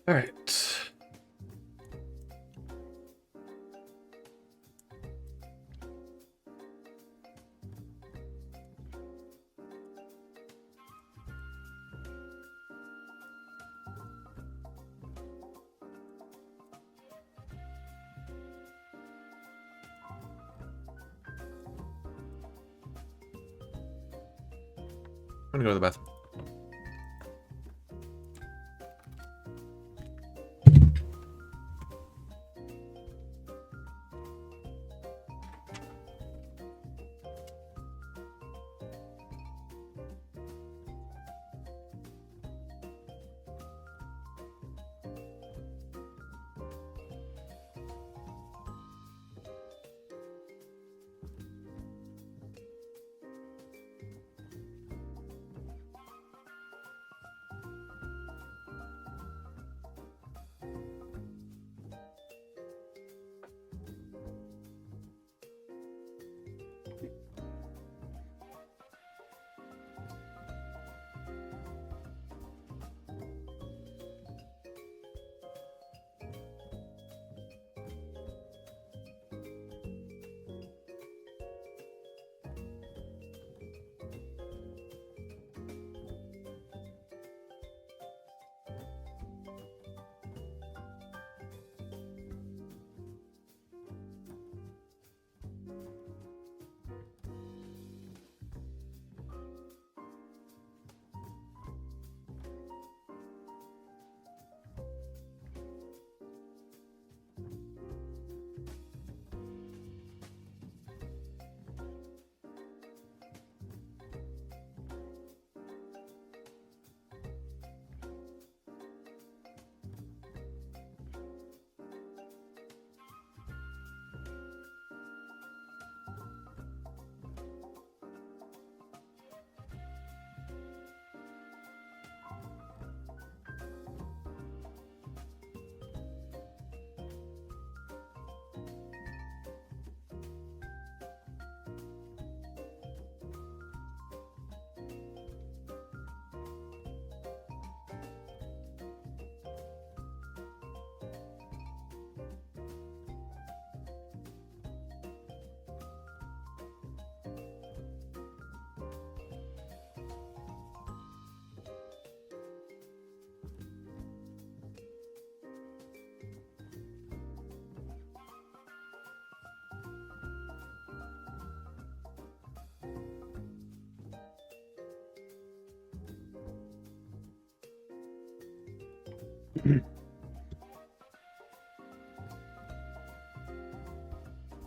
All right. I'm gonna go to the bathroom.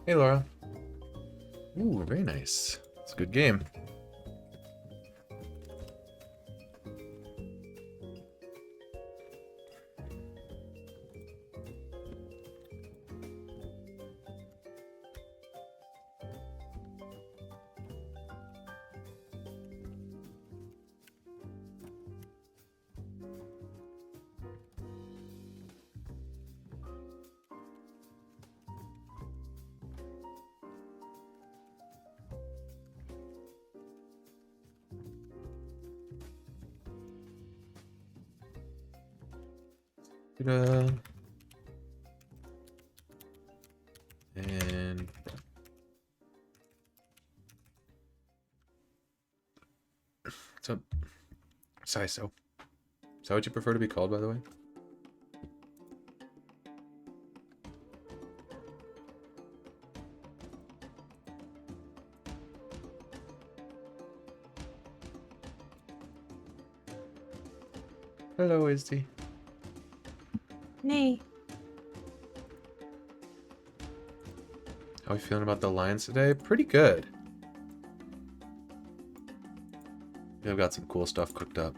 Hey, Laura. Ooh, very nice. It's a good game. And so, Saiso. Is that what you prefer to be called, by the way? Hello, Izzy. Hey. How are you feeling about the Lions today? Pretty good. I've got some cool stuff cooked up.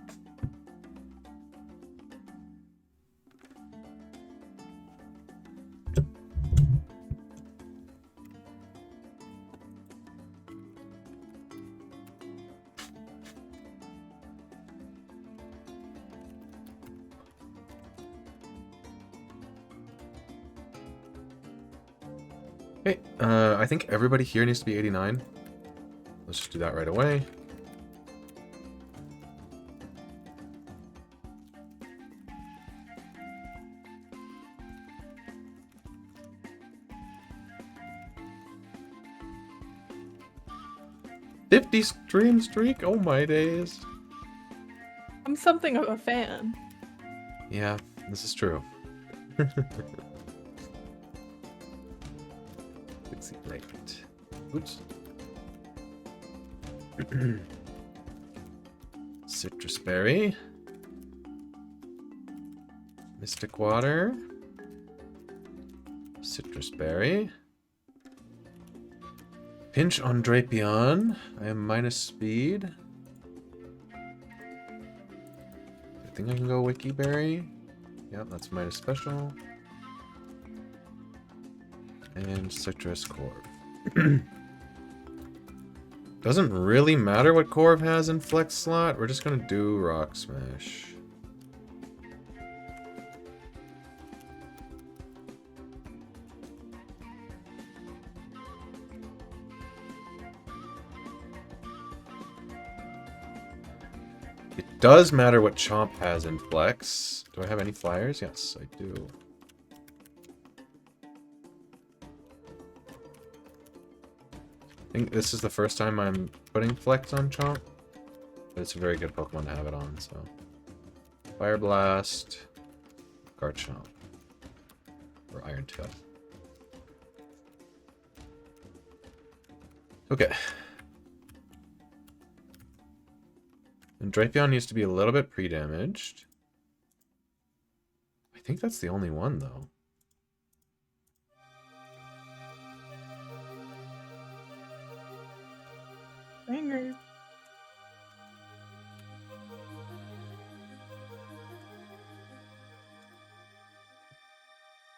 Hey, I think everybody here needs to be 89. Let's just do that right away. 50 stream streak? Oh my days. I'm something of a fan. Yeah, this is true. Pixie plate. Oops. Citrus berry. Mystic water. Citrus berry. Pinch on Drapion. I am minus speed. I think I can go Wiki Berry. Yep, that's minus special. And Citrus Corv. Doesn't really matter what Corv has in flex slot. We're just gonna do Rock Smash. It does matter what Chomp has in flex. Do I have any flyers? Yes, I do. I think this is the first time I'm putting flex on Chomp. But it's a very good Pokemon to have it on, so. Fire Blast. Garchomp. Or Iron Tail. Okay. And Drapion needs to be a little bit pre-damaged. I think that's the only one, though. Banger.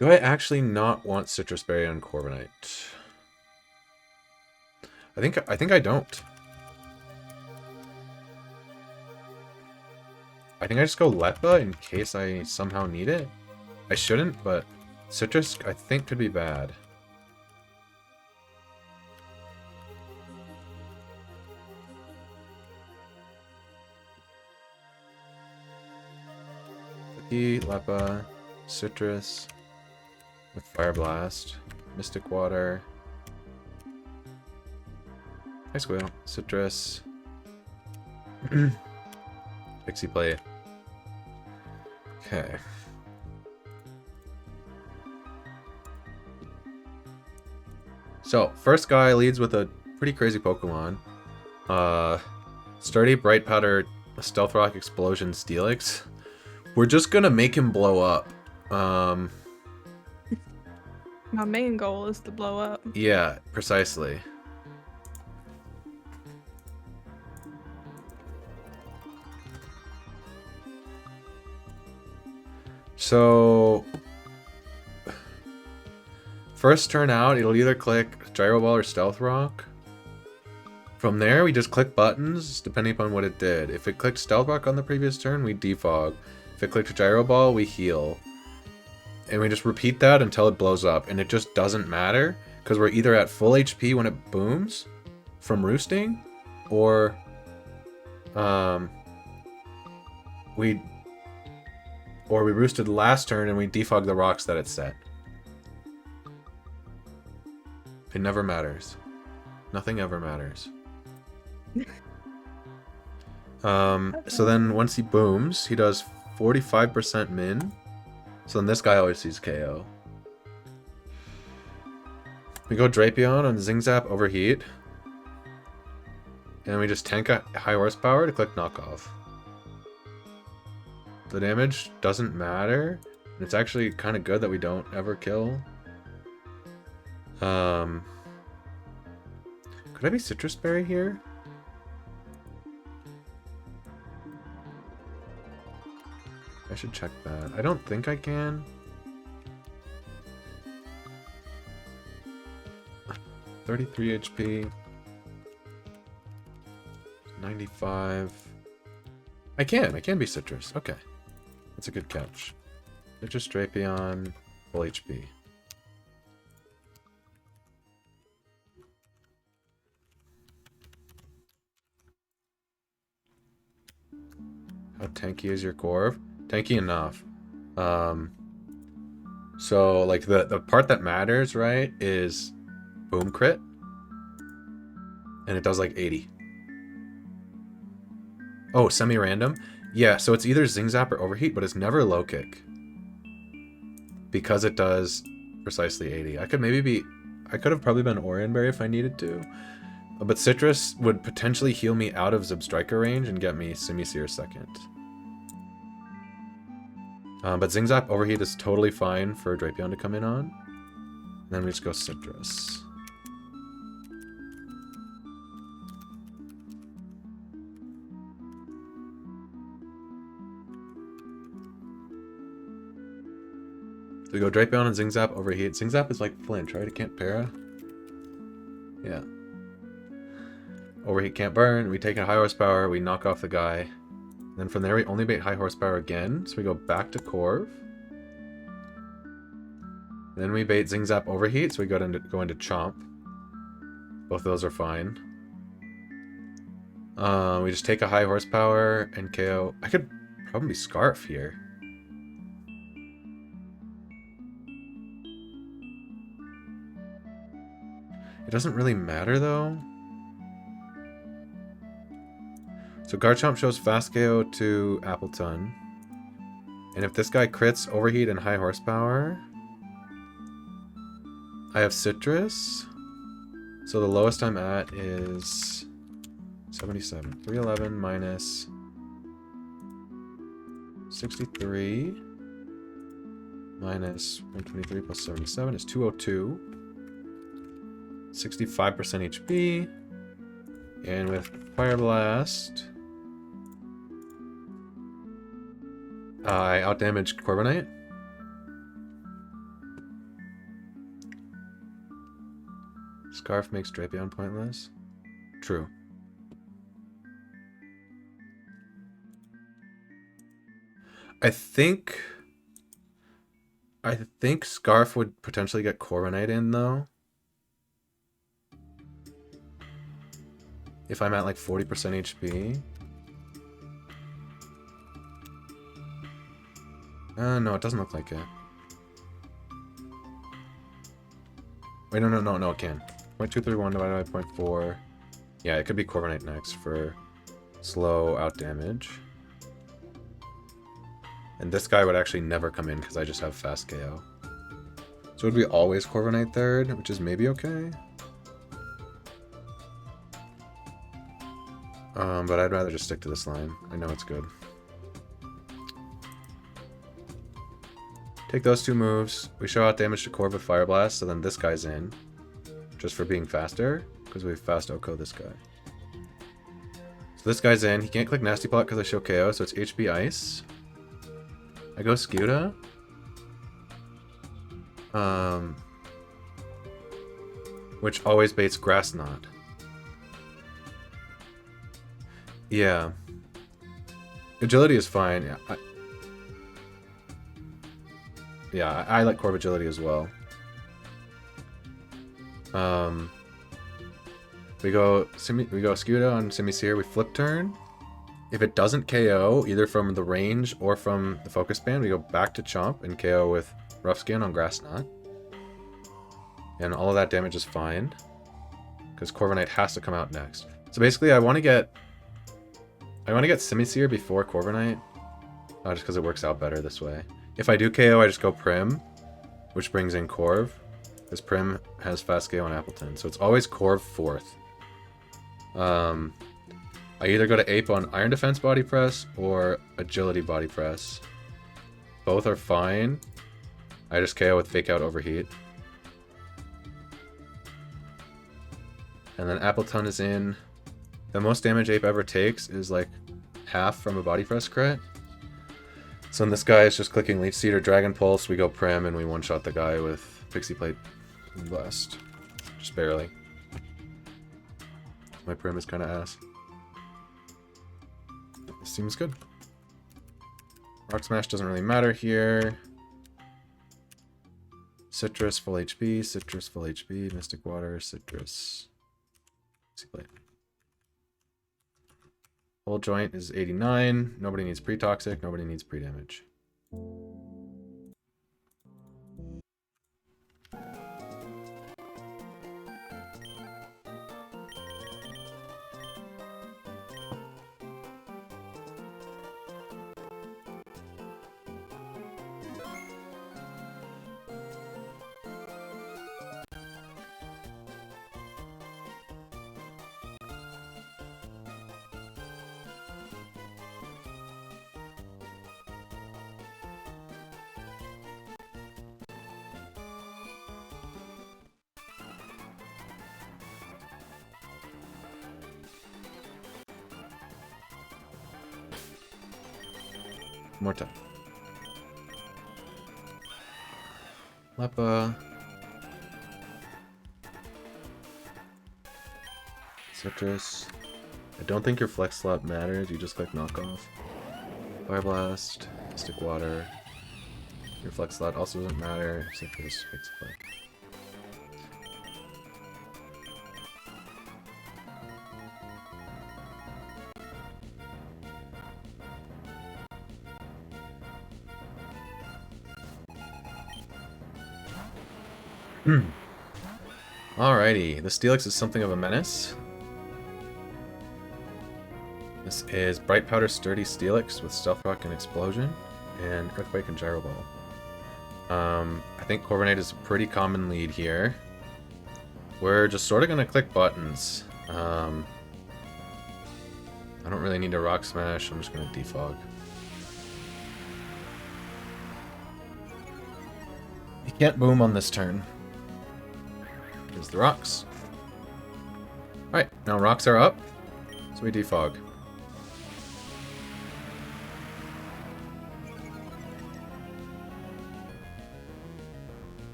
Do I actually not want Citrus Berry on Corviknight? I think I don't. I think I just go Letba in case I somehow need it. I shouldn't, but Citrus I think could be bad. Letba, Citrus, with Fire Blast, Mystic Water, Ice Wheel, Citrus, Pixie Plate. Okay. So, first guy leads with a pretty crazy Pokemon. Sturdy, Bright Powder, Stealth Rock, Explosion, Steelix. We're just gonna make him blow up. My main goal is to blow up. Yeah, precisely. So, first turn out, it'll either click Gyro Ball or Stealth Rock. From there, we just click buttons, depending upon what it did. If it clicked Stealth Rock on the previous turn, we defog. If it clicked Gyro Ball, we heal. And we just repeat that until it blows up. And it just doesn't matter, because we're either at full HP when it booms from roosting, or we roosted last turn and we defog the rocks that it set. It never matters. Nothing ever matters. So then once he booms, he does 45% min. So then this guy always sees KO. We go Drapion on Zingzap Overheat. And we just tank a high horsepower to click knockoff. The damage doesn't matter. It's actually kind of good that we don't ever kill. Could I be Citrus Berry here? I should check that. I don't think I can. 33 HP. 95. I can be Citrus. Okay. That's a good catch. Citrus Drapion, full HP. How tanky is your Corv? Tanky enough. So like the part that matters, right, is boom crit. And it does like 80. Oh, semi-random? Yeah, so it's either Zing Zap or Overheat, but it's never low kick. Because it does precisely 80. I could have probably been Orion Berry if I needed to. But Citrus would potentially heal me out of Zubstriker range and get me Simisear second. But Zing Zap Overheat is totally fine for Drapion to come in on. And then we just go Citrus. So we go Drapion and Zing Zap Overheat. Zing Zap is like flinch, right? It can't para. Yeah. Overheat can't burn. We take a high horsepower. We knock off the guy. Then from there we only bait high horsepower again. So we go back to Corv. Then we bait Zing Zap Overheat. So we go into Chomp. Both of those are fine. We just take a high horsepower and KO. I could probably Scarf here. It doesn't really matter though. So Garchomp shows fast KO to Appleton. And if this guy crits Overheat and high horsepower, I have Citrus. So the lowest I'm at is 77. 311 minus 63 minus 123 plus 77 is 202. 65% HP. And with Fire Blast, I outdamaged Corviknight. Scarf makes Drapion pointless. True. I think Scarf would potentially get Corviknight in though. If I'm at like 40% HP. No, it doesn't look like it. Wait, no, it can. 0.231 divided by 0.4. Yeah, it could be Corviknight next for slow out damage. And this guy would actually never come in because I just have fast KO. So it would be always Corviknight third, which is maybe okay. But I'd rather just stick to this line. I know it's good. Take those two moves. We show out damage to Corv with Fire Blast, so then this guy's in. Just for being faster, because we fast Oko this guy. So this guy's in. He can't click Nasty Plot because I show KO, so it's HP Ice. I go Scuda. Which always baits Grass Knot. Yeah. Agility is fine. Yeah, I like Corv Agility as well. We go Scuda on Simisear. We flip turn. If it doesn't KO, either from the range or from the focus band, we go back to Chomp and KO with Rough Skin on Grass Knot. And all of that damage is fine. Because Corviknight has to come out next. So basically I want to get Simisear before Corviknight. Just because it works out better this way. If I do KO, I just go Prim, which brings in Corv. Because Prim has fast KO on Appleton. So it's always Corv fourth. I either go to Ape on Iron Defense Body Press or Agility Body Press. Both are fine. I just KO with Fake Out Overheat. And then Appleton is in. The most damage Ape ever takes is like half from a Body Press crit. So in this guy is just clicking Leech Seed or Dragon Pulse. We go Prim and we one-shot the guy with Pixie Plate Blast. Just barely. My Prim is kind of ass. This seems good. Rock Smash doesn't really matter here. Citrus full HP, Citrus full HP, Mystic Water, Citrus. Pixie Plate. Whole joint is 89. Nobody needs pre-toxic, nobody needs pre-damage. more time. Lepa. Citrus. I don't think your flex slot matters, you just click knockoff. Fire Blast, Stick Water. Your flex slot also doesn't matter, Citrus makes a play. Alrighty, the Steelix is something of a menace. This is Bright Powder Sturdy Steelix with Stealth Rock and Explosion, and Earthquake and Gyro Ball. I think Corviknight is a pretty common lead here. We're just sort of going to click buttons. I don't really need a Rock Smash, I'm just going to defog. You can't boom on this turn. Here's the rocks. Alright, now rocks are up, so we defog.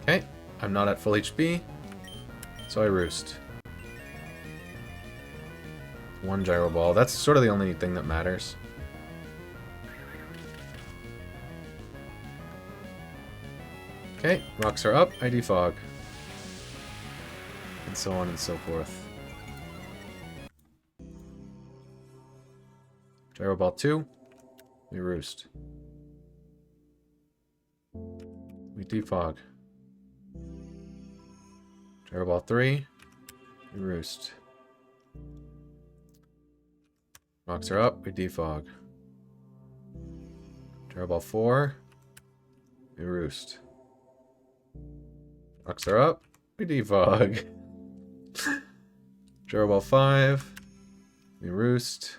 Okay, I'm not at full HP, so I roost. One Gyro Ball, that's sort of the only thing that matters. Okay, rocks are up, I defog. And so on and so forth. Gyro Ball 2, we roost. We defog. Gyro Ball 3, we roost. Rocks are up, we defog. Gyro Ball 4, we roost. Rocks are up, we defog. Gyro Ball 5, we roost.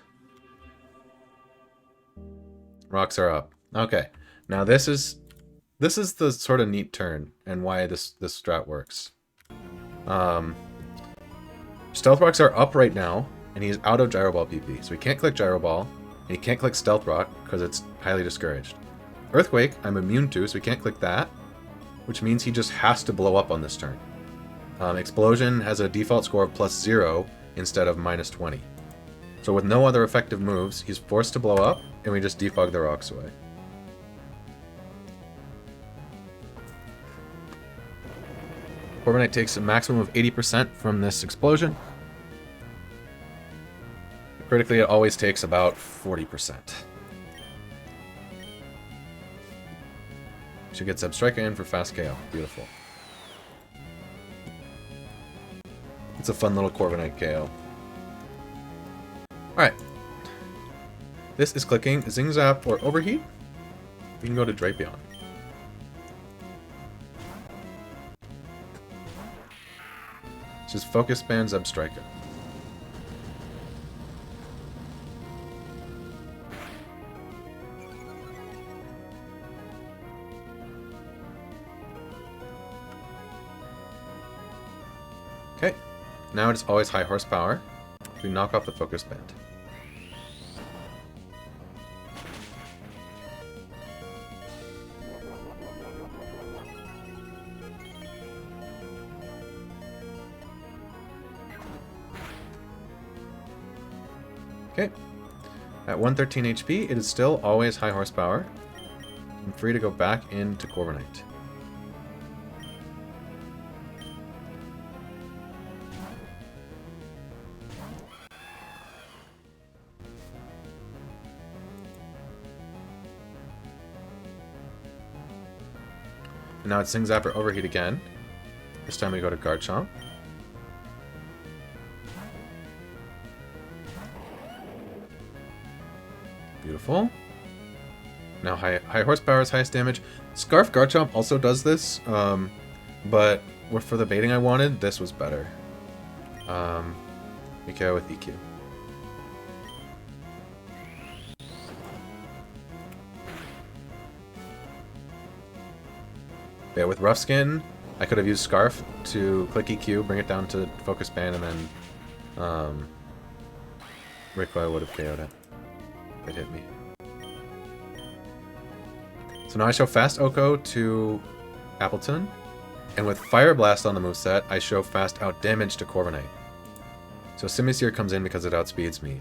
Rocks are up. Okay, now this is the sort of neat turn and why this strat works. Stealth Rocks are up right now, and he's out of Gyro Ball PP, so he can't click Gyro Ball, and he can't click Stealth Rock because it's highly discouraged. Earthquake, I'm immune to, so he can't click that, which means he just has to blow up on this turn. Explosion has a default score of +0 instead of -20. So with no other effective moves, he's forced to blow up, and we just defog the rocks away. Corviknight takes a maximum of 80% from this explosion. Critically, it always takes about 40%. She gets Substrika in for fast KO. Beautiful. It's a fun little Corviknight KO. Alright. This is clicking Zing Zap or Overheat. We can go to Drapion. This is Focus Band Substrika. Okay, now it's always high horsepower. We knock off the Focus Band. Okay, at 113 HP, it is still always high horsepower. I'm free to go back into Corviknight. And now it sings after Overheat again. This time we go to Garchomp. Beautiful. Now high horsepower is highest damage. Scarf Garchomp also does this, but for the baiting I wanted, this was better. We KO with EQ. Yeah, with Rough Skin, I could have used Scarf to click EQ, bring it down to Focus Band, and then Recoil would have KO'd it. If it hit me. So now I show Fast Oko to Appleton. And with Fire Blast on the moveset, I show Fast Out Damage to Corviknight. So Simisear comes in because it outspeeds me.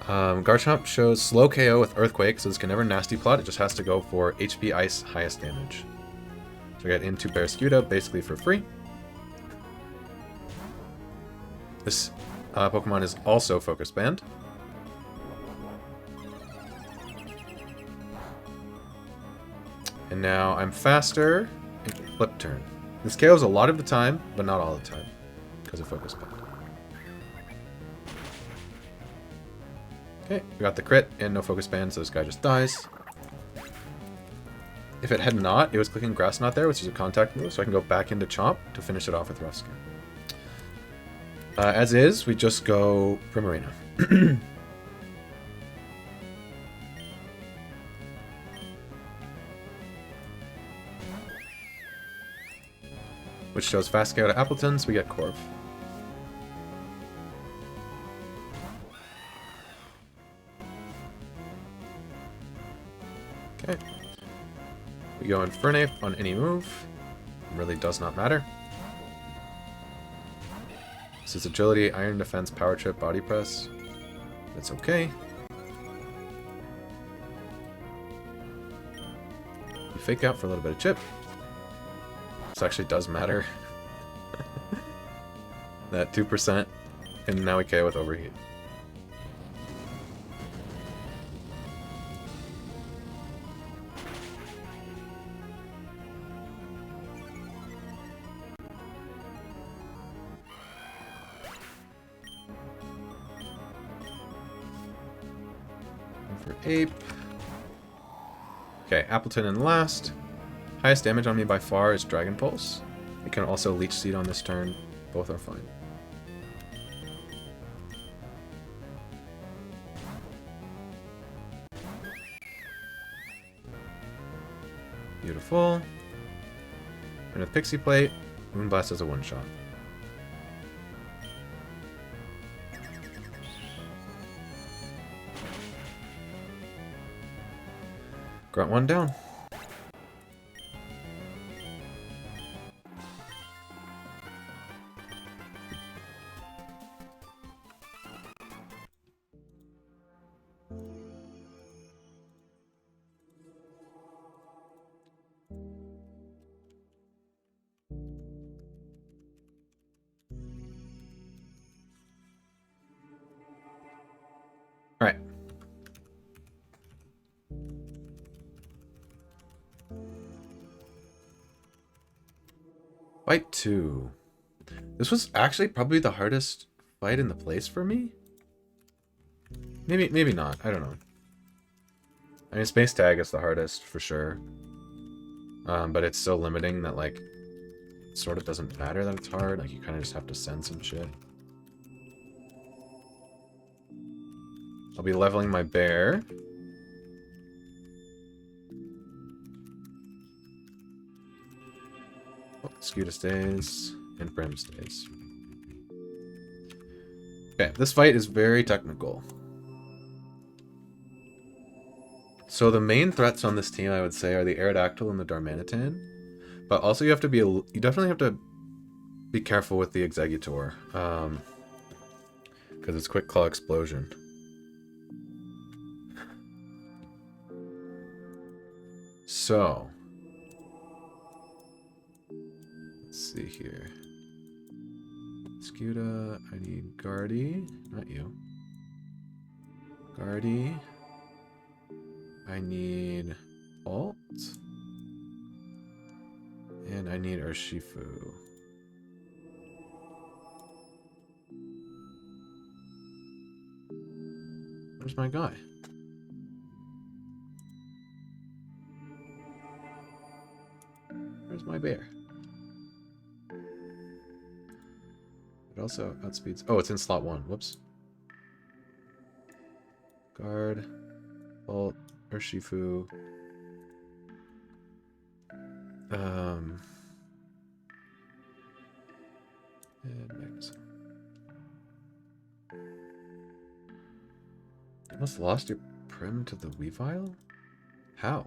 Garchomp shows slow KO with Earthquake, so this can never nasty plot. It just has to go for HP Ice highest damage. So I get into Barraskewda basically for free. This Pokemon is also Focus Band. And now I'm faster and can Flip Turn. This KOs a lot of the time, but not all the time, because of Focus Band. Okay, we got the crit and no Focus Band, so this guy just dies. If it had not, it was clicking Grass Knot there, which is a contact move, so I can go back into Chomp to finish it off with Rough Skin. As is, we just go Primarina. Which shows Fast KO to Appleton, so we get Corv. Okay. We go Infernape on any move. It really does not matter. This is Agility, Iron Defense, Power Trip, Body Press. That's okay. You fake out for a little bit of chip. This actually does matter. That 2%. And now we KO with Overheat. For Ape. Okay, Appleton in last. Highest damage on me by far is Dragon Pulse. It can also Leech Seed on this turn. Both are fine. Beautiful. And with Pixie Plate, Moonblast is a one-shot. Grunt one down. Alright. Fight 2. This was actually probably the hardest fight in the place for me. Maybe not. I don't know. I mean, Space Tag is the hardest for sure. But it's so limiting that, like, it sort of doesn't matter that it's hard. Like, you kind of just have to send some shit. I'll be leveling my bear. Oh, Scooter stays, and Brim stays. Okay, this fight is very technical. So the main threats on this team, I would say, are the Aerodactyl and the Darmanitan. But also you have to be, you definitely have to be careful with the Exeggutor. Because it's Quick Claw Explosion. So, let's see here. Scuda, I need Guardy, not you. Guardy. I need Alt. And I need Urshifu. Where's my guy? Where's my bear? It also outspeeds. Oh, it's in slot 1. Whoops. Guard. Bolt. Urshifu. And Magnuson. You must lost your Prim to the Weavile? How?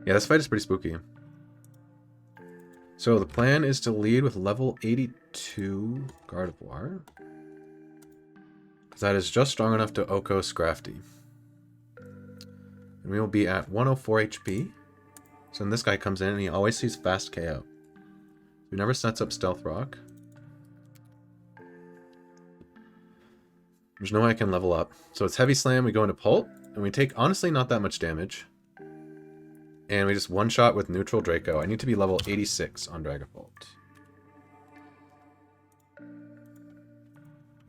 Yeah, this fight is pretty spooky. So the plan is to lead with level 82 Gardevoir. Because that is just strong enough to Oko Scrafty. And we will be at 104 HP. So when this guy comes in, and he always sees fast KO. He never sets up Stealth Rock. There's no way I can level up. So it's Heavy Slam, we go into Pult, and we take, honestly, not that much damage. And we just one-shot with Neutral Draco. I need to be level 86 on Dragapult.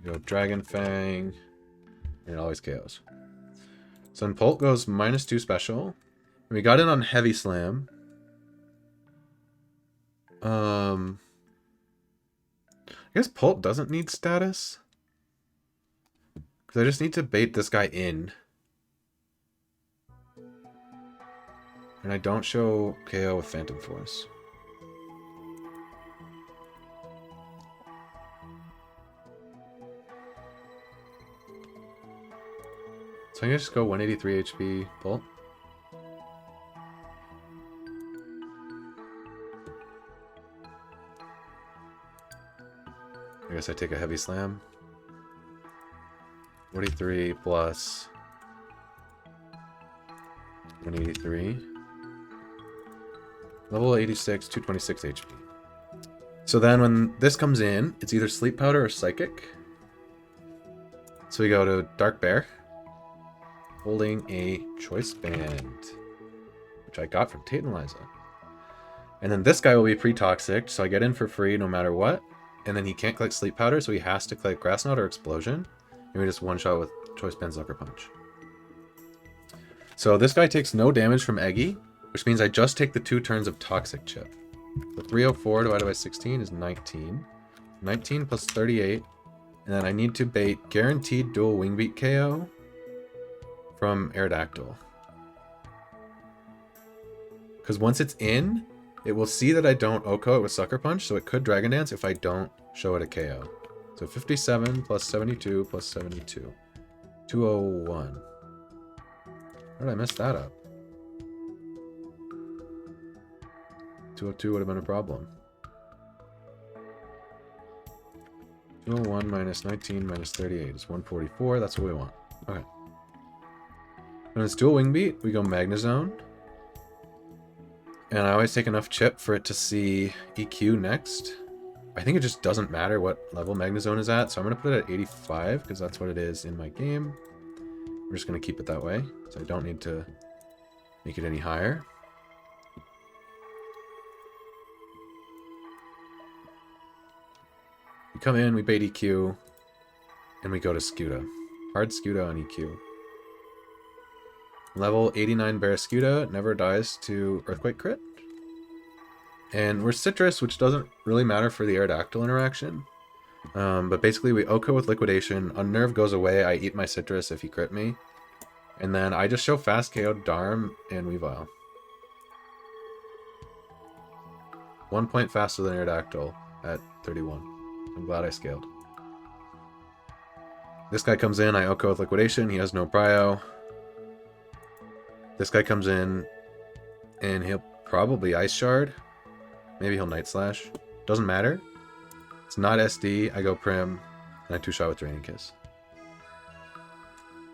Go Dragon Fang, and it always KOs. So then Pult goes -2 special. And we got in on Heavy Slam. I guess Pult doesn't need status. Because I just need to bait this guy in. And I don't show KO with Phantom Force. So I'm going to just go 183 HP Pult. I guess I take a Heavy Slam. 43 plus 183. Level 86, 226 HP. So then when this comes in, it's either Sleep Powder or Psychic. So we go to Dark Bear. Holding a Choice Band. Which I got from Tate and Liza. And then this guy will be pre-toxic, so I get in for free no matter what. And then he can't click Sleep Powder, so he has to click Grass Knot or Explosion. And we just one-shot with Choice Band Sucker Punch. So this guy takes no damage from Eggy, which means I just take the 2 turns of Toxic Chip. So 304 divided by 16 is 19. 19 plus 38. And then I need to bait guaranteed dual Wing Beat KO from Aerodactyl. Because once it's in, it will see that I don't Oko it with Sucker Punch, so it could Dragon Dance if I don't show it a KO. So 57 plus 72 plus 72. 201. How did I mess that up? 202 would have been a problem. 201 minus 19 minus 38 is 144. That's what we want. Okay. When it's dual Wing Beat, we go Magnezone. And I always take enough chip for it to see EQ next. I think it just doesn't matter what level Magnezone is at, so I'm going to put it at 85, because that's what it is in my game. We're just going to keep it that way, so I don't need to make it any higher. We come in, we bait EQ, and we go to Scuda. Hard Scuda on EQ. Level 89 Barrascuda never dies to Earthquake crit. And we're Citrus, which doesn't really matter for the Aerodactyl interaction. But basically we Oko with Liquidation, Unnerve goes away, I eat my Citrus if he crit me. And then I just show fast KO Darm and Weavile. 1 point faster than Aerodactyl at 31. I'm glad I scaled. This guy comes in, I Oko with Liquidation, he has no Prio. This guy comes in, and he'll probably Ice Shard. Maybe he'll Night Slash. Doesn't matter. It's not SD. I go Prim, and I 2-shot with Draining Kiss.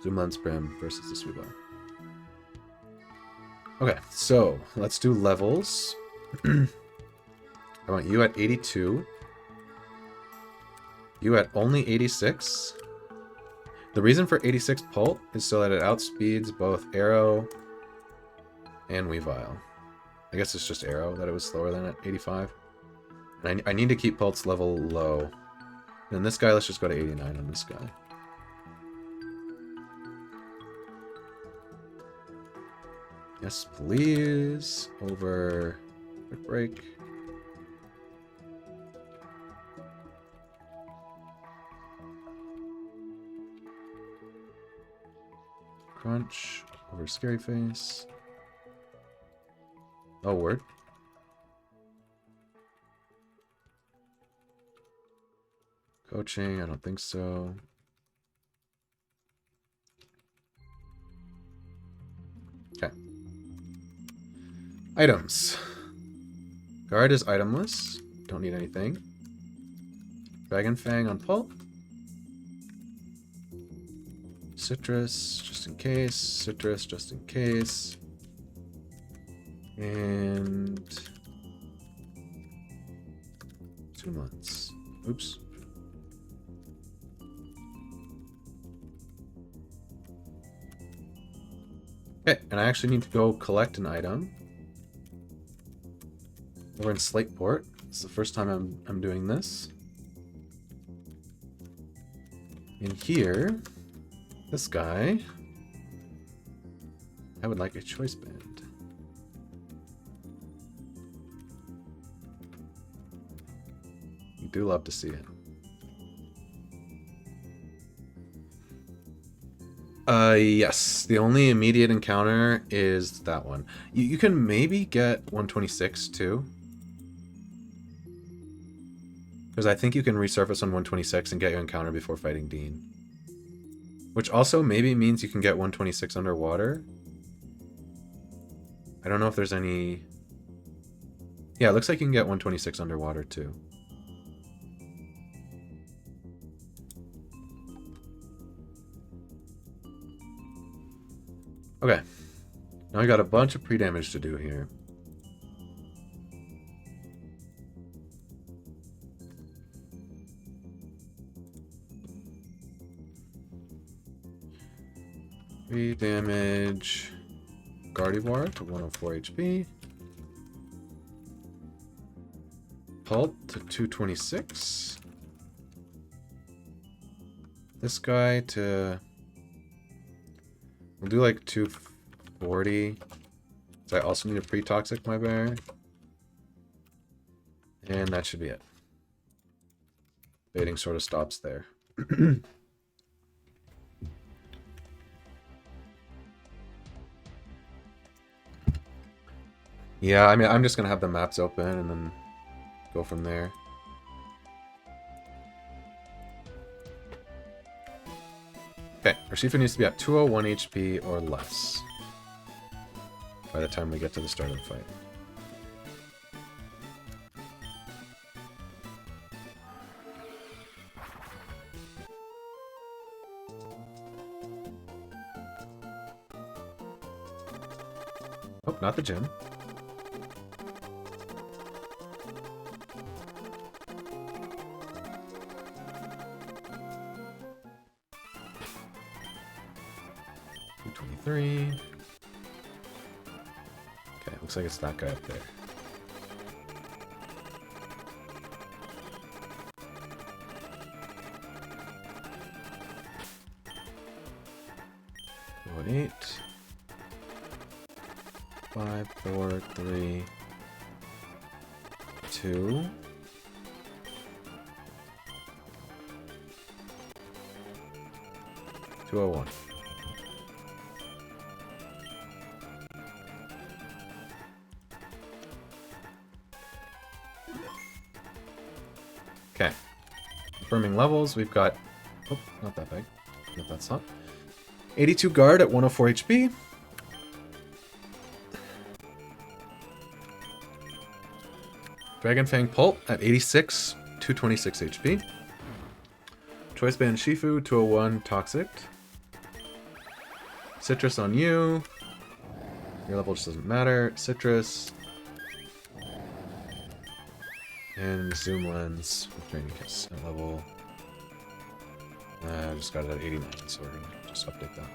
Zoom Lens Prim versus the Sweetball. Okay, so let's do levels. I want you at 82. You at only 86. The reason for 86 Pult is so that it outspeeds both Arrow and Weavile. I guess it's just Arrow that it was slower than at 85. And I need to keep Pult's level low. And this guy, let's just go to 89 on this guy. Yes, please. Over. Quick break. Crunch. over Scary Face. Oh, word. Coaching, I don't think so. Okay. Items. Guard is itemless. Don't need anything. Dragon Fang on Pulp. Citrus, just in case. Citrus, just in case. And 2 months. Oops. Okay, and I actually need to go collect an item. We're in Slateport. It's the first time I'm doing this. In here, this guy, I would like a choice band. You do love to see it. Yes. The only immediate encounter is that one. You can maybe get 126 too. Because I think you can resurface on 126 and get your encounter before fighting Dean. Which also maybe means you can get 126 underwater. I don't know if there's any... Yeah, it looks like you can get 126 underwater too. Okay. Now I got a bunch of pre-damage to do here. Pre-damage Gardevoir to 104 HP. Pulp to 226. This guy to... We'll do like 240. So I also need a pre-toxic my bear. And that should be it. Baiting sort of stops there. Yeah, I mean, I'm just going to have the maps open and then go from there. Okay, Urshifu needs to be at 201 HP or less by the time we get to the start of the fight. Oh, not the gym. Okay, looks like it's that guy up there. One, 8. 5, 4, 3, 2. $201. Okay. Confirming levels, we've got... Oh, not that big. Not that slot. 82 guard at 104 HP. Dragon Fang Pulp at 86, 226 HP. Choice Band Shifu, 201 Toxic. Citrus on you. Your level just doesn't matter. Citrus. And Zoom Lens with Draining Kiss at level. I just got it at 89, so we're gonna just update that.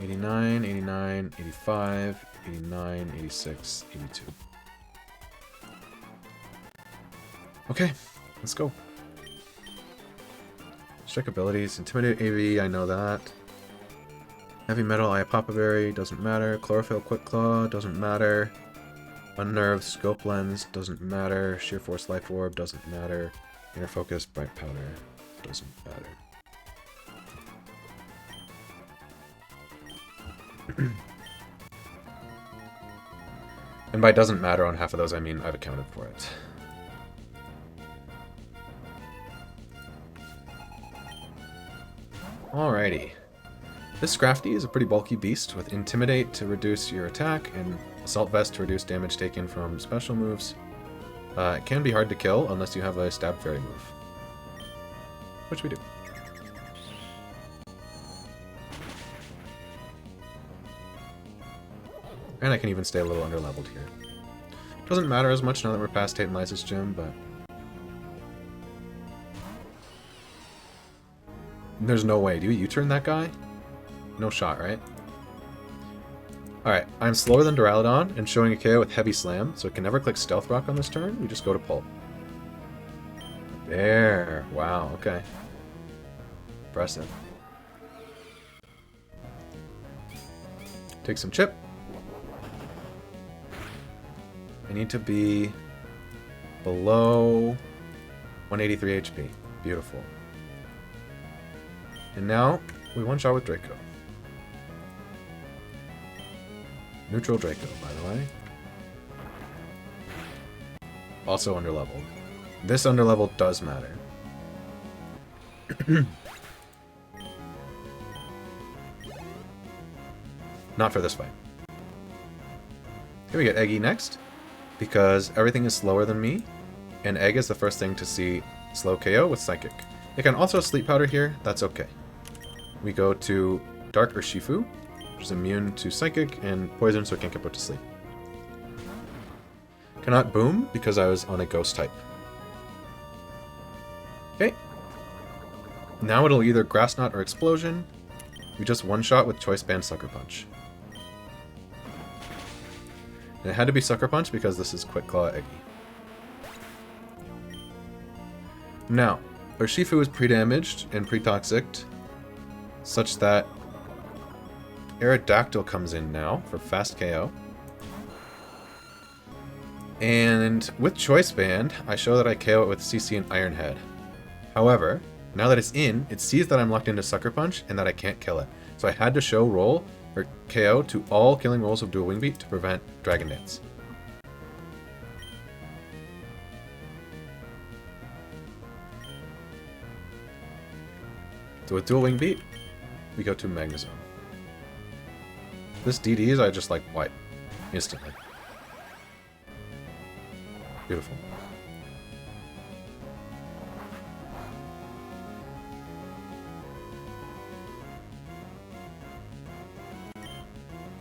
89, 89, 85, 89, 86, 82. Okay, let's go. Strike abilities. Intimidate AV, I know that. Heavy Metal, Iapapa Berry, doesn't matter. Chlorophyll Quick Claw, doesn't matter. Unnerved Scope Lens, doesn't matter. Sheer Force Life Orb, doesn't matter. Inner Focus Bright Powder, doesn't matter. And by doesn't matter on half of those, I mean I've accounted for it. Alrighty. This Scrafty is a pretty bulky beast with Intimidate to reduce your attack and Assault Vest to reduce damage taken from special moves. It can be hard to kill unless you have a Stab Fairy move. Which we do. And I can even stay a little under-leveled here. Doesn't matter as much now that we're past Tate and Lysis Gym, but... There's no way. Do you U-turn that guy? No shot, right? Alright, I'm slower than Duraludon and showing a KO with Heavy Slam, so it can never click Stealth Rock on this turn. We just go to Pulp. There. Wow, okay. Impressive. Take some chip. I need to be below 183 HP. Beautiful. And now, we one-shot with Draco. Neutral Draco, by the way. Also underleveled. This underlevel does matter. Not for this fight. Here we get Eggy next, because everything is slower than me, and Egg is the first thing to see slow KO with Psychic. It can also Sleep Powder here, that's okay. We go to Dark Urshifu, which is immune to Psychic and Poison, so it can't get put to sleep. Cannot Boom, because I was on a Ghost type. Okay. Now it'll either Grass Knot or Explosion. We just one-shot with Choice Band Sucker Punch. And it had to be Sucker Punch because this is Quick Claw Eggy. Now, Urshifu is pre-damaged and pre-toxicked, such that Aerodactyl comes in now for fast KO. And with Choice Band, I show that I KO it with CC and Iron Head. However, now that it's in, it sees that I'm locked into Sucker Punch and that I can't kill it. So I had to show roll or KO to all killing rolls of Dual Wing Beat to prevent Dragon Dance. So with Dual Wing Beat, we go to Magnezone. This DDs I just like wipe instantly. Beautiful.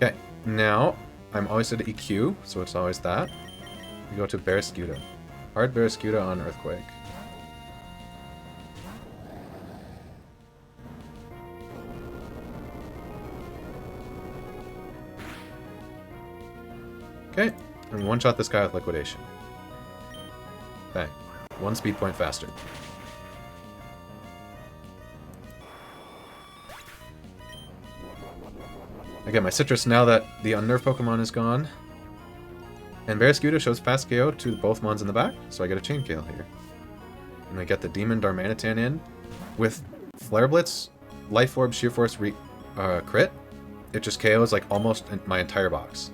Okay, now I'm always at EQ, so it's always that. We go to Barraskewda. Hard Barraskewda on Earthquake. Okay, and one-shot this guy with Liquidation. Bang. 1 speed point faster. I get my Citrus now that the unnerved Pokemon is gone. And Barraskewda shows fast KO to both Mons in the back, so I get a Chain KO here. And I get the Demon Darmanitan in. With Flare Blitz, Life Orb, Sheer Force, crit, it just KOs like almost my entire box.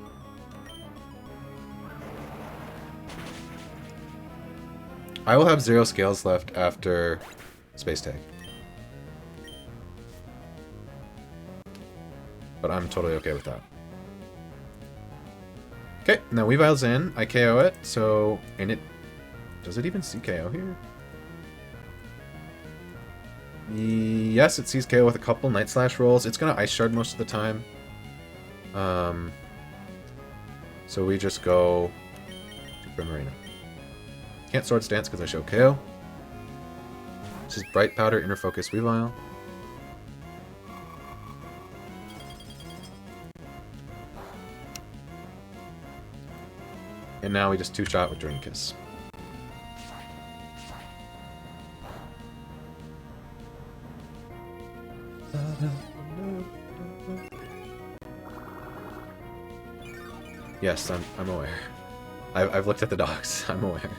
I will have 0 scales left after Space Tag. But I'm totally okay with that. Okay, now Weavile's in. I KO it, so... And it... Does it even see KO here? Yes, it sees KO with a couple Night Slash rolls. It's gonna Ice Shard most of the time. So we just go to Primarina. Can't Swords Dance because I show KO. This is Bright Powder, Inner Focus, Weavile. And now we just two-shot with Drain Kiss. Yes, I'm aware. I've looked at the docs. I'm aware.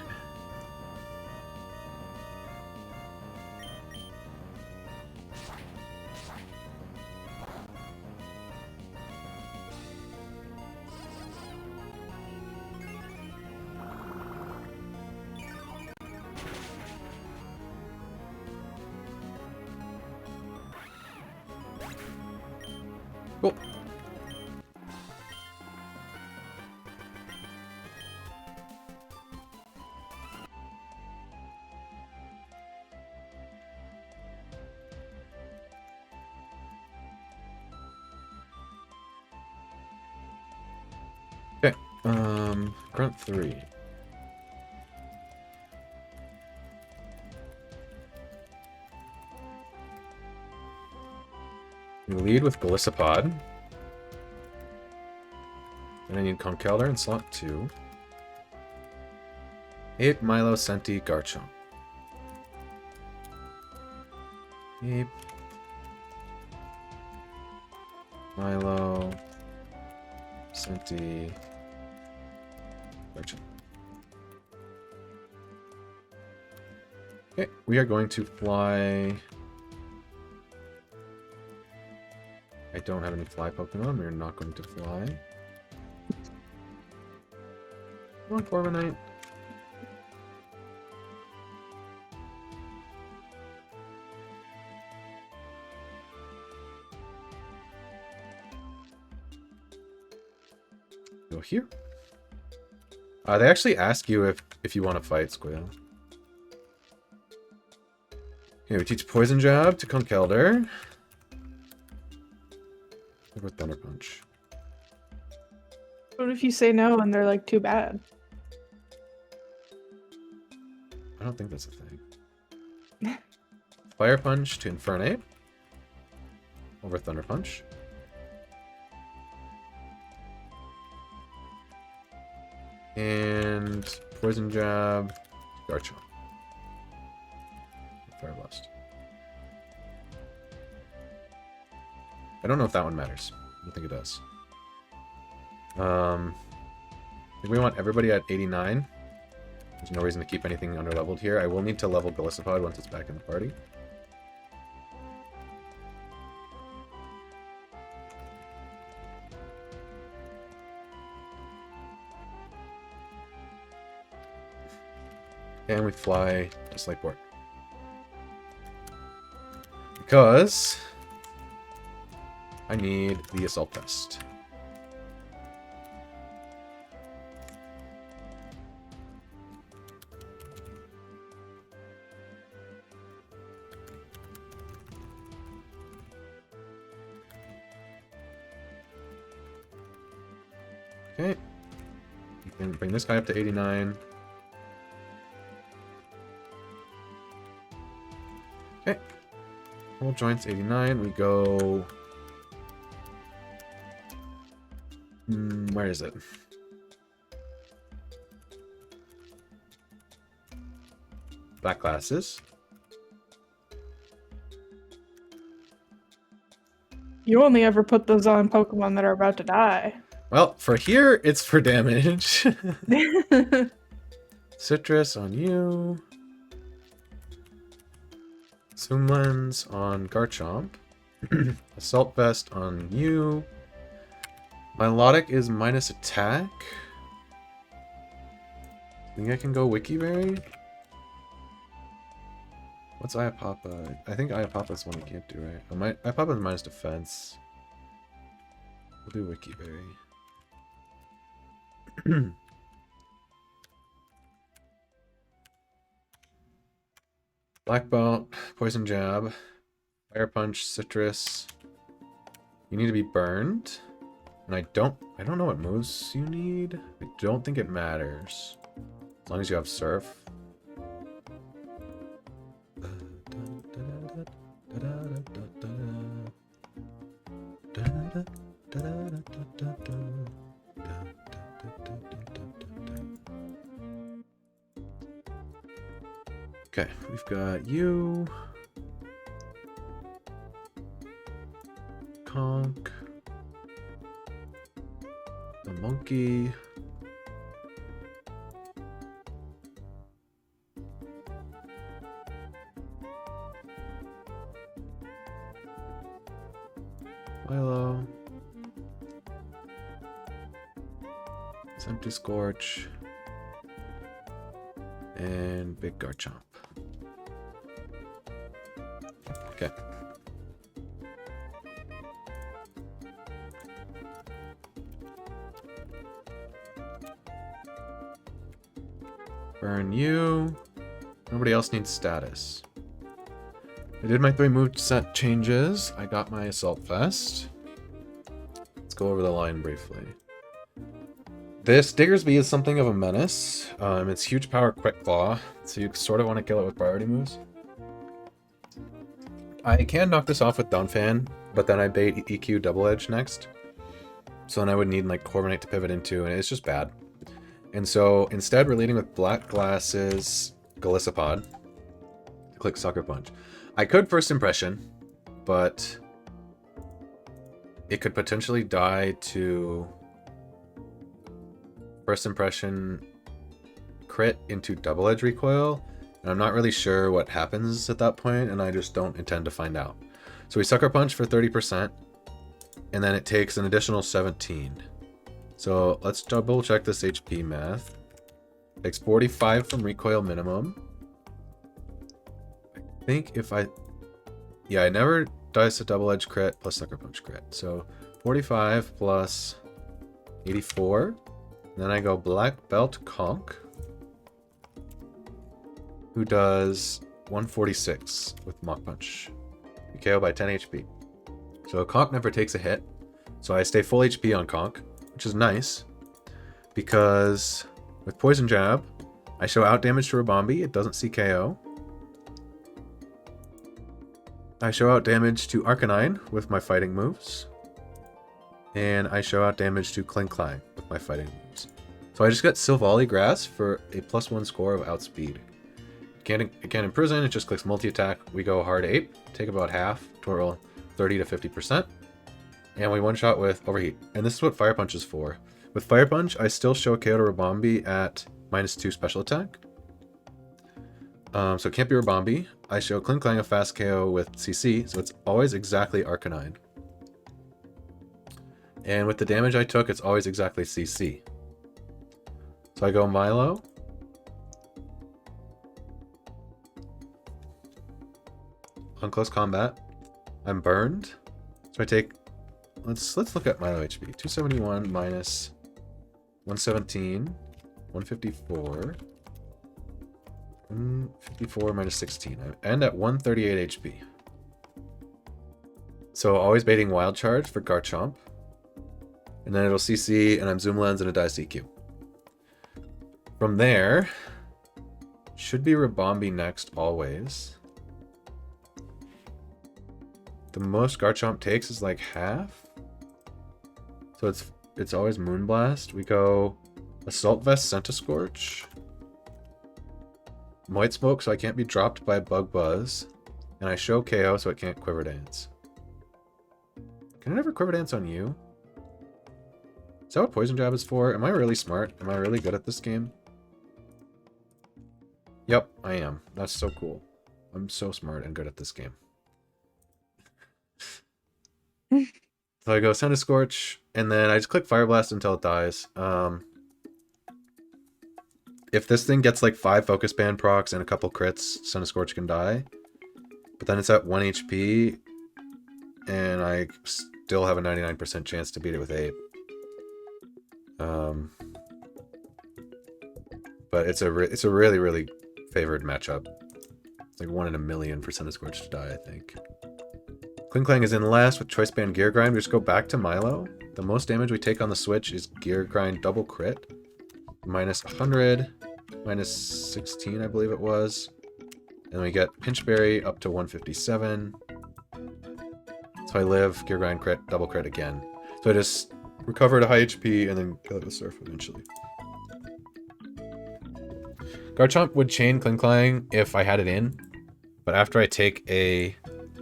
Grunt 3. We lead with Galissapod. And I need Conkeldurr in slot 2. Ape, Milo, Senti, Garchomp. Ape. Milo. Senti. Garchomp. Okay, we are going to fly... I don't have any fly Pokemon. We're not going to fly. Come on, Corviknight. Go here. They actually ask you if you want to fight, Squeal. Here, we teach Poison Jab to Conkeldurr. With Thunder Punch. What if you say no and they're like too bad? I don't think that's a thing. Fire Punch to Infernape. Over Thunder Punch. And Poison Jab, Garchomp. Fire Blast. I don't know if that one matters. I don't think it does. I think we want everybody at 89. There's no reason to keep anything underleveled here. I will need to level Galissapod once it's back in the party. And we fly to Slateport. Because I need the Assault Vest. Okay. We can bring this guy up to 89. Okay. All joints 89. We go... where is it? Black glasses. You only ever put those on Pokemon that are about to die. Well, for here, it's for damage. Citrus on you. Zoom Lens on Garchomp. Assault Vest on you. Milotic is minus attack. Think I can go Wikiberry? What's Iapapa? I think Iapapa's one I can't do, right? Oh, Iapapa's minus defense. We'll do Wikiberry. Black Belt, Poison Jab, Fire Punch, Citrus. You need to be burned. And I don't know what moves you need. I don't think it matters. As long as you have Surf. Okay, we've got you. Conk. The monkey. Milo. It's Empty Scorch. And Big Garchomp. Okay. Burn you. Nobody else needs status. I did my 3 move set changes. I got my Assault Vest. Let's go over the line briefly. This Diggersby is something of a menace. It's huge power, quick claw, so you sort of want to kill it with priority moves. I can knock this off with Downfan, but then I bait EQ Double Edge next. So then I would need like Corviknight to pivot into, and it's just bad. And so instead we're leading with Black Glasses, Golisopod. Click Sucker Punch. I could First Impression, but it could potentially die to First Impression crit into Double Edge Recoil. And I'm not really sure what happens at that point, and I just don't intend to find out. So we Sucker Punch for 30%, and then it takes an additional 17. So let's double check this HP math. Takes 45 from recoil minimum. I think if I... Yeah, I never dice a double edge crit plus Sucker Punch crit. So 45 plus 84. Then I go Black Belt Conk, who does 146 with Mach Punch. You KO by 10 HP. So Conk never takes a hit. So I stay full HP on Conk, which is nice, because with Poison Jab, I show out damage to Rabombi. It doesn't see KO. I show out damage to Arcanine with my fighting moves. And I show out damage to Klinklang with my fighting moves. So I just got Silvally Grass for a +1 score of Outspeed. It can't imprison, it just clicks multi-attack. We go hard Ape, take about half, total 30 to 50%. And we one-shot with Overheat. And this is what Fire Punch is for. With Fire Punch, I still show KO to Rabombi at -2 special attack. So it can't be Rabombi. I show Klinklang a fast KO with CC, so it's always exactly Arcanine. And with the damage I took, it's always exactly CC. So I go Milo. On close combat, I'm burned. So I take... Let's look at Milo HP. 271 minus 117, 154, 154 minus 16. I end at 138 HP. So always baiting Wild Charge for Garchomp. And then it'll CC, and I'm Zoom Lens and a Dice EQ. From there, should be Rabombi next always. The most Garchomp takes is like half. So it's always Moonblast. We go Assault Vest, Centiskorch. Moit Smoke, so I can't be dropped by Bug Buzz. And I show KO, so it can't Quiver Dance. Can it ever Quiver Dance on you? Is that what Poison Jab is for? Am I really smart? Am I really good at this game? Yep, I am. That's so cool. I'm so smart and good at this game. So I go Centiskorch, and then I just click Fire Blast until it dies. If this thing gets like 5 Focus Band procs and a couple crits, Centiskorch can die. But then it's at 1 HP, and I still have a 99% chance to beat it with 8. But it's a really, really favored matchup. It's like 1 in a million for Centiskorch to die, I think. Klinklang is in last with Choice Band Gear Grind. We just go back to Milo. The most damage we take on the switch is Gear Grind double crit. Minus 100, minus 16, I believe it was. And we get Pinchberry up to 157. So I live, Gear Grind crit, double crit again. So I just recover to high HP and then kill it with Surf eventually. Garchomp would chain Klinklang if I had it in. But after I take a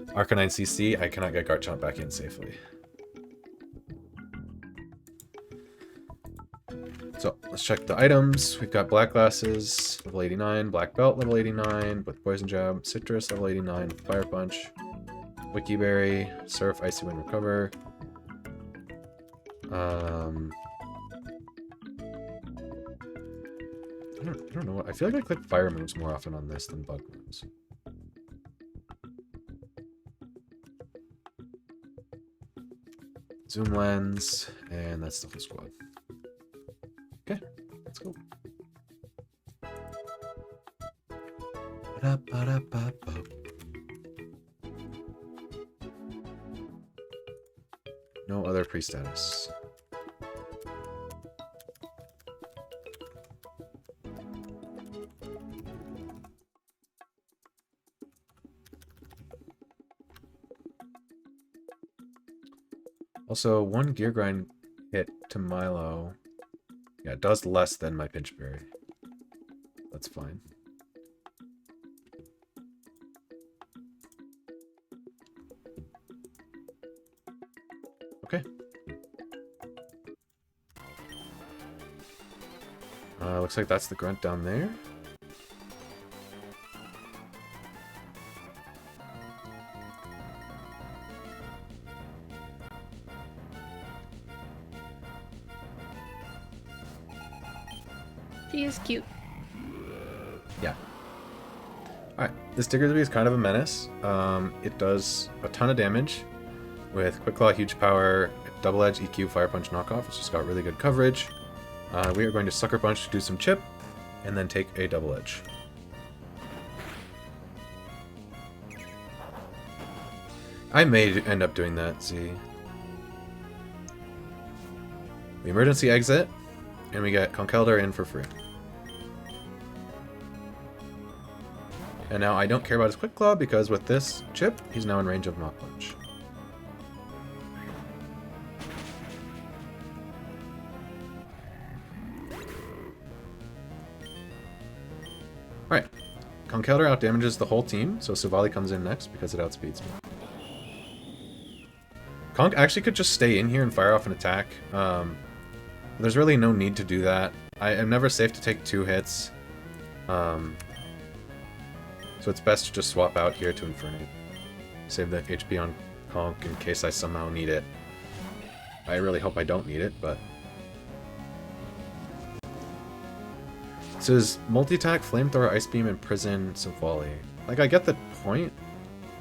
Arcanine CC, I cannot get Garchomp back in safely. So let's check the items. We've got Black Glasses, level 89, Black Belt, level 89, with Poison Jab, Citrus, level 89, with Fire Punch, Wiki Berry, Surf, Icy Wind, Recover. I don't know. I feel like I click Fire moves more often on this than Bug moves. Zoom Lens, and that's the full squad. Okay, let's go. No other pre-status. Also, one Gear Grind hit to Milo. Yeah, it does less than my Pinch Berry. That's fine. Okay. Looks like that's the grunt down there. She is cute. Yeah. Alright, this Diggersby is kind of a menace. It does a ton of damage with Quick Claw, Huge Power, Double Edge, EQ, Fire Punch, Knockoff. It's just got really good coverage. We are going to Sucker Punch to do some chip, and then take a Double Edge. I may end up doing that, see. We emergency exit, and we get Conkeldurr in for free. And now I don't care about his Quick Claw, because with this chip, he's now in range of Knock Punch. Alright. Conkeldurr outdamages the whole team, so Suvali comes in next because it outspeeds me. Conk actually could just stay in here and fire off an attack. There's really no need to do that. I am never safe to take 2 hits. So it's best to just swap out here to Infernate. Save the HP on Conk in case I somehow need it. I really hope I don't need it, but... So is multi-attack, Flamethrower, Ice Beam, Imprison, Suvali. Like, I get the point.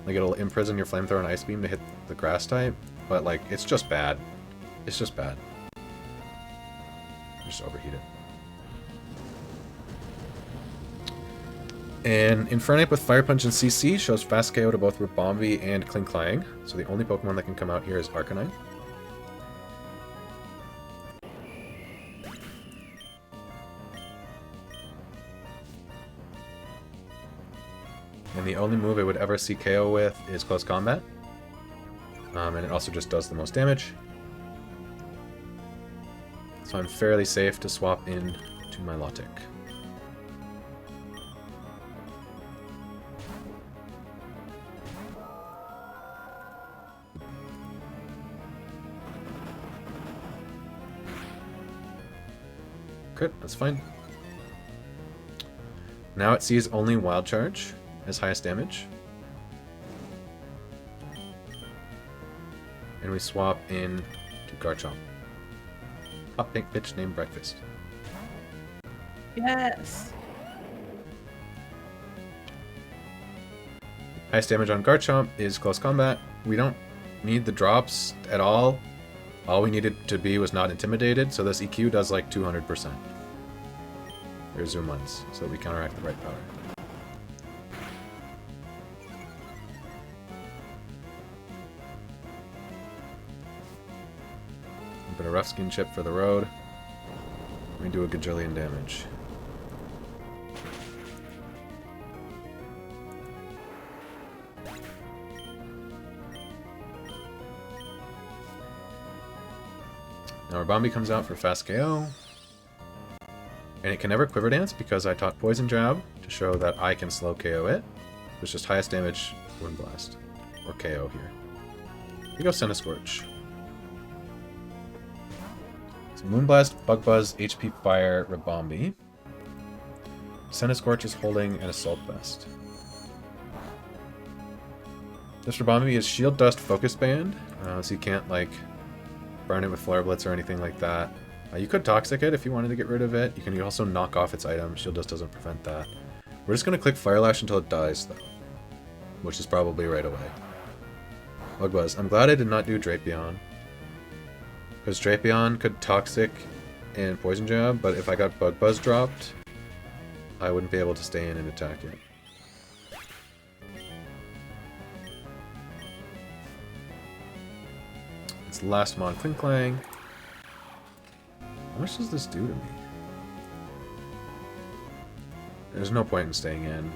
Like, it'll imprison your Flamethrower and Ice Beam to hit the Grass type, but, like, it's just bad. It's just bad. Just overheat it. And Infernate with Fire Punch and CC shows fast KO to both Ribombee and Klinklang. So the only Pokemon that can come out here is Arcanine. And the only move it would ever see KO with is Close Combat. And it also just does the most damage. So I'm fairly safe to swap in to my Milotic. Good, that's fine. Now it sees only Wild Charge as highest damage. And we swap in to Garchomp. Hot pink bitch named Breakfast. Yes. Highest damage on Garchomp is Close Combat. We don't need the drops at all. All we needed to be was not intimidated, so this EQ does like 200%. There's Zoom Lens, so we counteract the right power. A bit of Rough Skin Chip for the road. We do a gajillion damage. Now Ribombee comes out for fast KO. And it can never Quiver Dance because I taught Poison Jab to show that I can slow KO it. It's just highest damage Wind Blast. Or KO here. We go Scorch. So Moonblast, Bug Buzz, HP Fire, Ribombee. Scorch is holding an Assault Vest. This Ribombee is Shield Dust Focus Band, so you can't like burn it with Flare Blitz or anything like that. You could Toxic it if you wanted to get rid of it. You can also knock off its item. Shield Dust doesn't prevent that. We're just going to click Fire Lash until it dies, though. Which is probably right away. Bug Buzz. I'm glad I did not do Drapion. Because Drapion could Toxic and Poison Jab, but if I got Bug Buzz dropped, I wouldn't be able to stay in and attack it. It's the last Mon Klinklang. How much does this do to me? There's no point in staying in.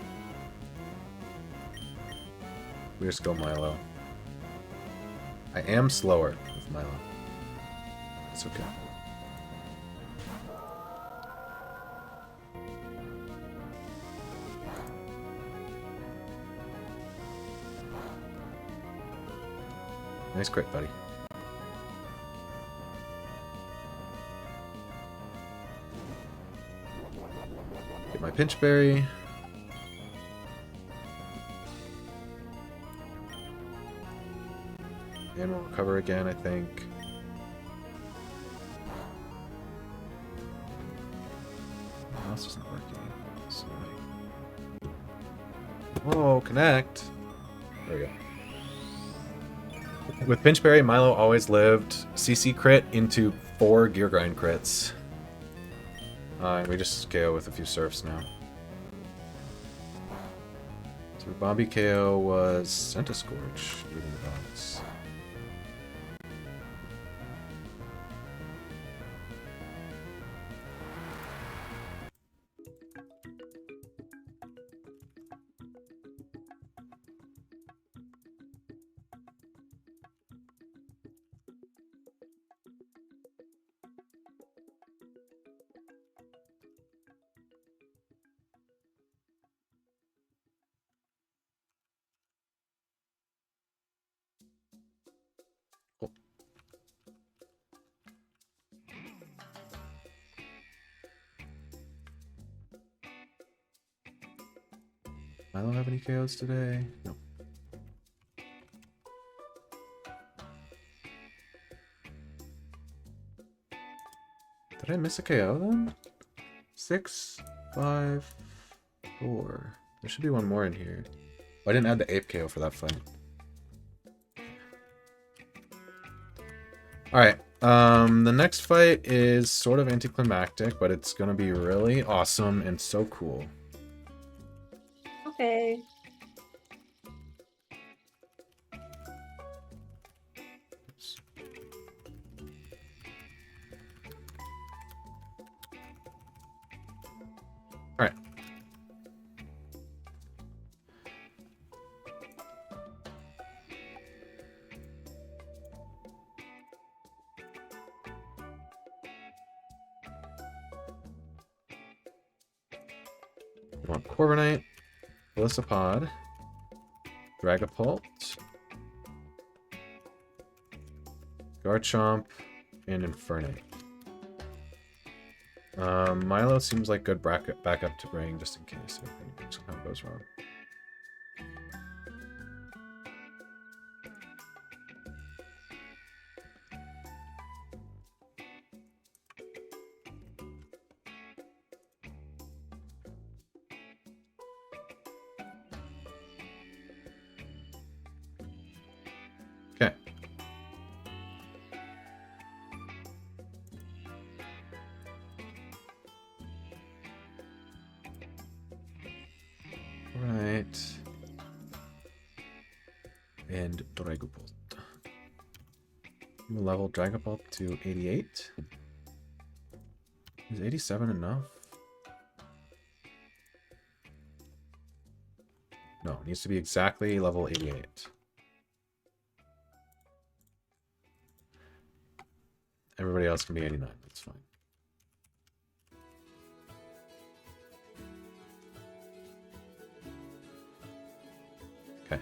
We just go Milo. I am slower with with Milo. It's okay. Nice crit, buddy. Get my pinch berry. And we'll recover again, I think. Mouse isn't working. So... Whoa, connect! There we go. With Pinchberry, Milo always lived CC crit into 4 Gear Grind crits. And we just KO with a few surfs now. So Bombi KO was Centiscorch, leading the dogs. Cool. I don't have any KOs today. Nope. Did I miss a KO then? 6, 5, 4. There should be one more in here. Oh, I didn't add the ape KO for that fight. Alright, the next fight is sort of anticlimactic, but it's gonna be really awesome and so cool. Okay. Oops. Alright. We want Corviknight, Felicipod, Dragapult, Garchomp, and Infernape. Milo seems like good backup to bring just in case anything somehow goes wrong. Okay. Right. And Dragapult. We'll level Dragapult to 88. Is 87 enough? No, it needs to be exactly level 88. Everybody else can be 89, that's fine. Okay.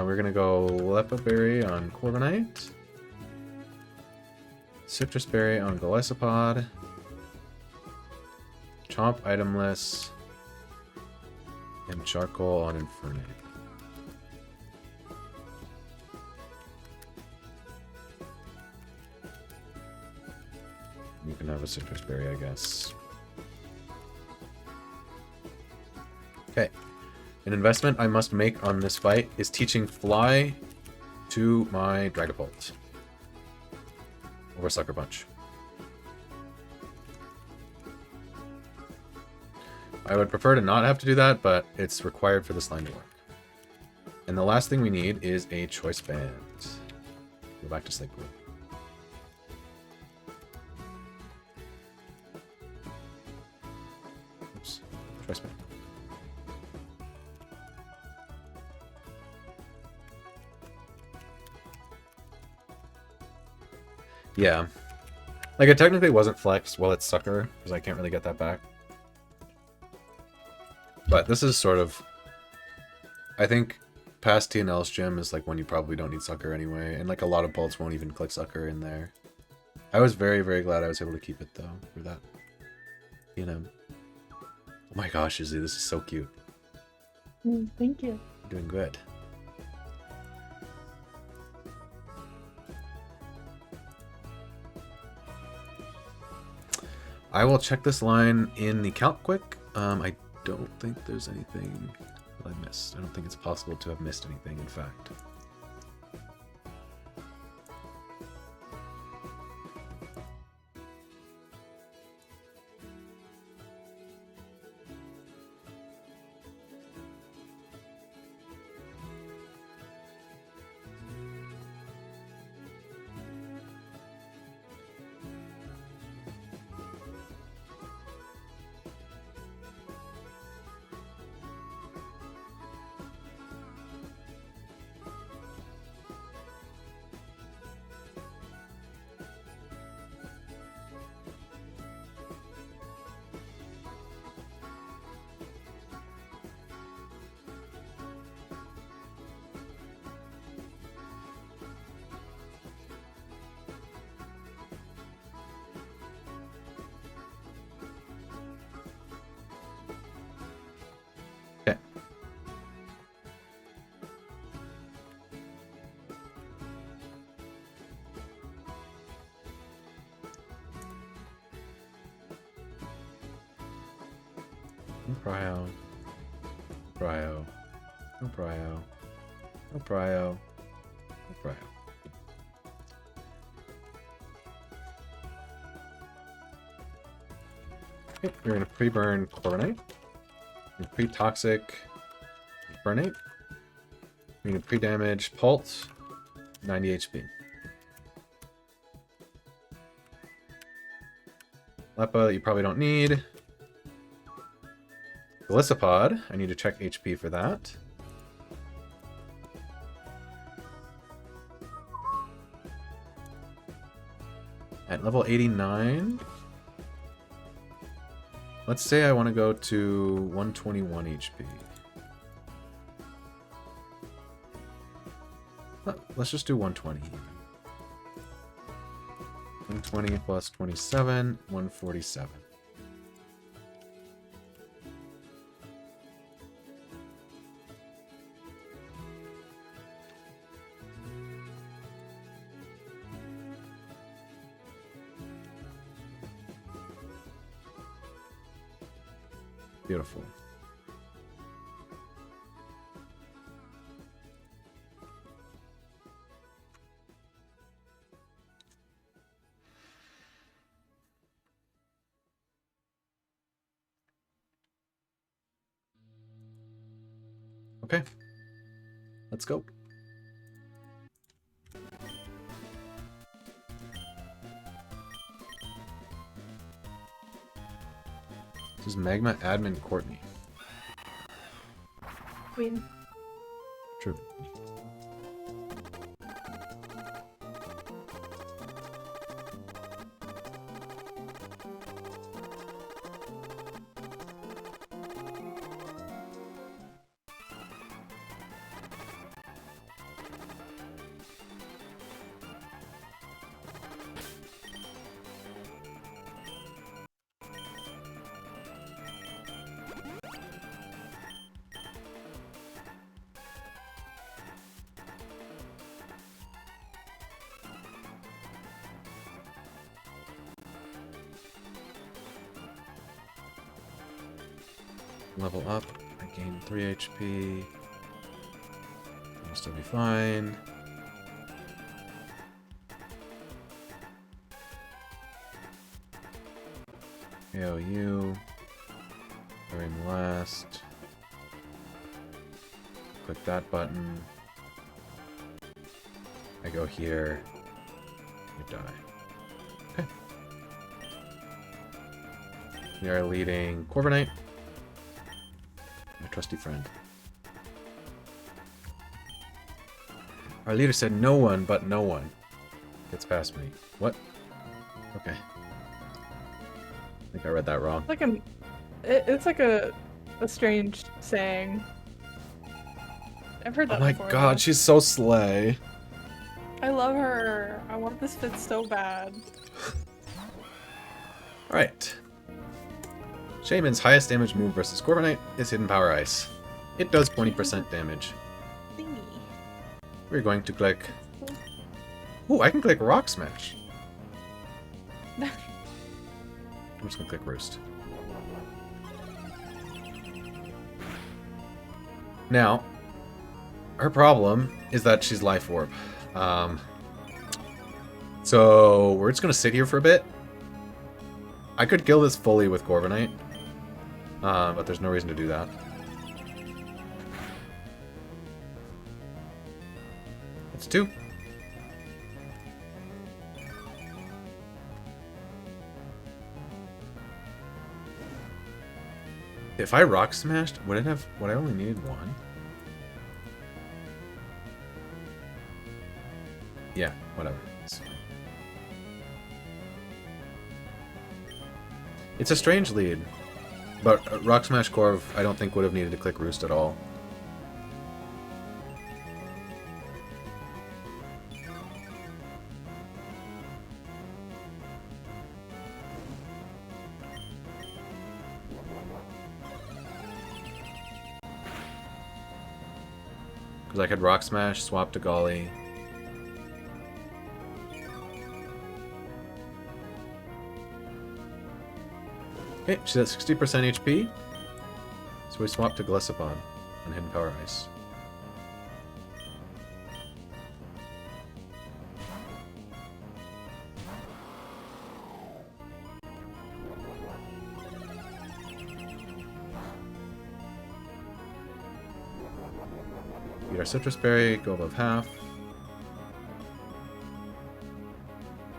We're gonna go Lepa Berry on Corviknight. Citrus Berry on Golisopod. Chomp itemless. And Charcoal on Infernape. You can have a Citrus Berry, I guess. Okay. An investment I must make on this fight is teaching Fly to my Dragapult. Over Sucker Punch. I would prefer to not have to do that, but it's required for this line to work. And the last thing we need is a Choice Band. Go back to Sleep Pool. Oops. Choice Band. Yeah. Like, it technically wasn't flexed while it's sucker, because I can't really get that back. But this is sort of... I think past TNL's gym is like when you probably don't need sucker anyway, and like a lot of bolts won't even click sucker in there. I was very, very glad I was able to keep it though, for that. You know. Oh my gosh, Izzy, this is so cute. Thank you. You're doing good. I will check this line in the calc quick. I don't think there's anything that I missed. I don't think it's possible to have missed anything, in fact. Okay. No prio. Prio. No prio. No prio. No prio. Okay, we're gonna pre-burn Corviknight. Pre-toxic Burnate. We're gonna pre-damage Pult. 90 HP. Lepa that you probably don't need. Glisopod. I need to check HP for that. At level 89. Let's say I want to go to 121 HP. Let's just do 120 even. 120 plus 27, 147. Beautiful. Okay. Let's go. This is Magma Admin Courtney. Queen. True. Level up. I gain 3 HP. I'll still be fine. AOU. Very last. Click that button. I go here. You die. Okay. We are leading Corviknight. My trusty friend. Our leader said no one but no one. Gets past me. What? Okay. I think I read that wrong. It's like a strange saying. I've heard that Oh my before. god, Though. she's so slay. I love her. I want this fit so bad. Alright. Shaman's highest damage move versus Corviknight is Hidden Power Ice. It does 20% damage. Thingy. We're going to click... Ooh, I can click Rock Smash. I'm just gonna click Roost. Now, her problem is that she's Life Orb. So we're just gonna sit here for a bit. I could kill this fully with Corviknight, but there's no reason to do that. It's 2. If I Rock Smashed, would I only needed 1? Yeah, whatever. It's a strange lead, but Rock Smash Corv I don't think would have needed to click Roost at all. Because I could Rock Smash, swap to Golly. Okay, she's at 60% HP. So we swap to Gliscopon on Hidden Power Ice. Eat our Citrus Berry, go above half.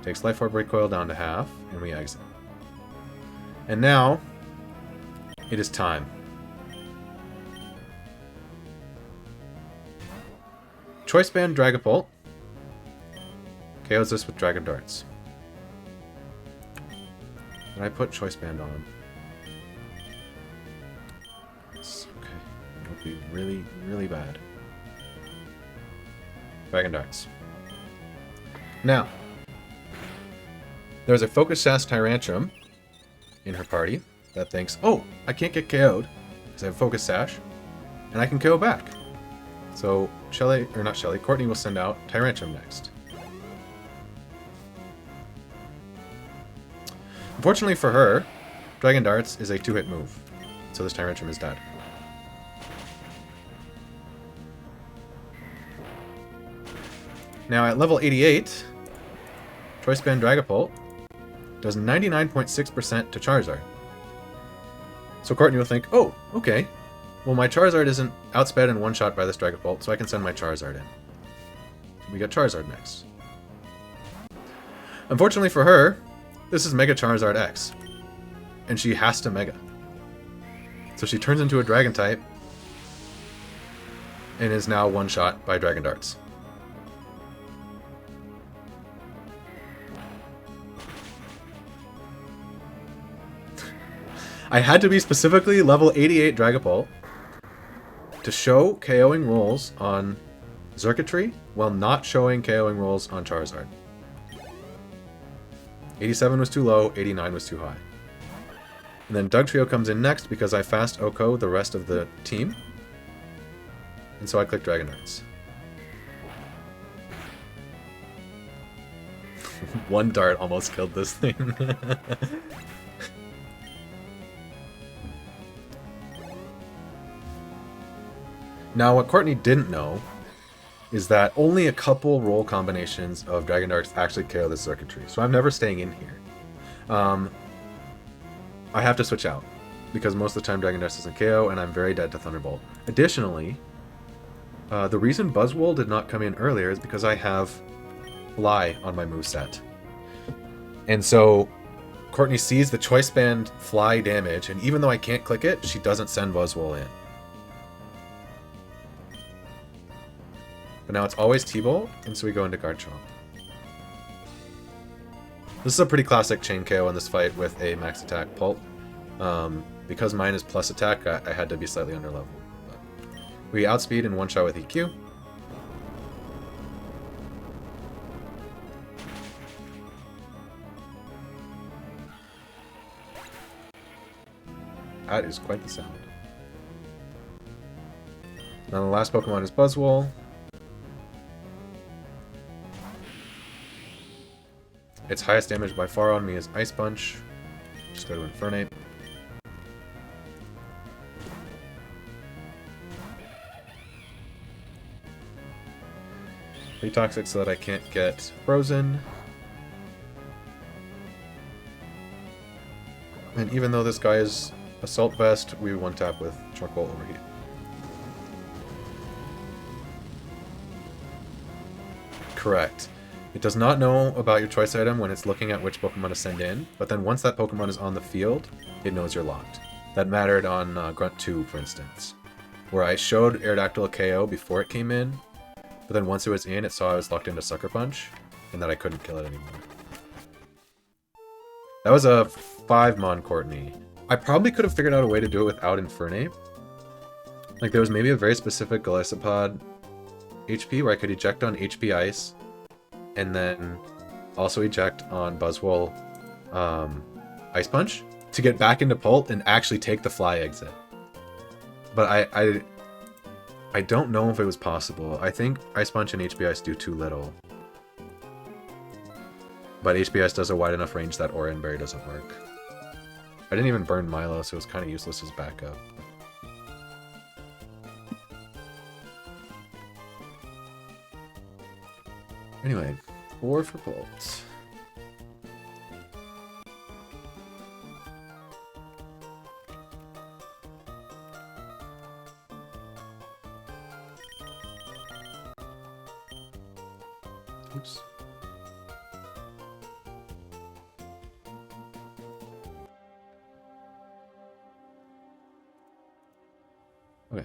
Takes Life Orb Recoil down to half, and we exit. And now, it is time. Choice Band Dragapult KOs this with Dragon Darts. Did I put Choice Band on? Yes, okay. It would be really, really bad. Dragon Darts. Now, there's a Focus Sash Tyrantrum in her party that thinks, oh, I can't get KO'd because I have Focus Sash, and I can KO back. So Courtney will send out Tyrantrum next. Unfortunately for her, Dragon Darts is a 2-hit move, so this Tyrantrum is dead. Now at level 88, Choice Band Dragapult does 99.6% to Charizard. So Courtney will think, oh, okay. Well, my Charizard isn't outsped and one-shot by this Dragapult, so I can send my Charizard in. We got Charizard next. Unfortunately for her, this is Mega Charizard X. And she has to Mega. So she turns into a Dragon type and is now one-shot by Dragon Darts. I had to be specifically level 88 Dragapult to show KOing rolls on Xurkitree while not showing KOing rolls on Charizard. 87 was too low, 89 was too high. And then Dugtrio comes in next because I fast Oko the rest of the team. And so I click Dragon Darts. One dart almost killed this thing. Now, what Courtney didn't know is that only a couple roll combinations of Dragon Darts actually KO this Xurkitree, so I'm never staying in here. I have to switch out, because most of the time Dragon Darts doesn't KO, and I'm very dead to Thunderbolt. Additionally, the reason Buzzwole did not come in earlier is because I have Fly on my moveset. And so Courtney sees the Choice Band Fly damage, and even though I can't click it, she doesn't send Buzzwole in. But now it's always T-Bolt, and so we go into Guard Chomp. This is a pretty classic chain KO in this fight with a max attack pulp. Because mine is plus attack, I had to be slightly under level. But we outspeed in one shot with EQ. That is quite the sound. Now the last Pokemon is Buzzwole. Its highest damage by far on me is Ice Punch. Just go to Infernape. Pretty toxic so that I can't get frozen. And even though this guy is Assault Vest, we one tap with Charcoal Overheat. Correct. It does not know about your choice item when it's looking at which Pokemon to send in, but then once that Pokemon is on the field, it knows you're locked. That mattered on Grunt 2, for instance, where I showed Aerodactyl a KO before it came in, but then once it was in, it saw I was locked into Sucker Punch, and that I couldn't kill it anymore. That was a 5-mon Courtney. I probably could have figured out a way to do it without Infernape. Like, there was maybe a very specific Golisopod HP where I could eject on HP Ice, and then also eject on Buzzwole Ice Punch to get back into Pult and actually take the fly exit. But I don't know if it was possible. I think Ice Punch and HP Ice do too little. But HP Ice does a wide enough range that Aura and Berry doesn't work. I didn't even burn Milo, so it was kind of useless as backup. Anyway, 4 for Pult. Oops. Okay.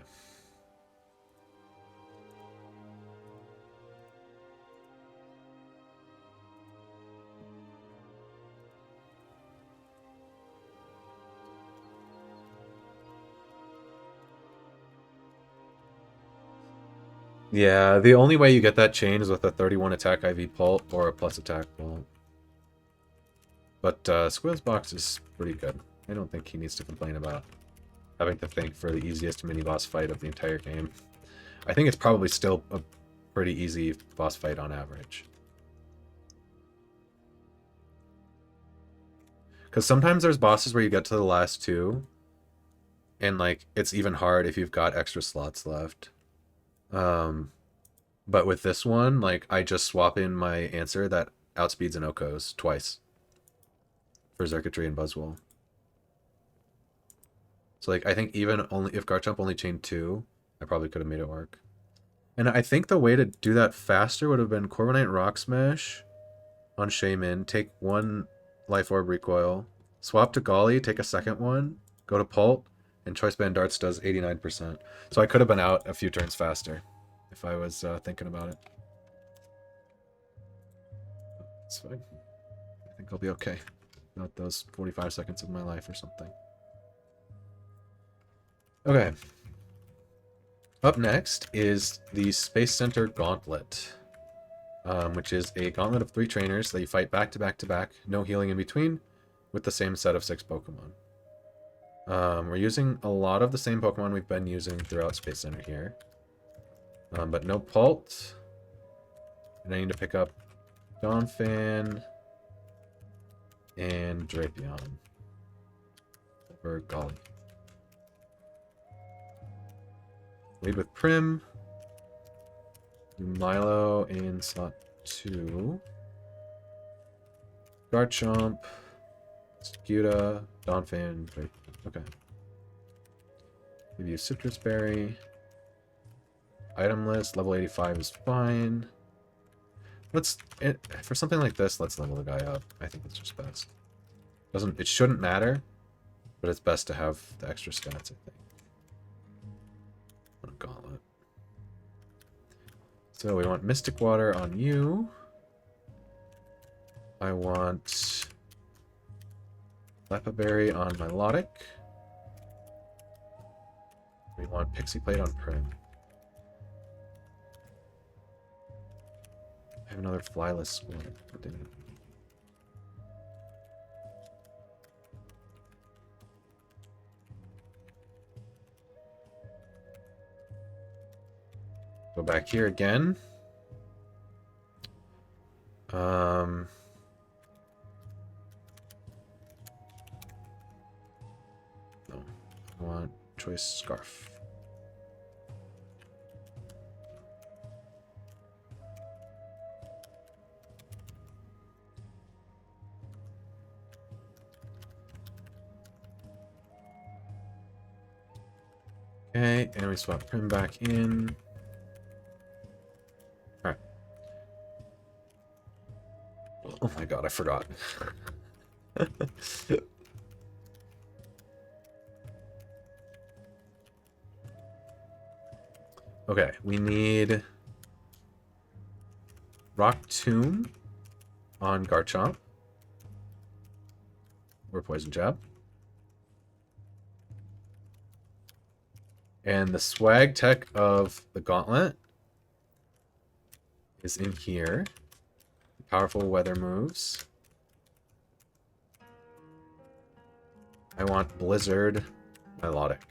Yeah, the only way you get that chain is with a 31 attack IV Pult or a plus attack Pult. But Squill's box is pretty good. I don't think he needs to complain about having to think for the easiest mini-boss fight of the entire game. I think it's probably still a pretty easy boss fight on average. Because sometimes there's bosses where you get to the last two, and like it's even hard if you've got extra slots left. But with this one, like I just swap in my answer that outspeeds an Okos twice for Circuitry and Buzzwole. So like I think even only if Garchomp only chained 2, I probably could have made it work. And I think the way to do that faster would have been Corviknight Rock Smash on Shaman, take 1 Life Orb recoil, swap to Golly, take a second one, go to Pult, and Choice Band Darts does 89%. So I could have been out a few turns faster if I was thinking about it. It's fine. I think I'll be okay. Not those 45 seconds of my life or something. Okay. Up next is the Space Center Gauntlet, which is a gauntlet of 3 trainers that you fight back to back to back, no healing in between, with the same set of 6 Pokemon. We're using a lot of the same Pokemon we've been using throughout Space Center here. But no Pult. And I need to pick up Donphan and Drapion over Golly. Lead with Prim. Milo in slot 2. Garchomp. Scuda. Donphan. Okay. Give you Citrus Berry. Item list. Level 85 is fine. For something like this, let's level the guy up. I think it's just best. It shouldn't matter, but it's best to have the extra stats, I think. Gauntlet. So we want Mystic Water on you. I want Lepaberry on Milotic. We want Pixie Plate on Prim. I have another flyless one. Damn it. Go back here again. No, I want Choice Scarf. Okay, and we swap Prim back in. Alright. Oh my god, I forgot. Okay, we need Rock Tomb on Garchomp. Or Poison Jab. And the swag tech of the Gauntlet is in here. Powerful weather moves. I want Blizzard Milotic.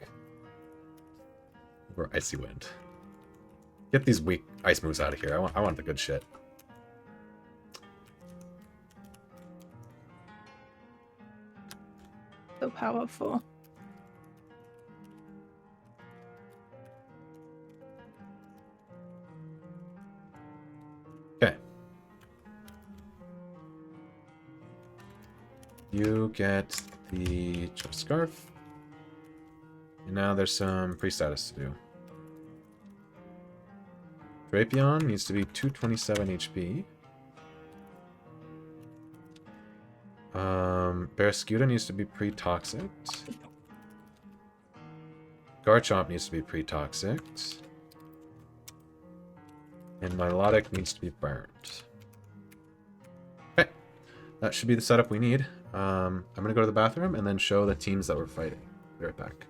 Or Icy Wind. Get these weak ice moves out of here. I want the good shit. So powerful. Okay. You get the Choice Scarf. And now there's some pre-status to do. Drapion needs to be 227 HP. Barraskewda needs to be pre-toxic. Garchomp needs to be pre-toxic. And Milotic needs to be burned. Okay. That should be the setup we need. I'm going to go to the bathroom and then show the teams that we're fighting. Be right back.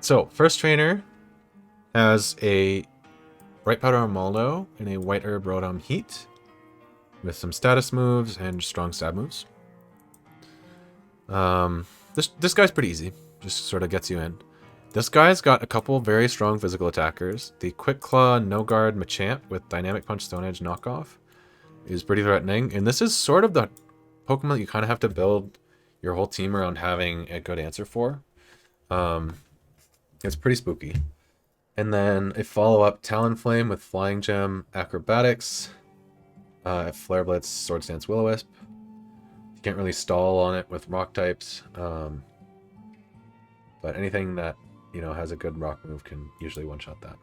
So, first trainer has a Bright Powder Armaldo and a White Herb Rotom Heat with some status moves and strong stab moves. This guy's pretty easy. Just sort of gets you in. This guy's got a couple very strong physical attackers. The Quick Claw No Guard Machamp with Dynamic Punch Stone Edge knockoff is pretty threatening. And this is sort of the Pokemon that you kind of have to build your whole team around having a good answer for. It's pretty spooky. And then a follow-up Talonflame with Flying Gem, Acrobatics, Flare Blitz, Swords Dance, Will-O-Wisp. You can't really stall on it with rock types. But anything that, you know, has a good rock move can usually one-shot that.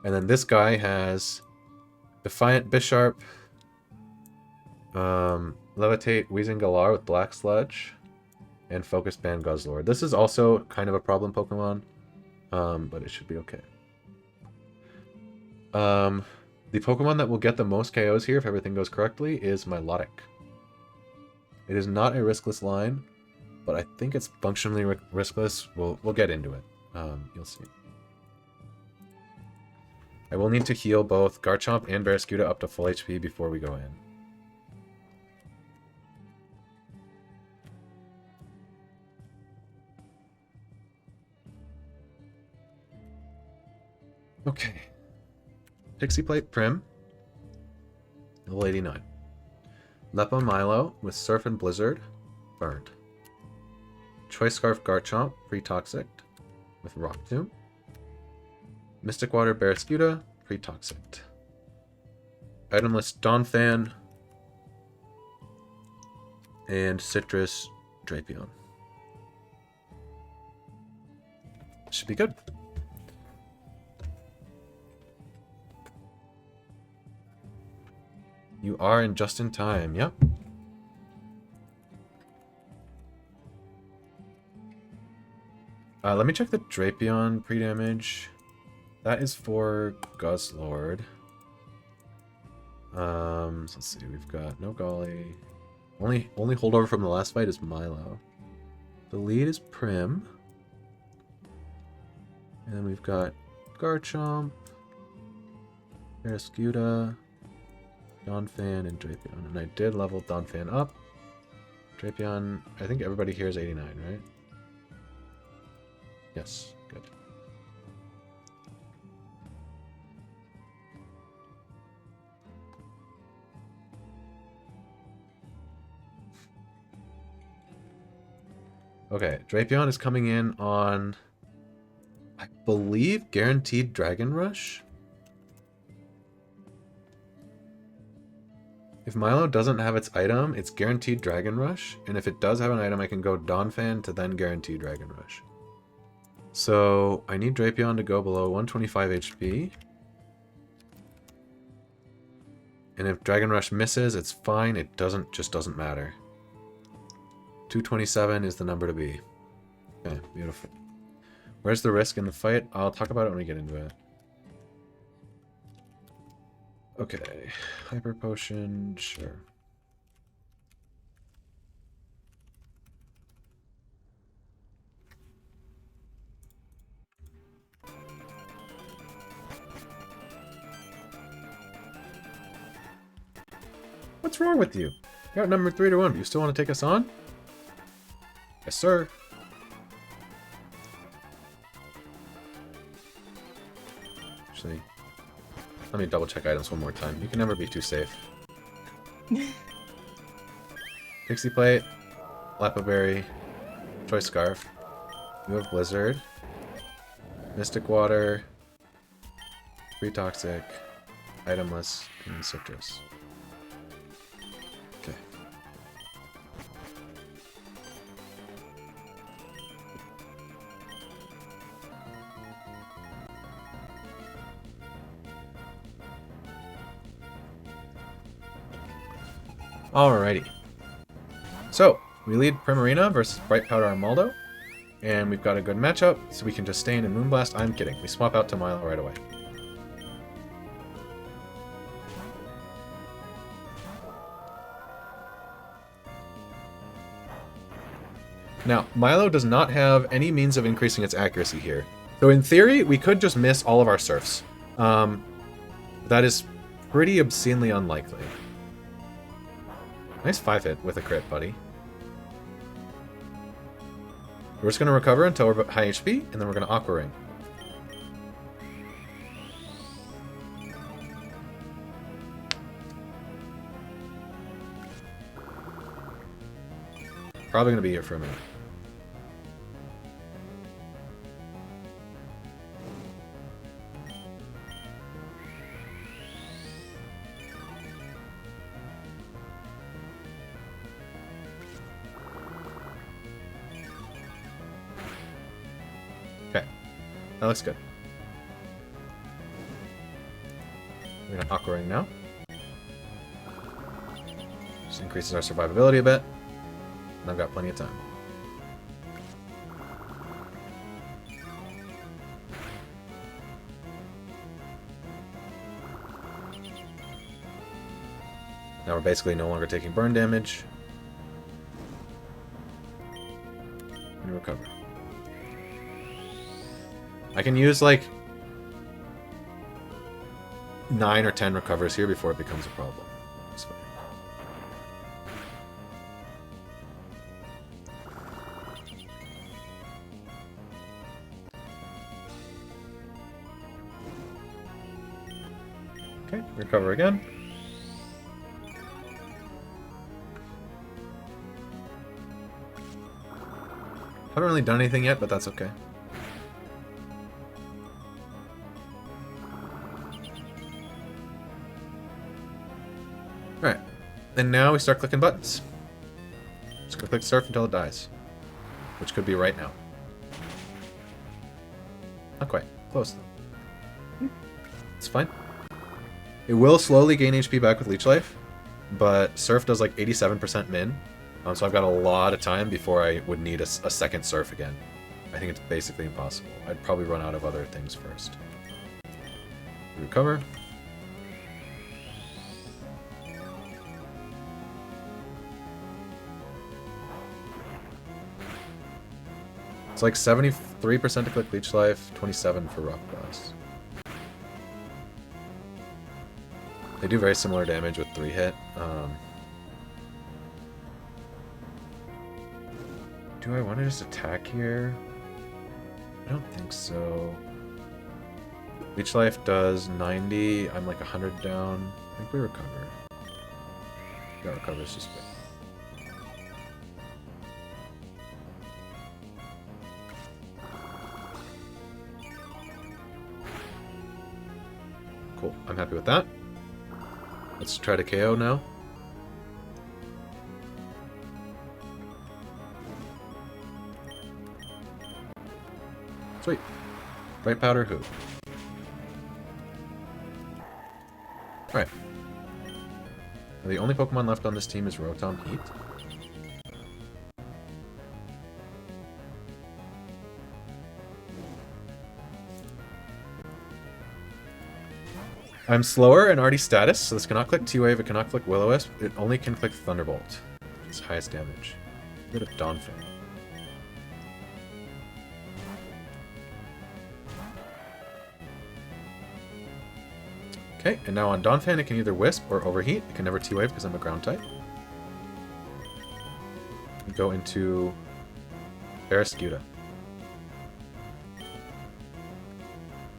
And then this guy has Defiant Bisharp, Levitate Weezing Galar with Black Sludge, and Focus Band Guzzlord. This is also kind of a problem Pokemon, but it should be okay. The Pokemon that will get the most KOs here if everything goes correctly is Milotic. It is not a riskless line, but I think it's functionally riskless. We'll get into it. You'll see. I will need to heal both Garchomp and Barraskewda up to full HP before we go in. Okay. Pixie Plate Prim. Level 89. Lepa Milo with Surf and Blizzard. Burned. Choice Scarf Garchomp. Pre-Toxic. With Rock Tomb. Mystic Water Barraskewda. Pre-Toxic. Itemless Donphan. And Citrus Drapion. Should be good. You are in just in time, yep. Let me check the Drapion pre-damage. That is for Guzzlord. Let's see, we've got no Golly. Only holdover from the last fight is Milo. The lead is Prim. And then we've got Garchomp, Barraskewda, Donphan, and Drapion. And I did level Donphan up. Drapion, I think everybody here is 89, right? Yes, good. Okay, Drapion is coming in on, I believe, guaranteed Dragon Rush. If Milo doesn't have its item, it's guaranteed Dragon Rush. And if it does have an item, I can go Donphan to then guarantee Dragon Rush. So I need Drapion to go below 125 HP. And if Dragon Rush misses, it's fine. It just doesn't matter. 227 is the number to be. Okay, beautiful. Where's the risk in the fight? I'll talk about it when we get into it. Okay, Hyper Potion, sure. What's wrong with you? You're outnumbered 3-1, but you still want to take us on? Yes, sir. Actually, let me double check items one more time. You can never be too safe. Pixie Plate, Lapaberry, Choice Scarf. You have Blizzard, Mystic Water, Free Toxic, Itemless, and Citrus. Okay. Alrighty. So, we lead Primarina versus Bright Powder Armaldo. And we've got a good matchup, so we can just stay in and Moonblast. I'm kidding. We swap out to Milo right away. Now, Milo does not have any means of increasing its accuracy here. So in theory, we could just miss all of our surfs. That is pretty obscenely unlikely. Nice 5-hit with a crit, buddy. We're just going to recover until we're high HP, and then we're going to Aqua Ring. Probably going to be here for a minute. Okay, that looks good. We're going to Aqua Ring now. Just increases our survivability a bit. And I've got plenty of time. Now we're basically no longer taking burn damage. And recover. I can use like 9 or 10 recovers here before it becomes a problem. That's fine. Okay, recover again. Haven't really done anything yet, but that's okay. Alright, and now we start clicking buttons. Just gonna click surf until it dies. Which could be right now. Not quite. Close though. It's fine. It will slowly gain HP back with Leech Life, but Surf does like 87% min, so I've got a lot of time before I would need a second Surf again. I think it's basically impossible. I'd probably run out of other things first. Recover. It's like 73% to click Leech Life, 27 for Rock Blast. They do very similar damage with 3 hit. Do I want to just attack here? I don't think so. Leech Life does 90. I'm like 100 down. I think we recover. Yeah, recover is just good. Cool. I'm happy with that. Let's try to KO now. Sweet. Bright Powder who? Alright. The only Pokemon left on this team is Rotom Heat. I'm slower in Artie status, so this cannot click T-Wave, it cannot click Will-O-Wisp, it only can click Thunderbolt. It's highest damage. Get a Donphan. Okay, and now on Donphan it can either Wisp or Overheat. It can never T-Wave because I'm a ground type. We go into Barraskewda.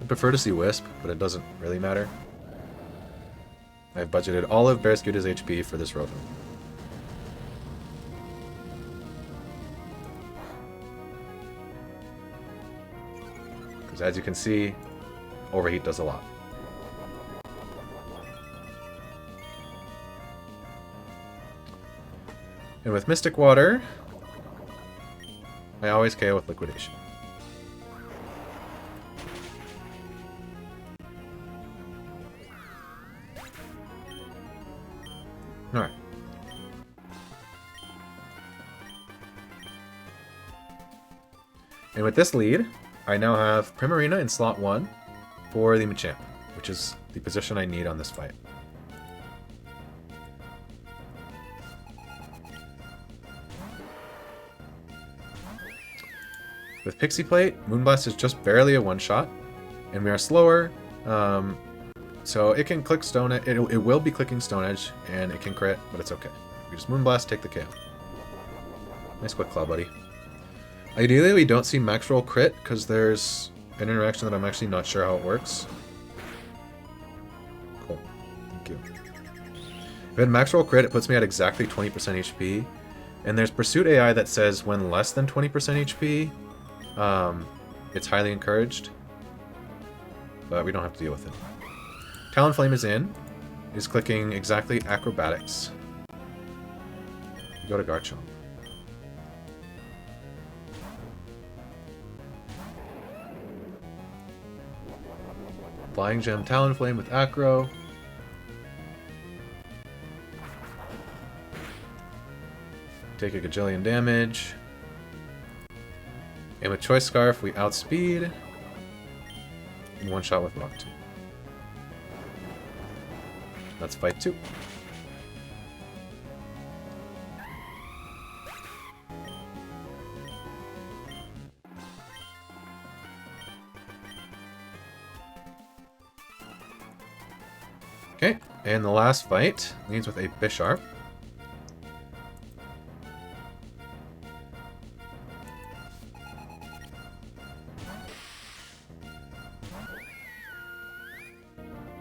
I'd prefer to see Wisp, but it doesn't really matter. I've budgeted all of Barraskewda's HP for this Rotom. Because as you can see, Overheat does a lot. And with Mystic Water, I always KO with Liquidation. Alright. And with this lead, I now have Primarina in slot 1 for the Machamp, which is the position I need on this fight. With Pixie Plate, Moonblast is just barely a one-shot, and we are slower, so it can click Stone Edge. It will be clicking Stone Edge, and it can crit, but it's okay. We just Moonblast, take the KO. Nice quick claw, buddy. Ideally, we don't see Max Roll crit, because there's an interaction that I'm actually not sure how it works. Cool. Thank you. If I had Max Roll crit, it puts me at exactly 20% HP, and there's Pursuit AI that says when less than 20% HP, it's highly encouraged, but we don't have to deal with it. Talonflame is in. Is clicking exactly Acrobatics. Go to Garchomp. Flying Gem Talonflame with Acro. Take a gajillion damage. And with Choice Scarf, we outspeed. And one shot with Rock 2. That's fight 2. Okay, and the last fight leads with a Bisharp.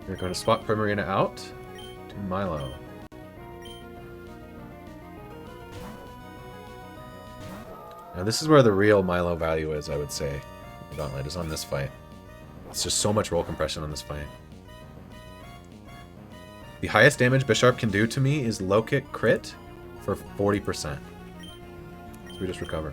We're going to swap Primarina out to Milo. Now this is where the real Milo value is, I would say. The Gauntlet is on this fight. It's just so much roll compression on this fight. The highest damage Bisharp can do to me is low kick crit for 40%. So we just recover.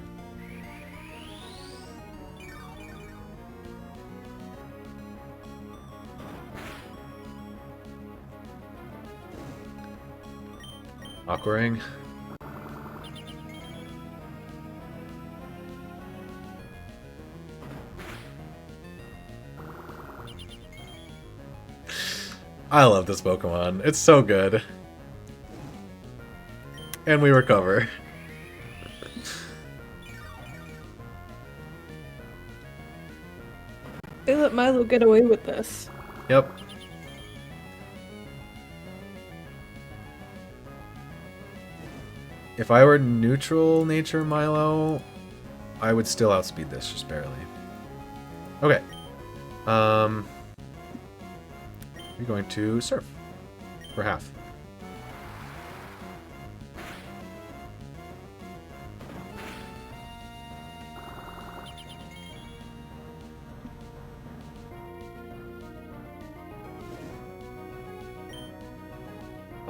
Aquaring. I love this Pokemon. It's so good. And we recover. They let Milo get away with this. Yep. If I were neutral nature Milo, I would still outspeed this, just barely. Okay. We're going to Surf for half.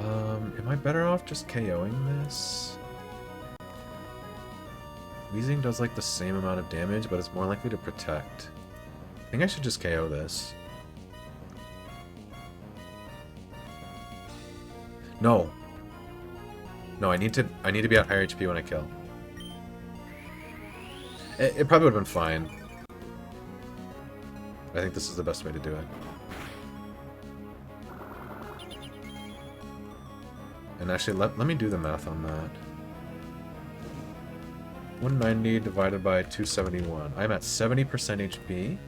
Am I better off just KOing this? Weezing does like the same amount of damage, but it's more likely to protect. I think I should just KO this. No. No, I need to be at higher HP when I kill. It probably would have been fine. I think this is the best way to do it. And actually, let me do the math on that. 190 divided by 271. I'm at 70% HP.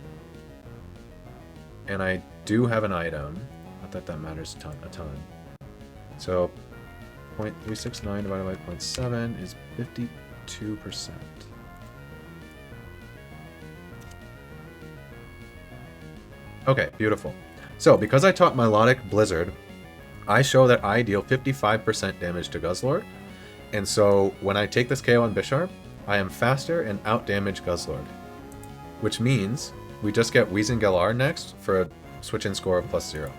And I do have an item. Not that that matters a ton. So, 0.369 divided by 0.7 is 52%. Okay, beautiful. So, because I taught Milotic Blizzard, I show that I deal 55% damage to Guzzlord. And so, when I take this KO on Bisharp, I am faster and out-damage Guzzlord. Which means we just get Weezing Galar next for a switch-in score of +0.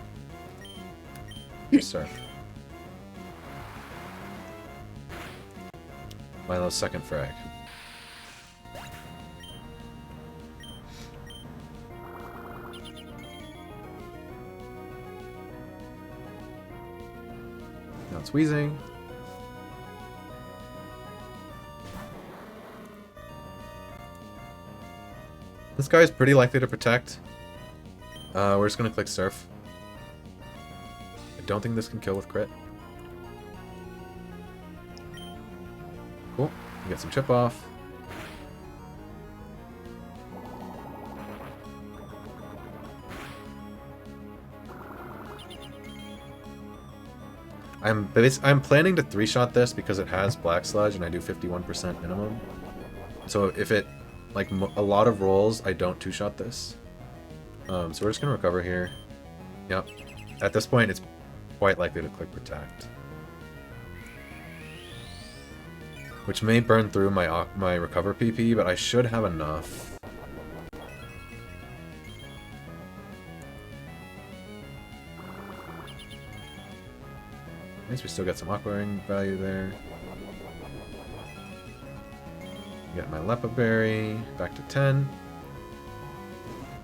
Surf. Milo's second frag. Now it's Weezing. This guy is pretty likely to protect. We're just gonna click Surf. I don't think this can kill with crit. Cool. We get some chip off. I'm planning to 3-shot this because it has Black Sludge and I do 51% minimum. So if it, like a lot of rolls, I don't 2-shot this. So we're just gonna recover here. Yep. At this point, it's quite likely to click Protect. Which may burn through my recover PP, but I should have enough. At least we still got some Aquaring value there. Get my Lepa Berry back to 10.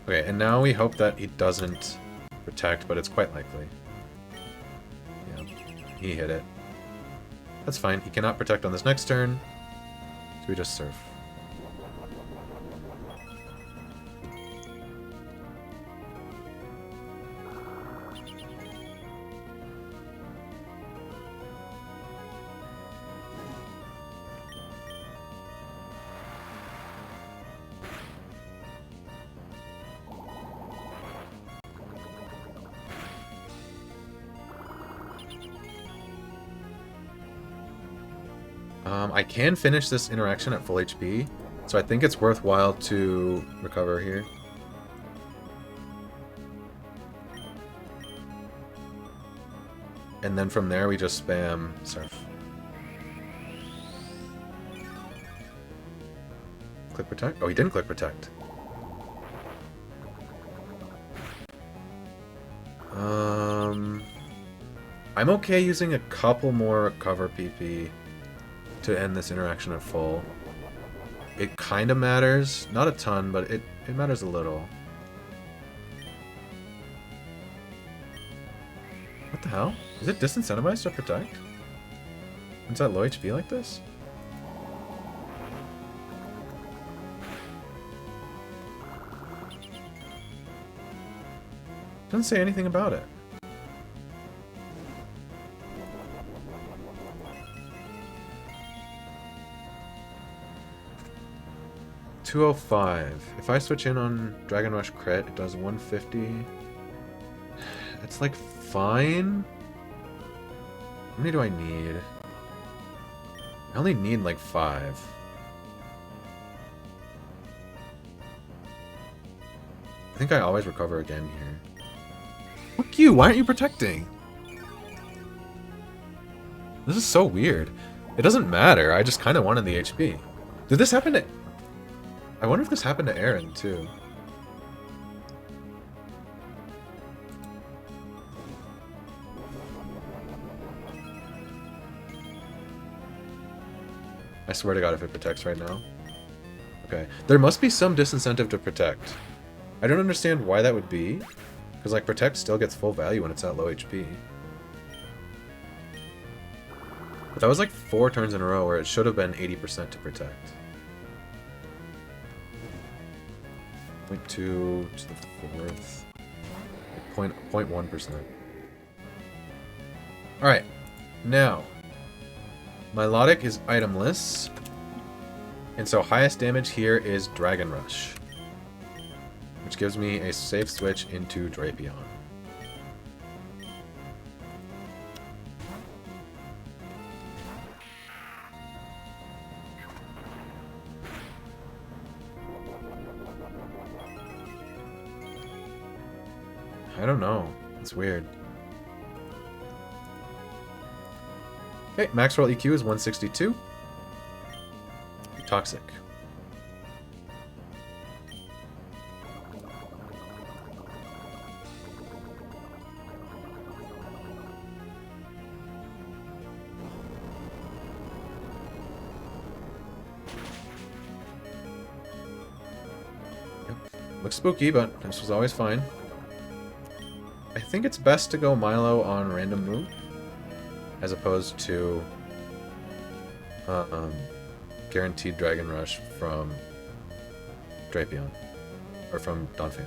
Okay, and now we hope that he doesn't protect, but it's quite likely. Yeah, he hit it. That's fine. He cannot protect on this next turn, so we just Surf. I can finish this interaction at full HP, so I think it's worthwhile to recover here. And then from there we just spam surf. Click protect? Oh, he didn't click protect. I'm okay using a couple more recover PP to end this interaction at full. It kind of matters. Not a ton, but it matters a little. What the hell? Is it disincentivized to protect? Is that low HP like this? Doesn't say anything about it. $205. If I switch in on Dragon Rush crit, it does 150. That's like fine. How many do I need? I only need like 5. I think I always recover again here. Fuck you! Why aren't you protecting? This is so weird. It doesn't matter. I just kind of wanted the HP. Did this happen to... I wonder if this happened to Aaron, too. I swear to God if it protects right now. Okay. There must be some disincentive to protect. I don't understand why that would be. Because, like, protect still gets full value when it's at low HP. But that was like 4 turns in a row where it should have been 80% to protect. 0.2 to the 4th. 0.1%. Alright. Now. Milotic is itemless. And so highest damage here is Dragon Rush. Which gives me a safe switch into Drapion. I don't know. It's weird. Okay, max roll EQ is 162. Toxic. Looks spooky, but this was always fine. I think it's best to go Milo on random move, as opposed to guaranteed Dragon Rush from Drapion, or from Donphan.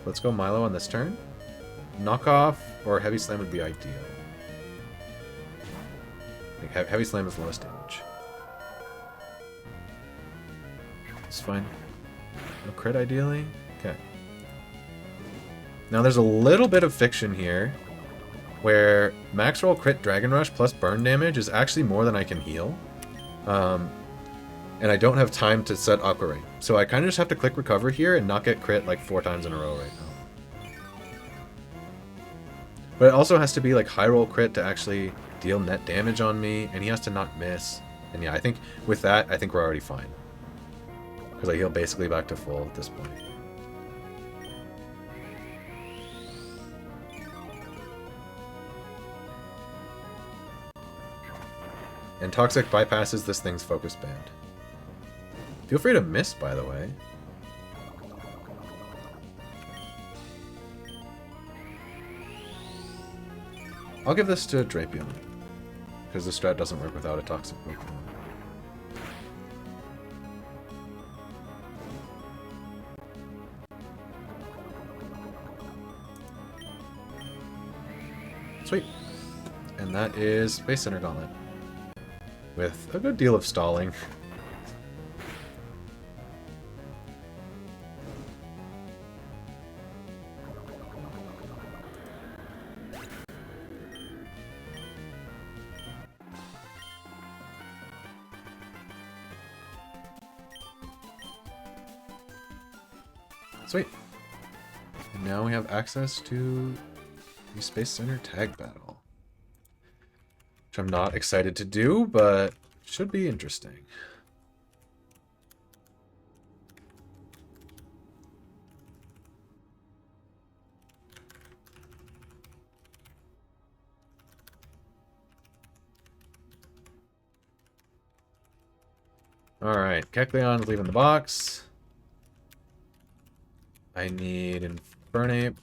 Let's go Milo on this turn. Knockoff or Heavy Slam would be ideal. I think Heavy Slam is lowest damage. It's fine. No crit ideally? Okay. Now there's a little bit of fiction here, where max roll crit Dragon Rush plus burn damage is actually more than I can heal. And I don't have time to set Aqua Ray. So I kind of just have to click recover here and not get crit like 4 times in a row right now. But it also has to be like high roll crit to actually deal net damage on me, and he has to not miss. And yeah, I think with that, I think we're already fine. Because I heal basically back to full at this point. And Toxic bypasses this thing's focus band. Feel free to miss, by the way. I'll give this to Drapion, because the strat doesn't work without a Toxic Pokemon. Sweet. And that is Space Center Gauntlet. With a good deal of stalling. Sweet. And now we have access to the Space Center tag battle. Which I'm not excited to do, but should be interesting. Alright, Kecleon's leaving the box. I need Infernape.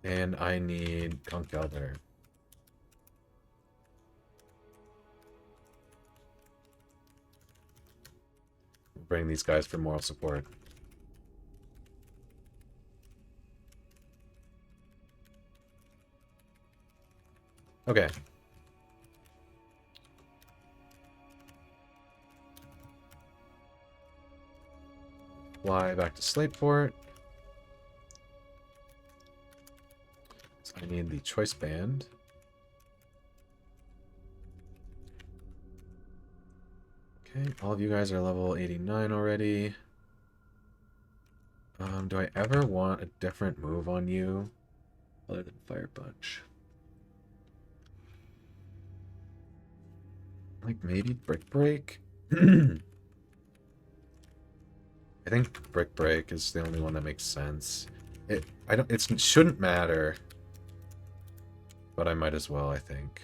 And I need Conkeldurr. Bring these guys for moral support. Okay. Fly back to Slateport. So I need the Choice Band. Okay, all of you guys are level 89 already. Do I ever want a different move on you other than Fire Punch? Like maybe Brick Break? I think Brick Break is the only one that makes sense. It shouldn't matter, but I might as well, I think.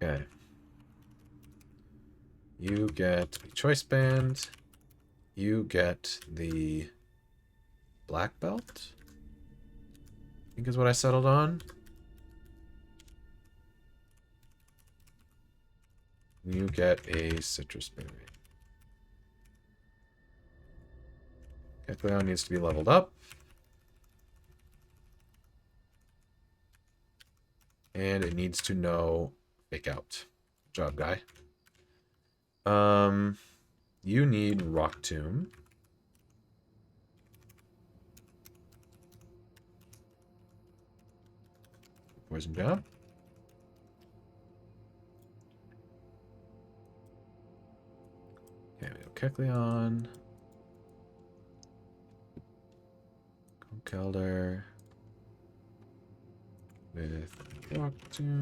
Okay. You get the Choice Band. You get the Black Belt, I think is what I settled on. You get a Citrus Berry. Kecleon needs to be leveled up. And it needs to know Fake Out. Good job, guy. You need Rock Tomb. Poison Jab. Okay, we have Kecleon. Conkeldurr. With Rock Tomb.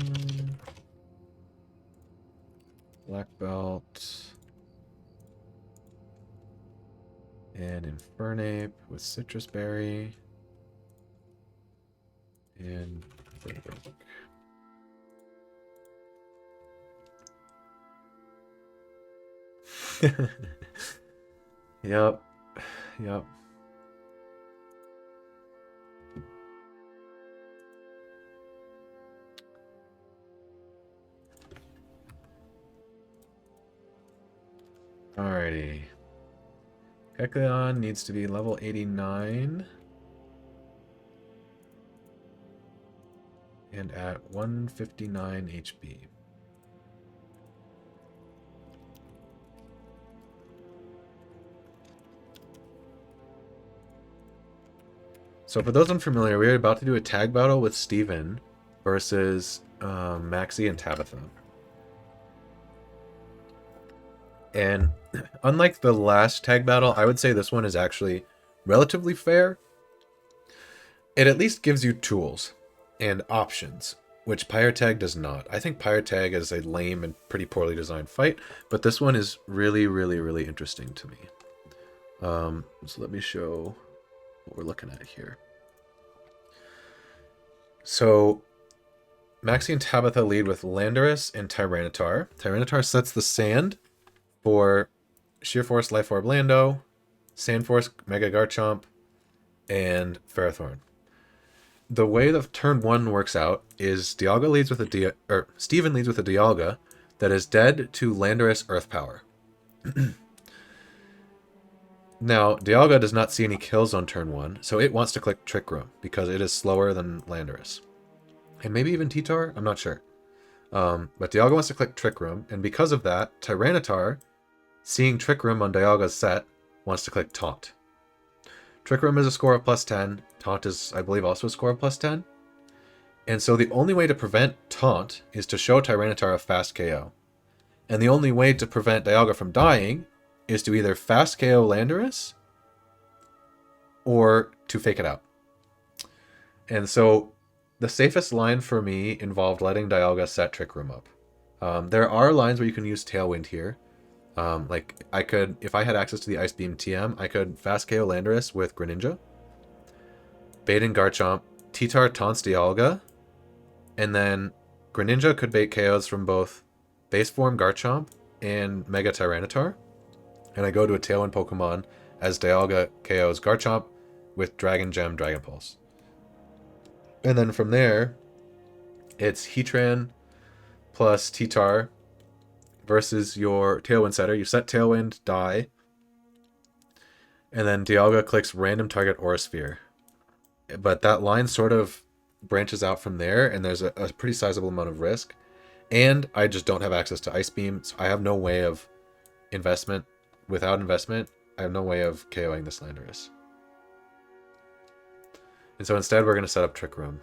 Black Belt. And Infernape with Citrus Berry. And Yep. Yep. Alrighty. Kecleon needs to be level 89. And at 159 HP. So for those unfamiliar, we're about to do a tag battle with Steven versus Maxie and Tabitha. And unlike the last tag battle, I would say this one is actually relatively fair. It at least gives you tools and options, which Pyre Tag does not. I think Pyre Tag is a lame and pretty poorly designed fight, but this one is really, really, really interesting to me. So let me show what we're looking at here. So Maxie and Tabitha lead with Landorus and Tyranitar. Tyranitar sets the sand for Sheer Force, Life Orb Lando, Sand Force, Mega Garchomp, and Ferrothorn. The way the turn 1 works out is Steven leads with a Dialga that is dead to Landorus Earth Power. Now, Dialga does not see any kills on turn 1, so it wants to click Trick Room because it is slower than Landorus. And maybe even T-Tar? I'm not sure. But Dialga wants to click Trick Room, and because of that, Tyranitar, seeing Trick Room on Dialga's set, wants to click Taunt. Trick Room is a score of +10. Taunt is, I believe, also a score of +10. And so the only way to prevent Taunt is to show Tyranitar a fast KO. And the only way to prevent Dialga from dying is to either fast KO Landorus or to fake it out. And so the safest line for me involved letting Dialga set Trick Room up. There are lines where you can use Tailwind here. Like I could, if I had access to the Ice Beam TM, I could fast KO Landorus with Greninja, bait in Garchomp, T-Tar taunts Dialga, and then Greninja could bait KOs from both Base Form Garchomp and Mega Tyranitar. And I go to a Tailwind Pokemon as Dialga KOs Garchomp with Dragon Gem, Dragon Pulse. And then from there, it's Heatran plus T-Tar versus your Tailwind setter. You set Tailwind, die, and then Dialga clicks random target Aura Sphere. But that line sort of branches out from there, and there's a pretty sizable amount of risk. And I just don't have access to Ice Beam, so I have no way of investment. Without investment, I have no way of KOing this Landorus. And so instead, we're going to set up Trick Room.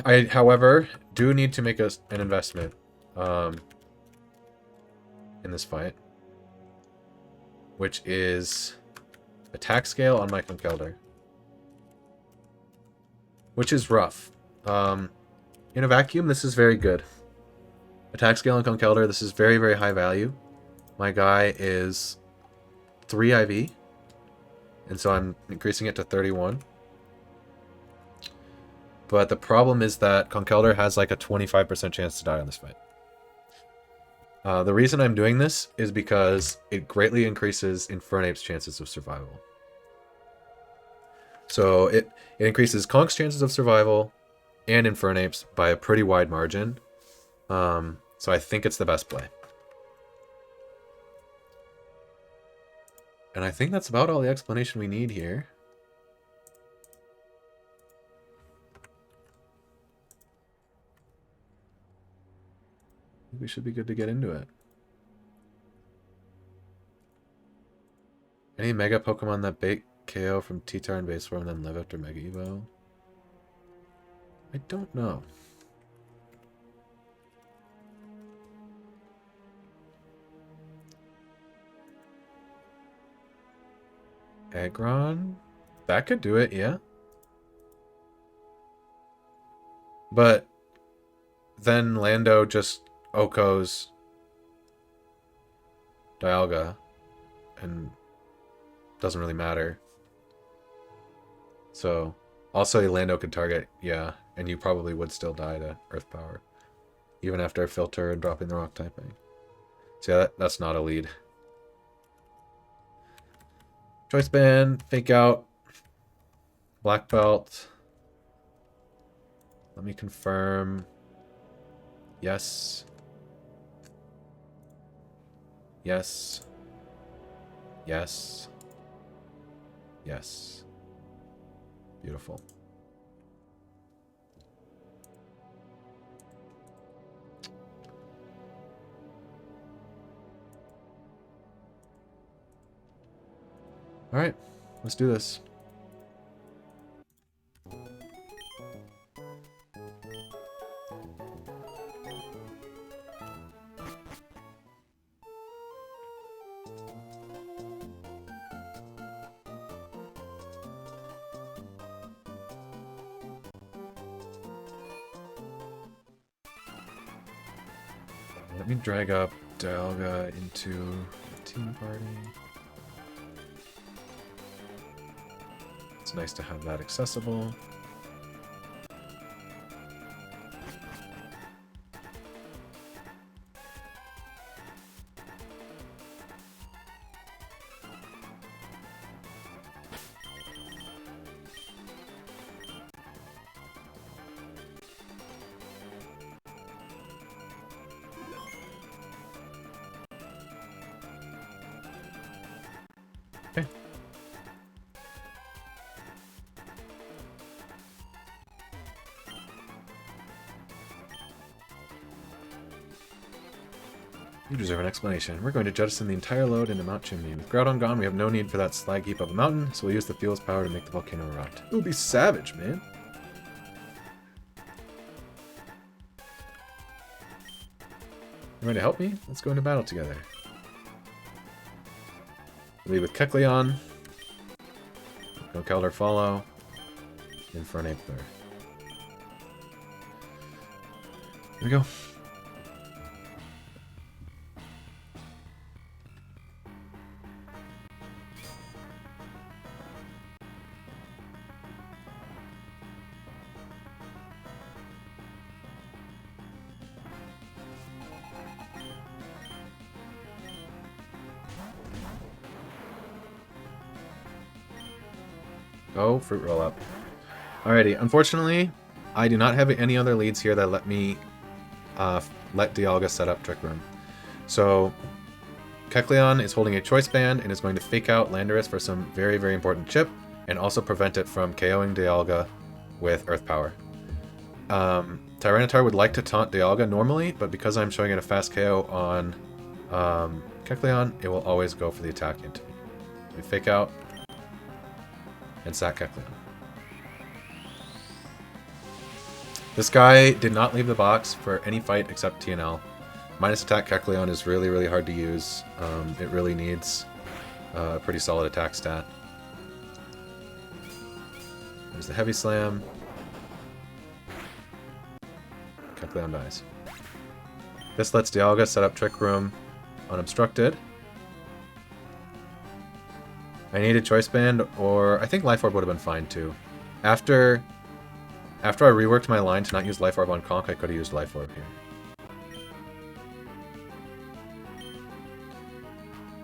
I, however, do need to make an investment in this fight, which is attack scale on my Conkeldurr, which is rough. In a vacuum, this is very good. Attack scale on Conkeldurr, this is very, very high value. My guy is 3 IV, and so I'm increasing it to 31. But the problem is that Conkeldurr has like a 25% chance to die on this fight. The reason I'm doing this is because it greatly increases Infernape's chances of survival. So it increases Conk's chances of survival and Infernape's by a pretty wide margin. So I think it's the best play. And I think that's about all the explanation we need here. We should be good to get into it. Any Mega Pokemon that bait KO from T-Tar and Base Form then live after Mega Evo? I don't know. Aggron? That could do it, yeah. But then Lando just Oko's Dialga and doesn't really matter. So also Lando could target, yeah, and you probably would still die to Earth Power, even after Filter and dropping the Rock typing. So yeah, that's not a lead. Choice Band, Fake Out, Black Belt. Let me confirm. Yes. Yes. Yes. Yes. Beautiful. All right, let's do this. Let me drag up Dialga into the team party. It's nice to have that accessible. You deserve an explanation. We're going to jettison the entire load into Mount Chimney. With Groudon gone, we have no need for that slag heap of a mountain, so we'll use the fuel's power to make the volcano erupt. It will be savage, man. You ready to help me? Let's go into battle together. Lead with Kecleon. Conkeldurr follow. Infernape there. Here we go. Oh, fruit roll up. Alrighty, unfortunately, I do not have any other leads here that let me let Dialga set up Trick Room. So, Kecleon is holding a Choice Band and is going to fake out Landorus for some very, very important chip, and also prevent it from KOing Dialga with Earth Power. Tyranitar would like to taunt Dialga normally, but because I'm showing it a fast KO on Kecleon, it will always go for the attack into me. We fake out and sack Kecleon. This guy did not leave the box for any fight except TNL. Minus attack Kecleon is really, really hard to use. It really needs a pretty solid attack stat. There's the Heavy Slam. Kecleon dies. This lets Dialga set up Trick Room unobstructed. I needed Choice Band, or I think Life Orb would have been fine too. After I reworked my line to not use Life Orb on Conk, I could have used Life Orb here.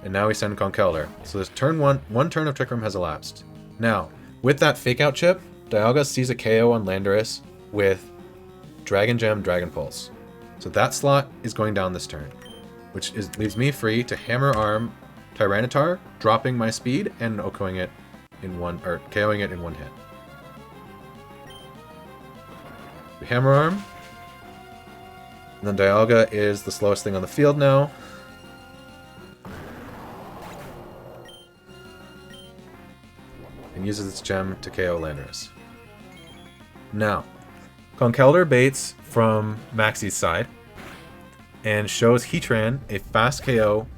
And now we send Conkeldurr. So this turn one turn of Trick Room has elapsed. Now, with that fake out chip, Dialga sees a KO on Landorus with Dragon Gem, Dragon Pulse. So that slot is going down this turn, which leaves me free to Hammer Arm Tyranitar, dropping my speed and KOing it in one hit. We Hammer Arm. And then Dialga is the slowest thing on the field now. And uses its gem to KO Landorus. Now, Conkeldurr baits from Maxie's side and shows Heatran a fast KO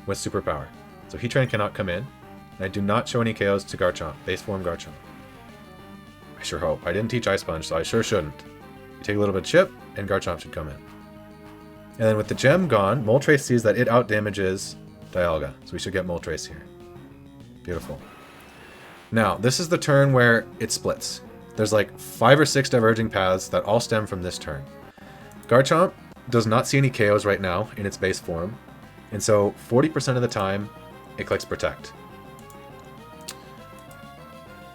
with superpower. So Heatran cannot come in, and I do not show any KOs to Garchomp, base form Garchomp. I sure hope. I didn't teach Ice Punch, so I sure shouldn't. You take a little bit of chip, and Garchomp should come in. And then with the gem gone, Moltres sees that it outdamages Dialga, so we should get Moltres here. Beautiful. Now, this is the turn where it splits. There's like 5 or 6 diverging paths that all stem from this turn. Garchomp does not see any KOs right now in its base form, and so 40% of the time, it clicks Protect.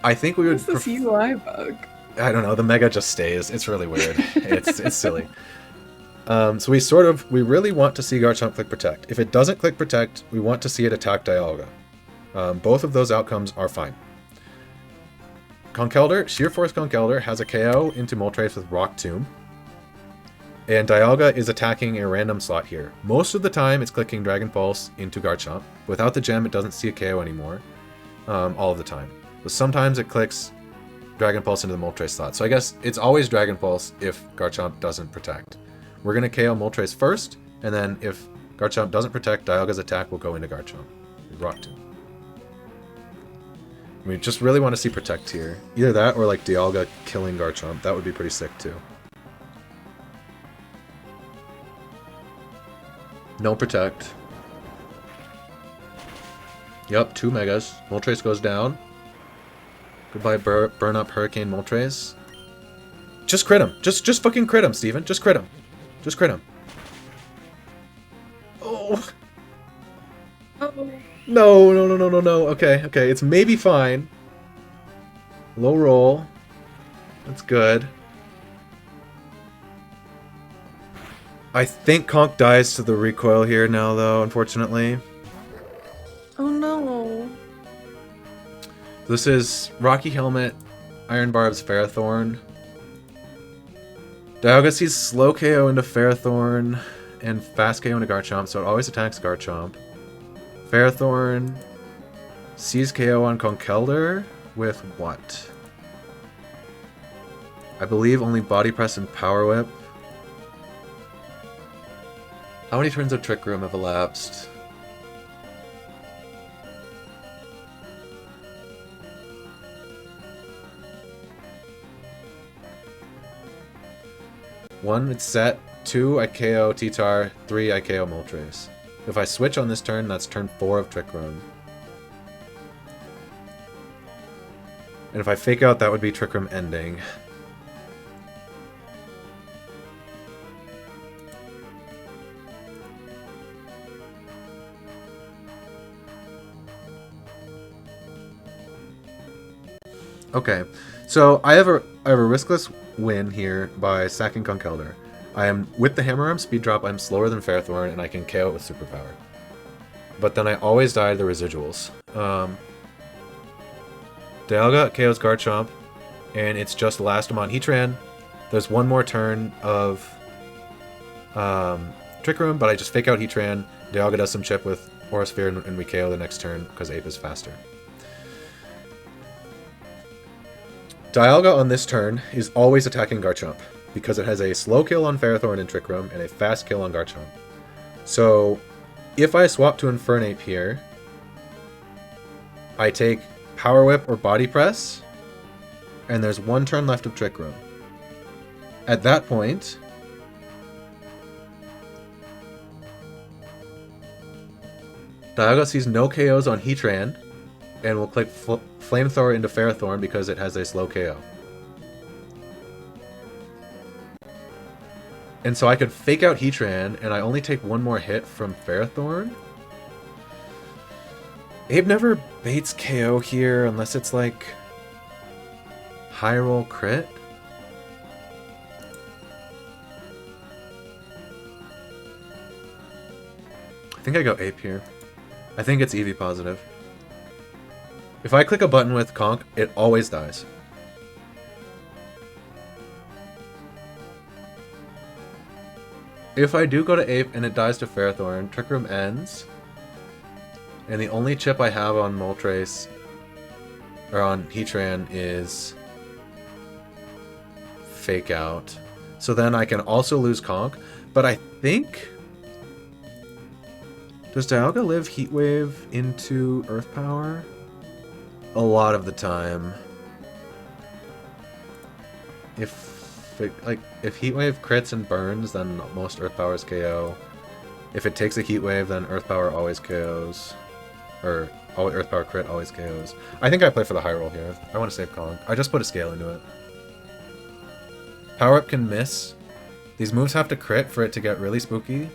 I think we would... What's this UI bug? I don't know, the Mega just stays. It's really weird. It's silly. So we really want to see Garchomp click Protect. If it doesn't click Protect, we want to see it attack Dialga. Both of those outcomes are fine. Conkeldurr, Sheer Force Conkeldurr has a KO into Moltres with Rock Tomb. And Dialga is attacking a random slot here. Most of the time, it's clicking Dragon Pulse into Garchomp. Without the gem, it doesn't see a KO anymore. All of the time. But sometimes it clicks Dragon Pulse into the Moltres slot. So I guess it's always Dragon Pulse if Garchomp doesn't Protect. We're going to KO Moltres first, and then if Garchomp doesn't Protect, Dialga's attack will go into Garchomp. Rock Tomb. We just really want to see Protect here. Either that or like Dialga killing Garchomp. That would be pretty sick too. No Protect. Yep, 2 Megas. Moltres goes down. Goodbye, burn up Hurricane Moltres. Just crit him. Just fucking crit him, Steven. Just crit him. Just crit him. Oh. No. Okay. It's maybe fine. Low roll. That's good. I think Conk dies to the recoil here now, though, unfortunately. Oh no. This is Rocky Helmet, Iron Barbs, Ferrothorn. Dialga sees slow KO into Ferrothorn, and fast KO into Garchomp, so it always attacks Garchomp. Ferrothorn sees KO on Conkeldurr with what? I believe only Body Press and Power Whip. How many turns of Trick Room have elapsed? One, it's set. 2, I KO T-Tar. 3, I KO Moltres. If I switch on this turn, that's turn 4 of Trick Room. And if I fake out, that would be Trick Room ending. Okay, so I have a riskless win here by sacking Conkeldurr. I am, with the Hammer Arm Speed Drop, I'm slower than Ferrothorn, and I can KO it with Superpower. But then I always die to the residuals. Dialga KOs Garchomp, and it's just last Amon Heatran. There's one more turn of Trick Room, but I just fake out Heatran. Dialga does some chip with Aura Sphere, and we KO the next turn because Ape is faster. Dialga on this turn is always attacking Garchomp, because it has a slow kill on Ferrothorn and Trick Room, and a fast kill on Garchomp. So, if I swap to Infernape here, I take Power Whip or Body Press, and there's one turn left of Trick Room. At that point, Dialga sees no KOs on Heatran, and will click Flamethrower into Ferrothorn because it has a slow KO. And so I could fake out Heatran, and I only take one more hit from Ferrothorn. Abe never baits KO here unless it's like high roll crit. I think I go Ape here. I think it's EV positive. If I click a button with Conk, it always dies. If I do go to Ape and it dies to Ferrothorn, Trick Room ends. And the only chip I have on Moltres, or on Heatran, is Fake Out. So then I can also lose Conk, but I think... Does Dialga live Heat Wave into Earth Power? A lot of the time. If Heat Wave crits and burns, then most Earth Powers KO. If it takes a Heat Wave, then Earth Power always KOs. Or Earth Power crit always KOs. I think I play for the high roll here. I want to save Kong. I just put a scale into it. Power Up can miss. These moves have to crit for it to get really spooky.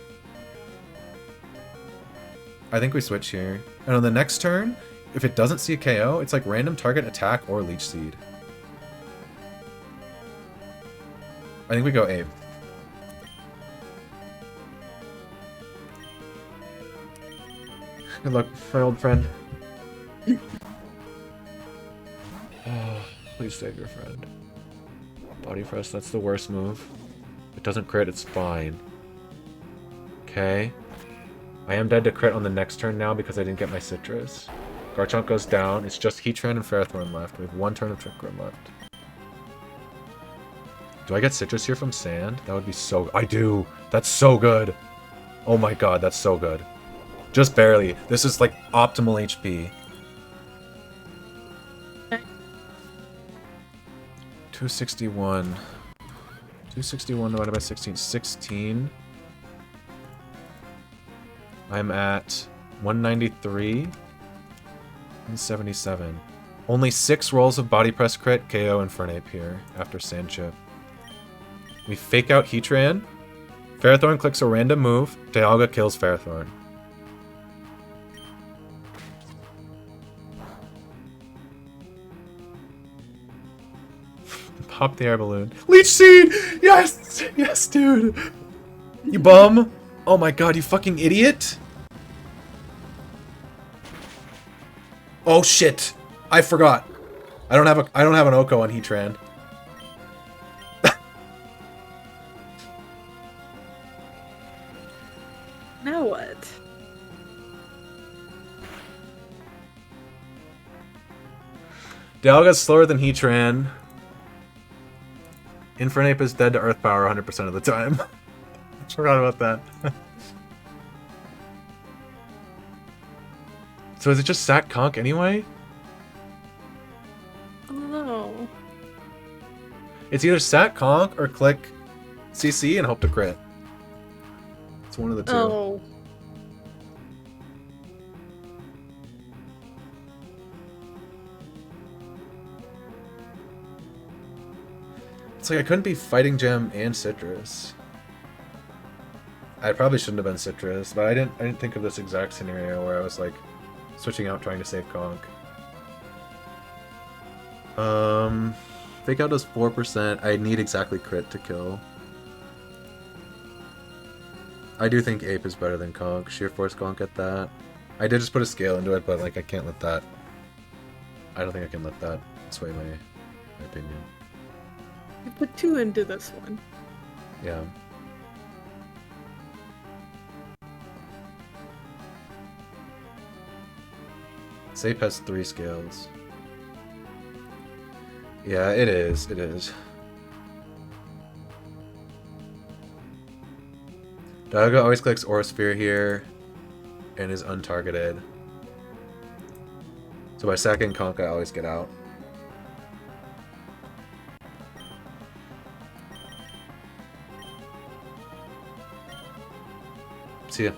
I think we switch here. And on the next turn, if it doesn't see a KO, it's like random target attack or Leech Seed. I think we go Ape. Good luck, my old friend. Please save your friend. Body Press, that's the worst move. If it doesn't crit, it's fine. Okay. I am dead to crit on the next turn now because I didn't get my Citrus. Garchomp goes down. It's just Heatran and Ferrothorn left. We have one turn of Trick Room left. Do I get Citrus here from Sand? That would be so... I do! That's so good! Oh my god, that's so good. Just barely. This is like optimal HP. 261. 261 divided by 16. 16. I'm at 193 and 77. Only 6 rolls of Body Press crit, KO, and Infernape here after Sand Chip. We fake out Heatran. Ferrothorn clicks a random move. Dialga kills Ferrothorn. Pop the air balloon. Leech Seed! Yes! Yes, dude! You bum! Oh my god, you fucking idiot! Oh shit! I forgot. I don't have an Oko on Heatran. Dialga's slower than Heatran. Infernape is dead to Earth Power 100% of the time. Forgot about that. So is it just sack Conk anyway? I don't know. It's either sack Conk or click CC and hope to crit. It's one of the two. Oh. It's like I couldn't be Fighting Gem and Citrus. I probably shouldn't have been Citrus, but I didn't think of this exact scenario where I was like switching out trying to save Conk. Fake Out does 4%. I need exactly crit to kill. I do think Ape is better than Conk. Sheer Force Conk at that. I did just put a scale into it, but like I can't let that. I don't think I can let that sway my opinion. You put 2 into this one. Yeah. Sape has 3 scales. Yeah, it is. It is. Dialga always clicks Aura Sphere here and is untargeted. So by sacking Conk, I always get out. See ya.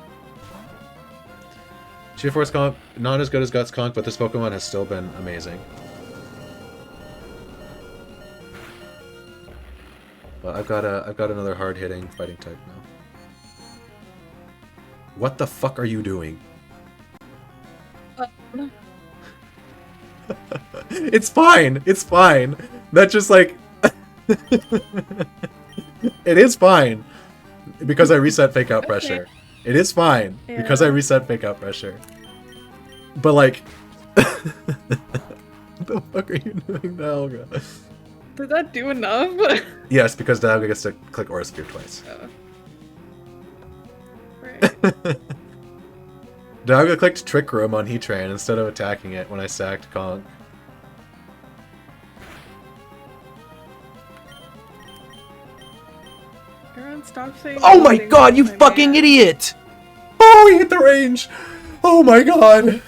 Sheer Force Conk, not as good as Guts Conk, but this Pokemon has still been amazing. But I've got another hard-hitting fighting type now. What the fuck are you doing? It's fine. It's fine. That's just like it is fine because I reset Fake Out pressure. It is fine because I reset Fake Out pressure. But like, what the fuck are you doing, Dialga? Did that do enough? Yes, because Dialga gets to click Aura Sphere twice. Oh. Right. Dialga clicked Trick Room on Heatran instead of attacking it when I sacked Conk. Aaron, stop saying. Oh my god, you fucking idiot! Oh, he hit the range! Oh my god!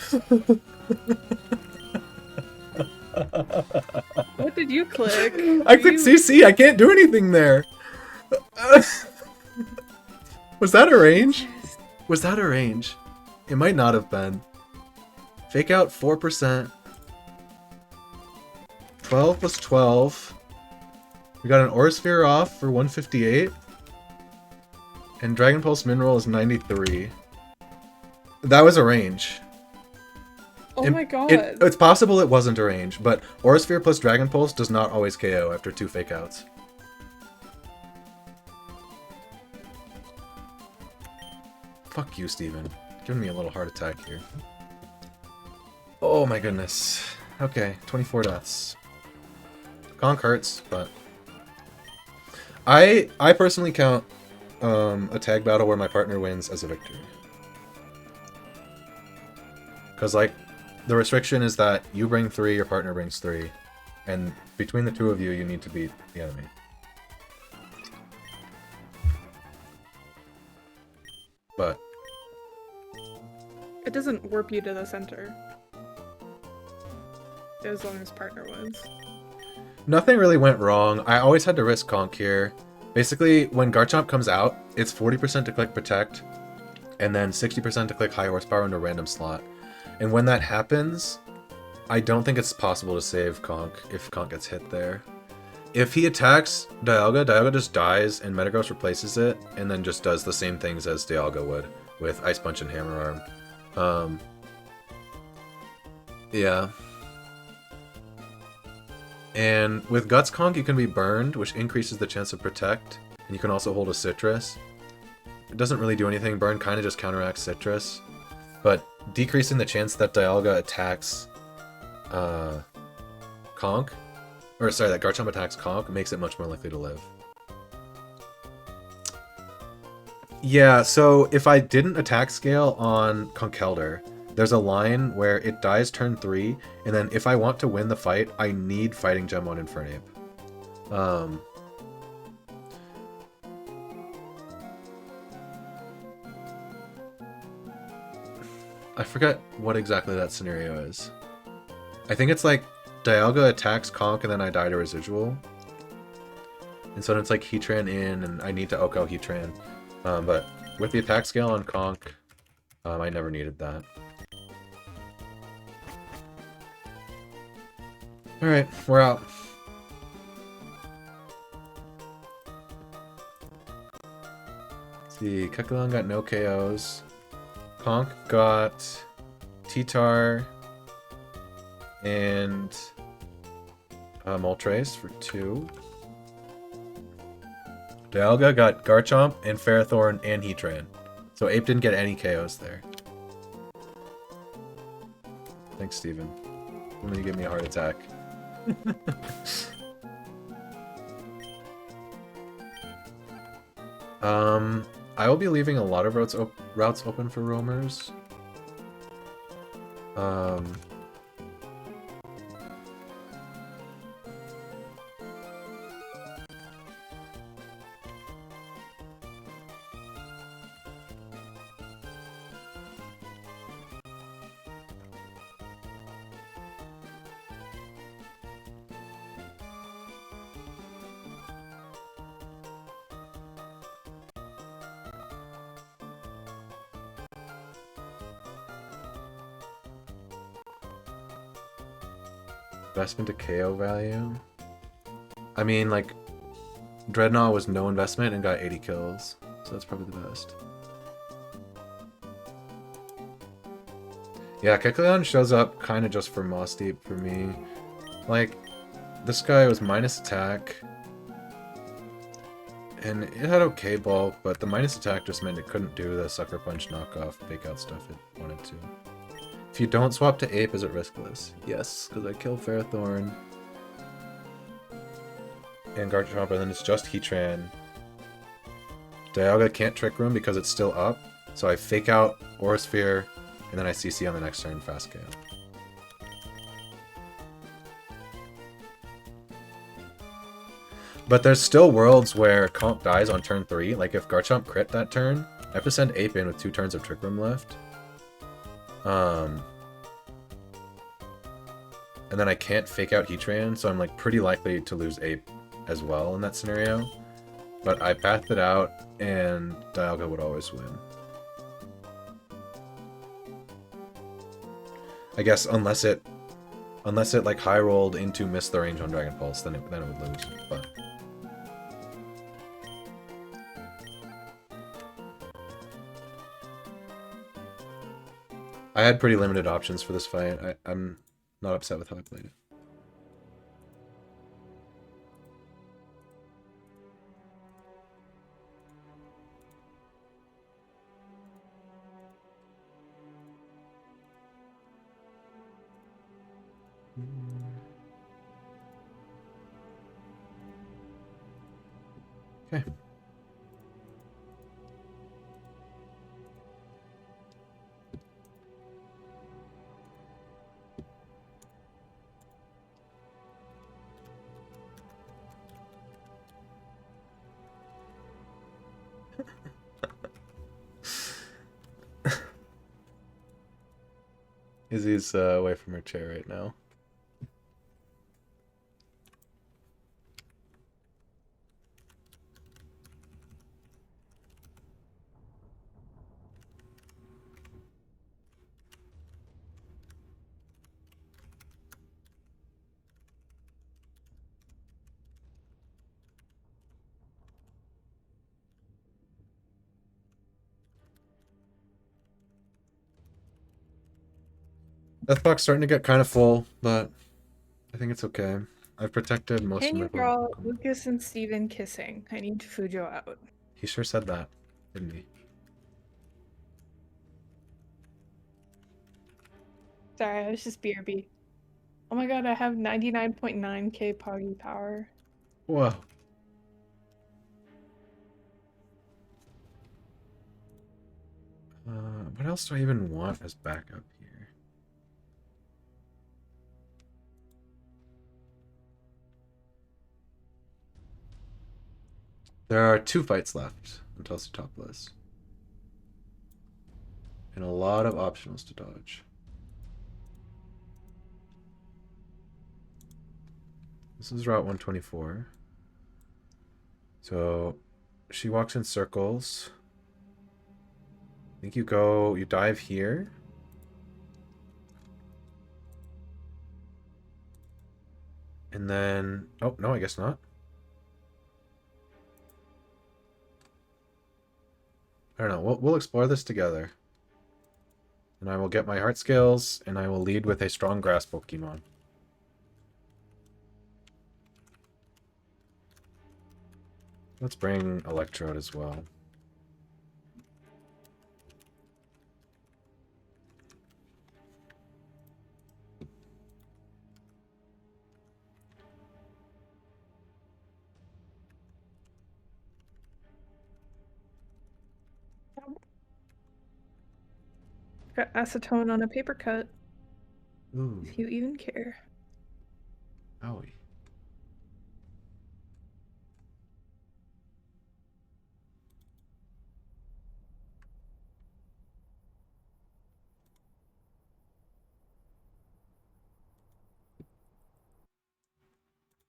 What did you click? I clicked CC, I can't do anything there! Was that a range? Was that a range? It might not have been. Fake Out 4%. 12 plus 12. We got an Aura Sphere off for 158. And Dragon Pulse Mineral is 93. That was a range. Oh my god. It's possible it wasn't a range, but Aura Sphere plus Dragon Pulse does not always KO after 2 Fake Outs. Fuck you, Steven. Giving me a little heart attack here. Oh my goodness. Okay, 24 deaths. Conk hurts, but... I personally count a tag battle where my partner wins as a victory. Because, like, the restriction is that you bring 3, your partner brings 3. And between the two of you, you need to beat the enemy. But... It doesn't warp you to the center. As long as partner wins. Nothing really went wrong. I always had to risk Conk here. Basically, when Garchomp comes out, it's 40% to click Protect, and then 60% to click High Horsepower into a random slot. And when that happens, I don't think it's possible to save Conk if Conk gets hit there. If he attacks Dialga, Dialga just dies and Metagross replaces it, and then just does the same things as Dialga would, with Ice Punch and Hammer Arm. Yeah. And with Guts Conk, you can be burned, which increases the chance of Protect, and you can also hold a Citrus. It doesn't really do anything. Burn kind of just counteracts Citrus, but decreasing the chance that Dialga attacks Conk, or sorry, that Garchomp attacks Conk makes it much more likely to live. Yeah, so if I didn't attack scale on Conkeldurr, there's a line where it dies turn 3, and then if I want to win the fight, I need Fighting Gem on Infernape. I forget what exactly that scenario is. I think it's like Dialga attacks Conk and then I die to Residual. And so it's like Heatran in and I need to OHKO Heatran. But with the attack scale on Conk, I never needed that. Alright, we're out. Let's see, Kekulan got no KOs. Conk got T-Tar and Moltres for 2. Dialga got Garchomp and Ferrothorn and Heatran. So Ape didn't get any KOs there. Thanks, Steven. I'm gonna give me a heart attack. I will be leaving a lot of routes open for roamers. Investment to KO value. I mean, like, Dreadnought was no investment and got 80 kills, so that's probably the best. Yeah, Kekulan shows up kind of just for Moss Deep for me. Like, this guy was minus attack, and it had okay bulk, but the minus attack just meant it couldn't do the Sucker Punch knockoff fake out stuff it wanted to. If you don't swap to Ape, is it riskless? Yes, because I kill Ferrothorn and Garchomp, and then it's just Heatran. Dialga can't Trick Room because it's still up, so I fake out Aura Sphere, and then I CC on the next turn, fast KO. But there's still worlds where Conk dies on turn 3, like if Garchomp crit that turn, I have to send Ape in with 2 turns of Trick Room left. And then I can't fake out Heatran, so I'm like pretty likely to lose Ape as well in that scenario. But I pathed it out, and Dialga would always win. I guess unless it like high rolled into miss the range on Dragon Pulse, then it would lose. But I had pretty limited options for this fight. I'm not upset with how I played it. Okay. Izzy's away from her chair right now. Deathbox starting to get kind of full, but I think it's okay. I've protected most Can of my you draw Pokemon. Lucas and Steven kissing? I need Fujo out. He sure said that, didn't he? Sorry, I was just BRB. Oh my god, I have 99.9k party power. Whoa. What else do I even want as backup here? There are 2 fights left until Sootopolis. And a lot of optionals to dodge. This is Route 124. So she walks in circles. I think you dive here. And then, oh, no, I guess not. I don't know. We'll explore this together. And I will get my heart skills, and I will lead with a strong grass Pokemon. Let's bring Electrode as well. Got acetone on a paper cut. Ooh, If you even care. owie.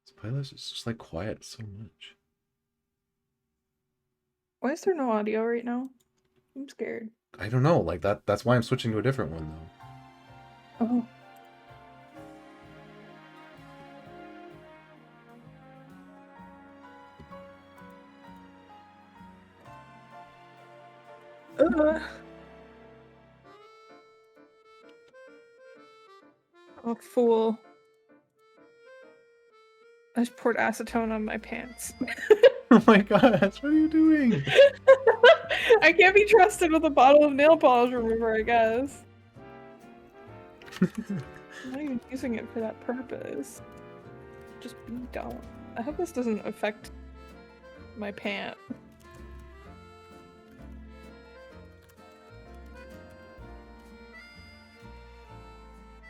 This playlist is just like quiet so much. Why is there no audio right now? I'm scared. I don't know, like that's why I'm switching to a different one though. Oh. I'm a fool. I just poured acetone on my pants. Oh my gosh, what are you doing? I can't be trusted with a bottle of nail polish remover, I guess. I'm not even using it for that purpose. Just be dumb. I hope this doesn't affect my pant.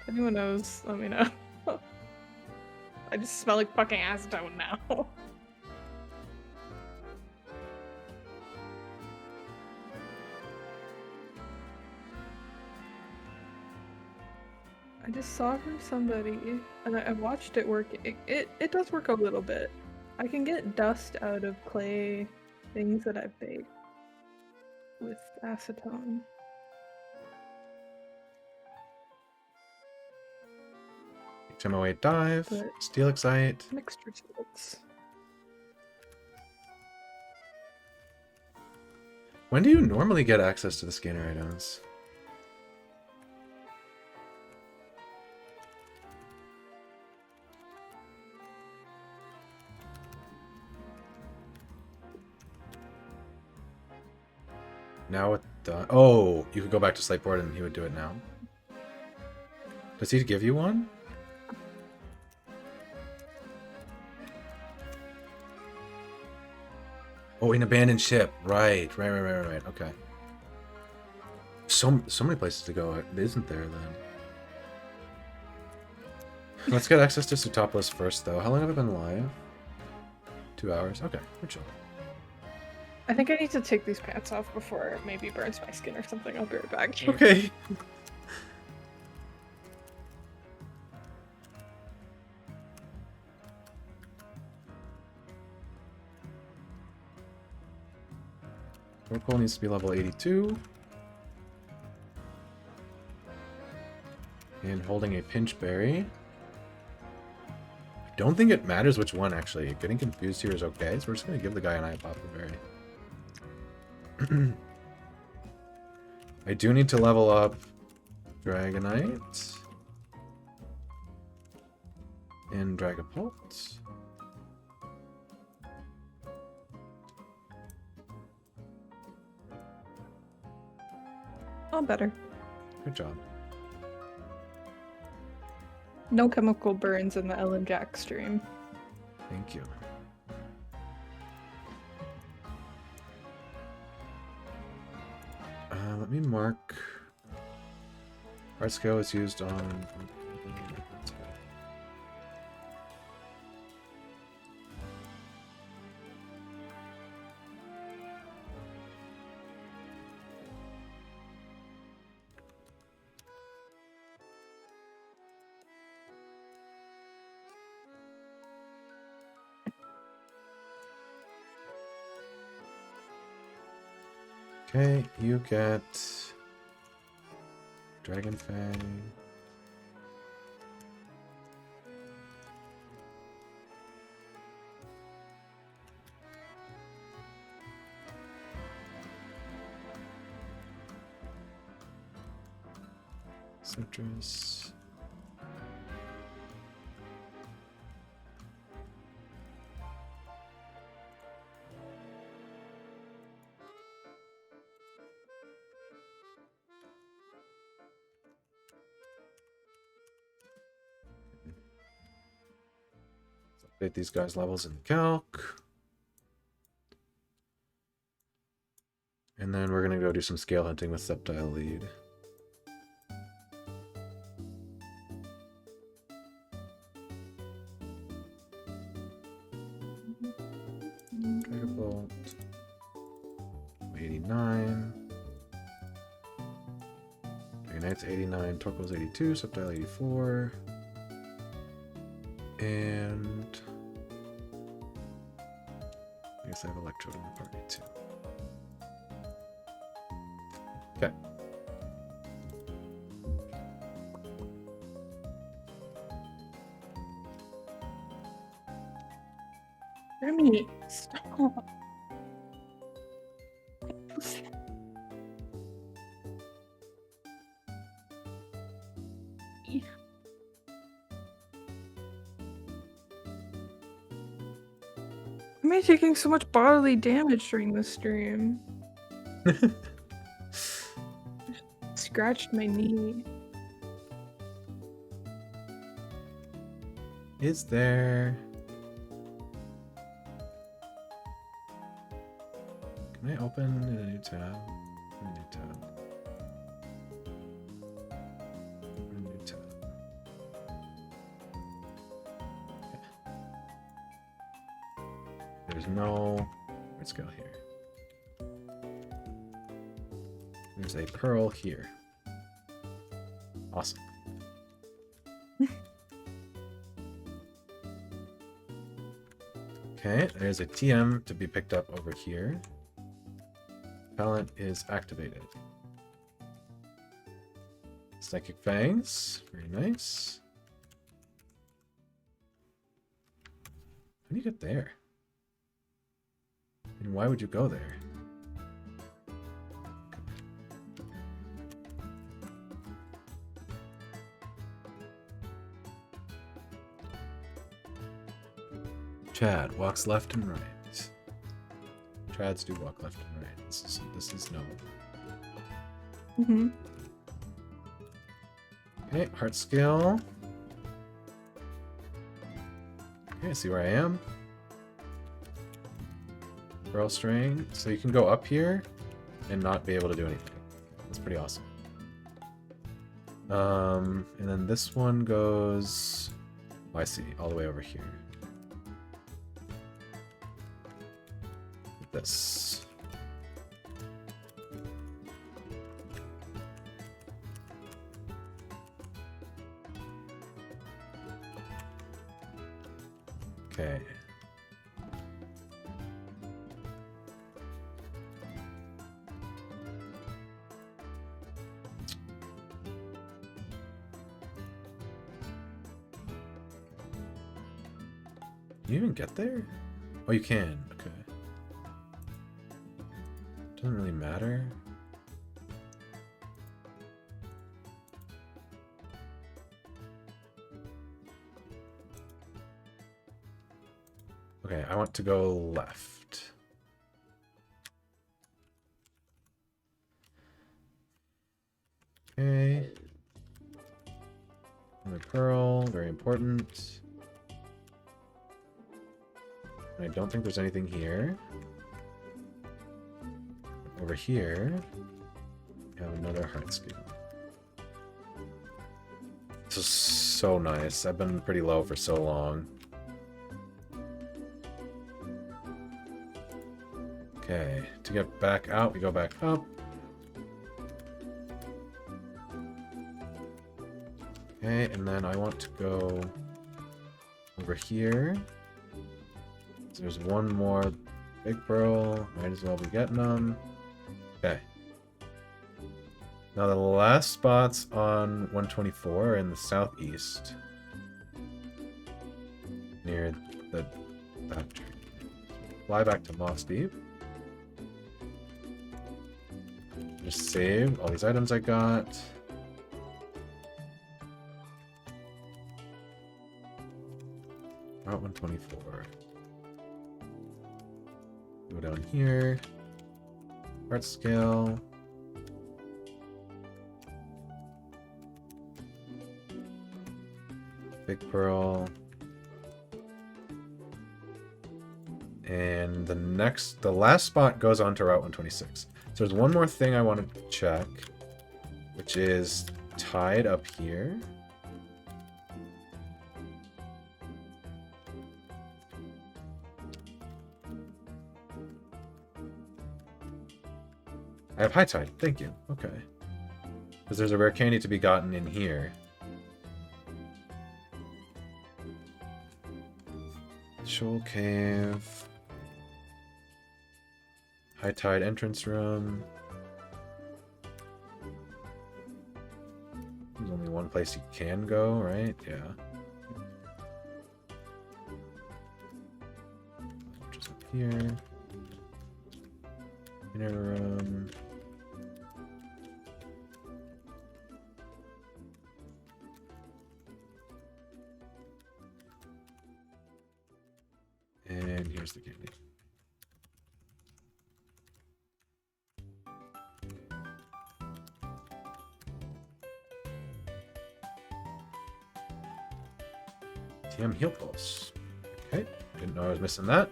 If anyone knows, let me know. I just smell like fucking acetone now. I just saw from somebody, and I watched it work. It does work a little bit. I can get dust out of clay things that I've baked with acetone. HMO8 dive, But- Steel Excite. Mixed results. When do you normally get access to the scanner items? Now with the... Oh, you could go back to Slateport and he would do it now. Does he give you one? Oh, an abandoned ship. Right. Okay. So many places to go. Isn't there then? Let's get access to Sootopolis first, though. How long have I been live? 2 hours. Okay, we're chilling. I think I need to take these pants off before it maybe burns my skin or something. I'll be right back. Okay. Oracle needs to be level 82. And holding a pinch berry. I don't think it matters which one, actually. Getting confused here is okay, so we're just going to give the guy an Iapapa berry. I do need to level up Dragonite and Dragapult. All better. Good job. No chemical burns in the Ellen Jack stream. Thank you. Let me mark. Art scale is used on. Okay, you get Dragon Fang. Citrus. Let's update these guys' levels in the calc. And then we're gonna go do some scale hunting with Septile Lead. Dragapult. 89. Dragonite's 89. Torkoal's 82. Septile 84. And I guess I have Electrode in the party too. Okay. Remy, stop. Am I taking so much bodily damage during this stream? Scratched my knee. Is there... Can I open in a new tab? A new tab. A new tab. Okay. There's no... Let's go here. There's a pearl here. Awesome. Okay, there's a TM to be picked up over here. Talent is activated. Psychic Fangs, very nice. How do you get there? And why would you go there? Chad walks left and right. Chads do walk left and right. This is known. Mm-hmm. Okay, heart skill. Okay, see where I am. Pearl string. So you can go up here and not be able to do anything. That's pretty awesome. And then this one goes... Oh, I see. All the way over here. This. Okay. Can you even get there? Oh, you can. Okay. Doesn't really matter. Okay, I want to go left. Okay. Another pearl, very important. I don't think there's anything here. Over here, we have another heart skill. This is so nice. I've been pretty low for so long. Okay, to get back out, we go back up. Okay, and then I want to go over here. So there's one more big pearl. Might as well be getting them. Okay. Now the last spots on 124 are in the southeast. Near the factory. Fly back to Moss Deep. Just save all these items I got. Route 124. Go down here. Part scale. Big Pearl. And the last spot goes on to Route 126. So there's one more thing I wanted to check, which is Tide up here. I have High Tide, thank you. Okay. Because there's a rare candy to be gotten in here. Shoal Cave. High Tide entrance room. There's only one place you can go, right? Yeah. Just up here. Inner room. And here's the candy. TM Heal Pulse. Okay, didn't know I was missing that.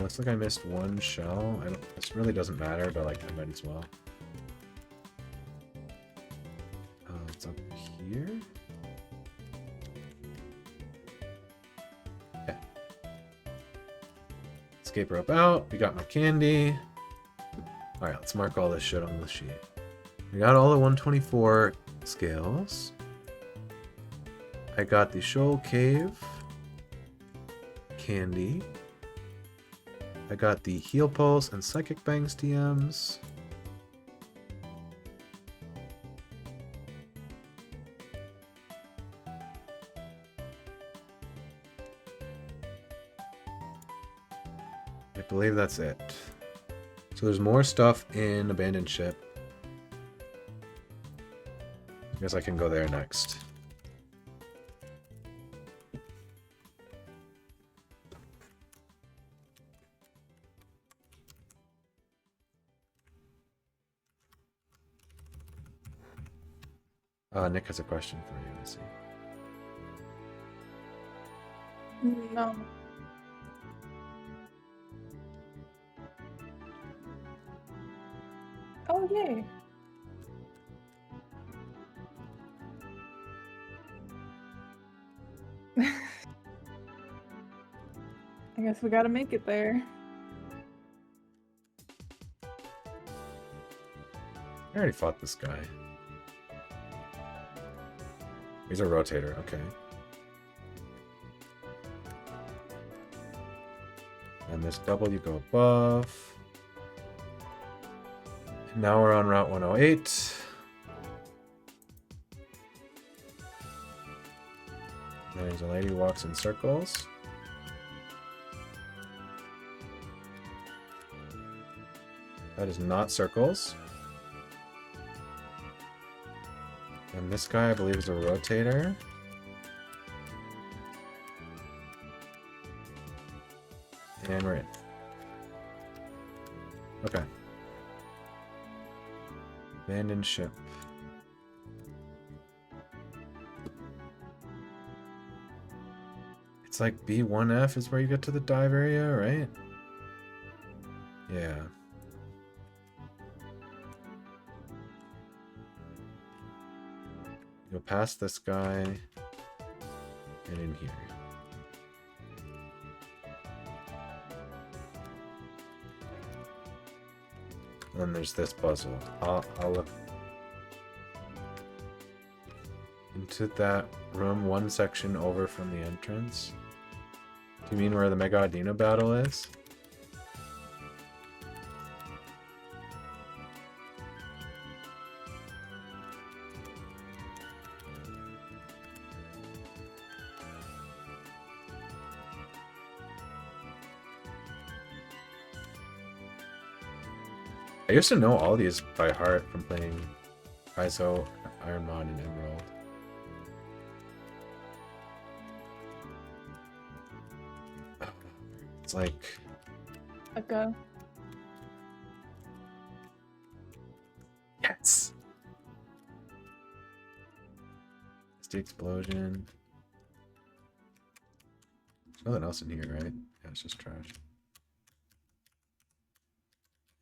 Looks like I missed one shell. This really doesn't matter, but like I might as well. It's up here. Okay. Escape rope out. We got my candy. Alright, let's mark all this shit on the sheet. We got all the 124 scales. I got the Shoal Cave candy. I got the Heal Pulse and Psychic Bangs TMs. I believe that's it. So there's more stuff in Abandoned Ship. I guess I can go there next. Nick has a question for you, I see. No. Oh, yay. I guess we gotta make it there. I already fought this guy. He's a rotator, okay. And this double, you go above. And now we're on Route 108. There's a lady who walks in circles. That is not circles. And this guy, I believe, is a rotator. And we're in. Okay. Abandoned ship. It's like B1F is where you get to the dive area, right? Yeah. Go past this guy and in here. And then there's this puzzle. I'll look into that room one section over from the entrance. Do you mean where the Mega Adina battle is? I used to know all these by heart from playing Kaizo, Iron Mod, and Emerald. It's like... Echo. Yes! It's the explosion. There's nothing else in here, right? Yeah, it's just trash.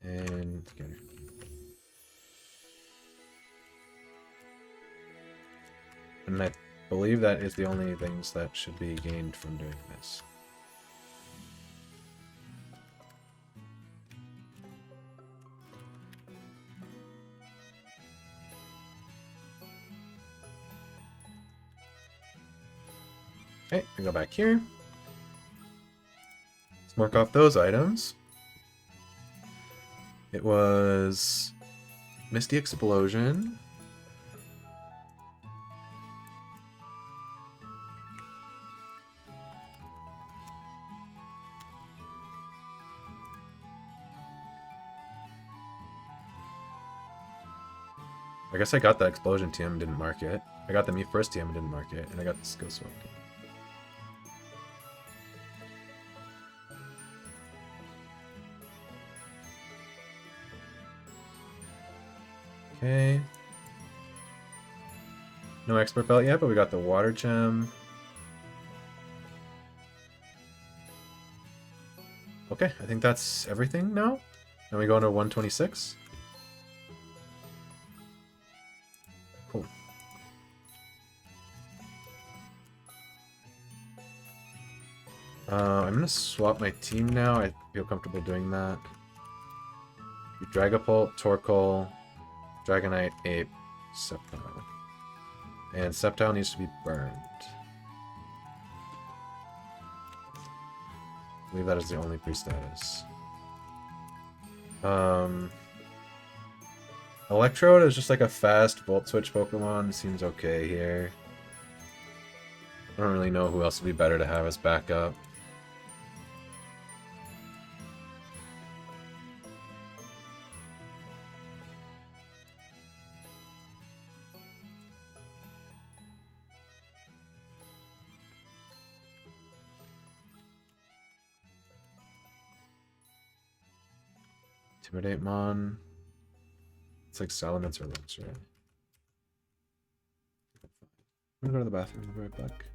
And... Okay. And I believe that is the only things that should be gained from doing this. Okay, we go back here. Let's mark off those items. It was Misty Explosion. I guess I got the explosion TM and didn't mark it. I got the me first TM and didn't mark it, and I got the skill swap. Okay. No expert belt yet, but we got the water gem. Okay, I think that's everything now. And we go into 126. Cool. I'm gonna swap my team now. I feel comfortable doing that. Dragapult, Torkoal, Dragonite, Ape, Sceptile. And Sceptile needs to be burned. I believe that is the only pre-status. Electrode is just like a fast Volt Switch Pokemon. Seems okay here. I don't really know who else would be better to have as backup. Intimidate Mon. It's like Salamence or Lynx, right? I'm gonna go to the bathroom. I'll be right back.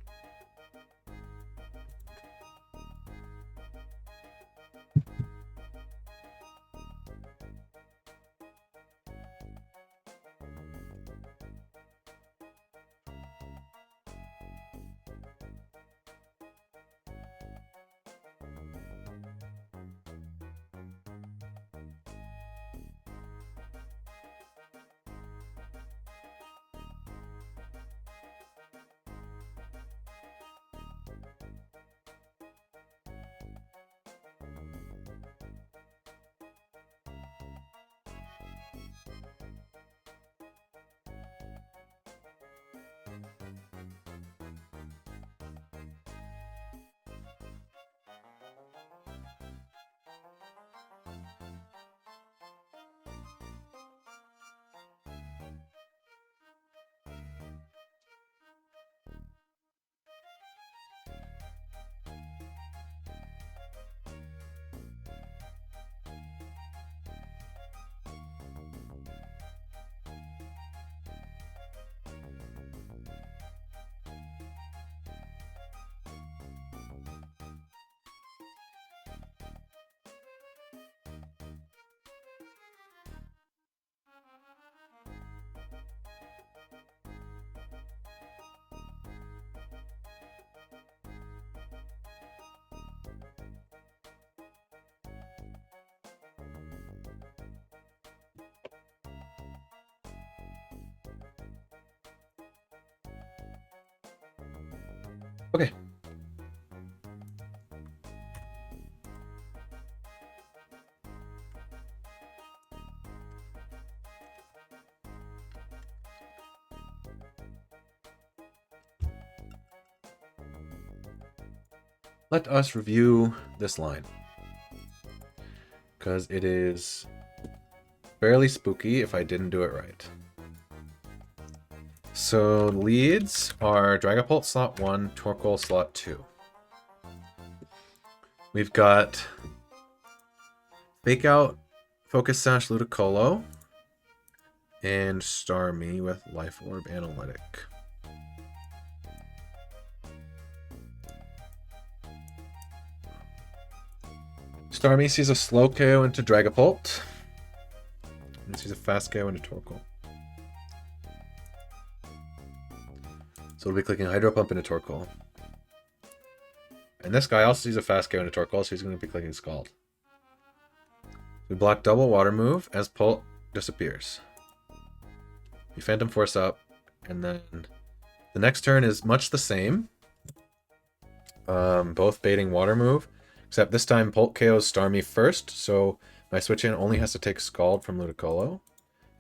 Okay. Let us review this line, because it is barely spooky if I didn't do it right. So leads are Dragapult slot 1, Torkoal slot 2. We've got Fake Out, Focus Sash Ludicolo, and Starmie with Life Orb Analytic. Starmie sees a slow KO into Dragapult. And sees a fast KO into Torkoal. So we'll be clicking Hydro Pump into Torkoal. And this guy also sees a fast KO into Torkoal, so he's going to be clicking Scald. We block double water move as Pult disappears. We Phantom Force up, and then the next turn is much the same. Both baiting water move, except this time Pult KOs Starmie first, so my switch in only has to take Scald from Ludicolo.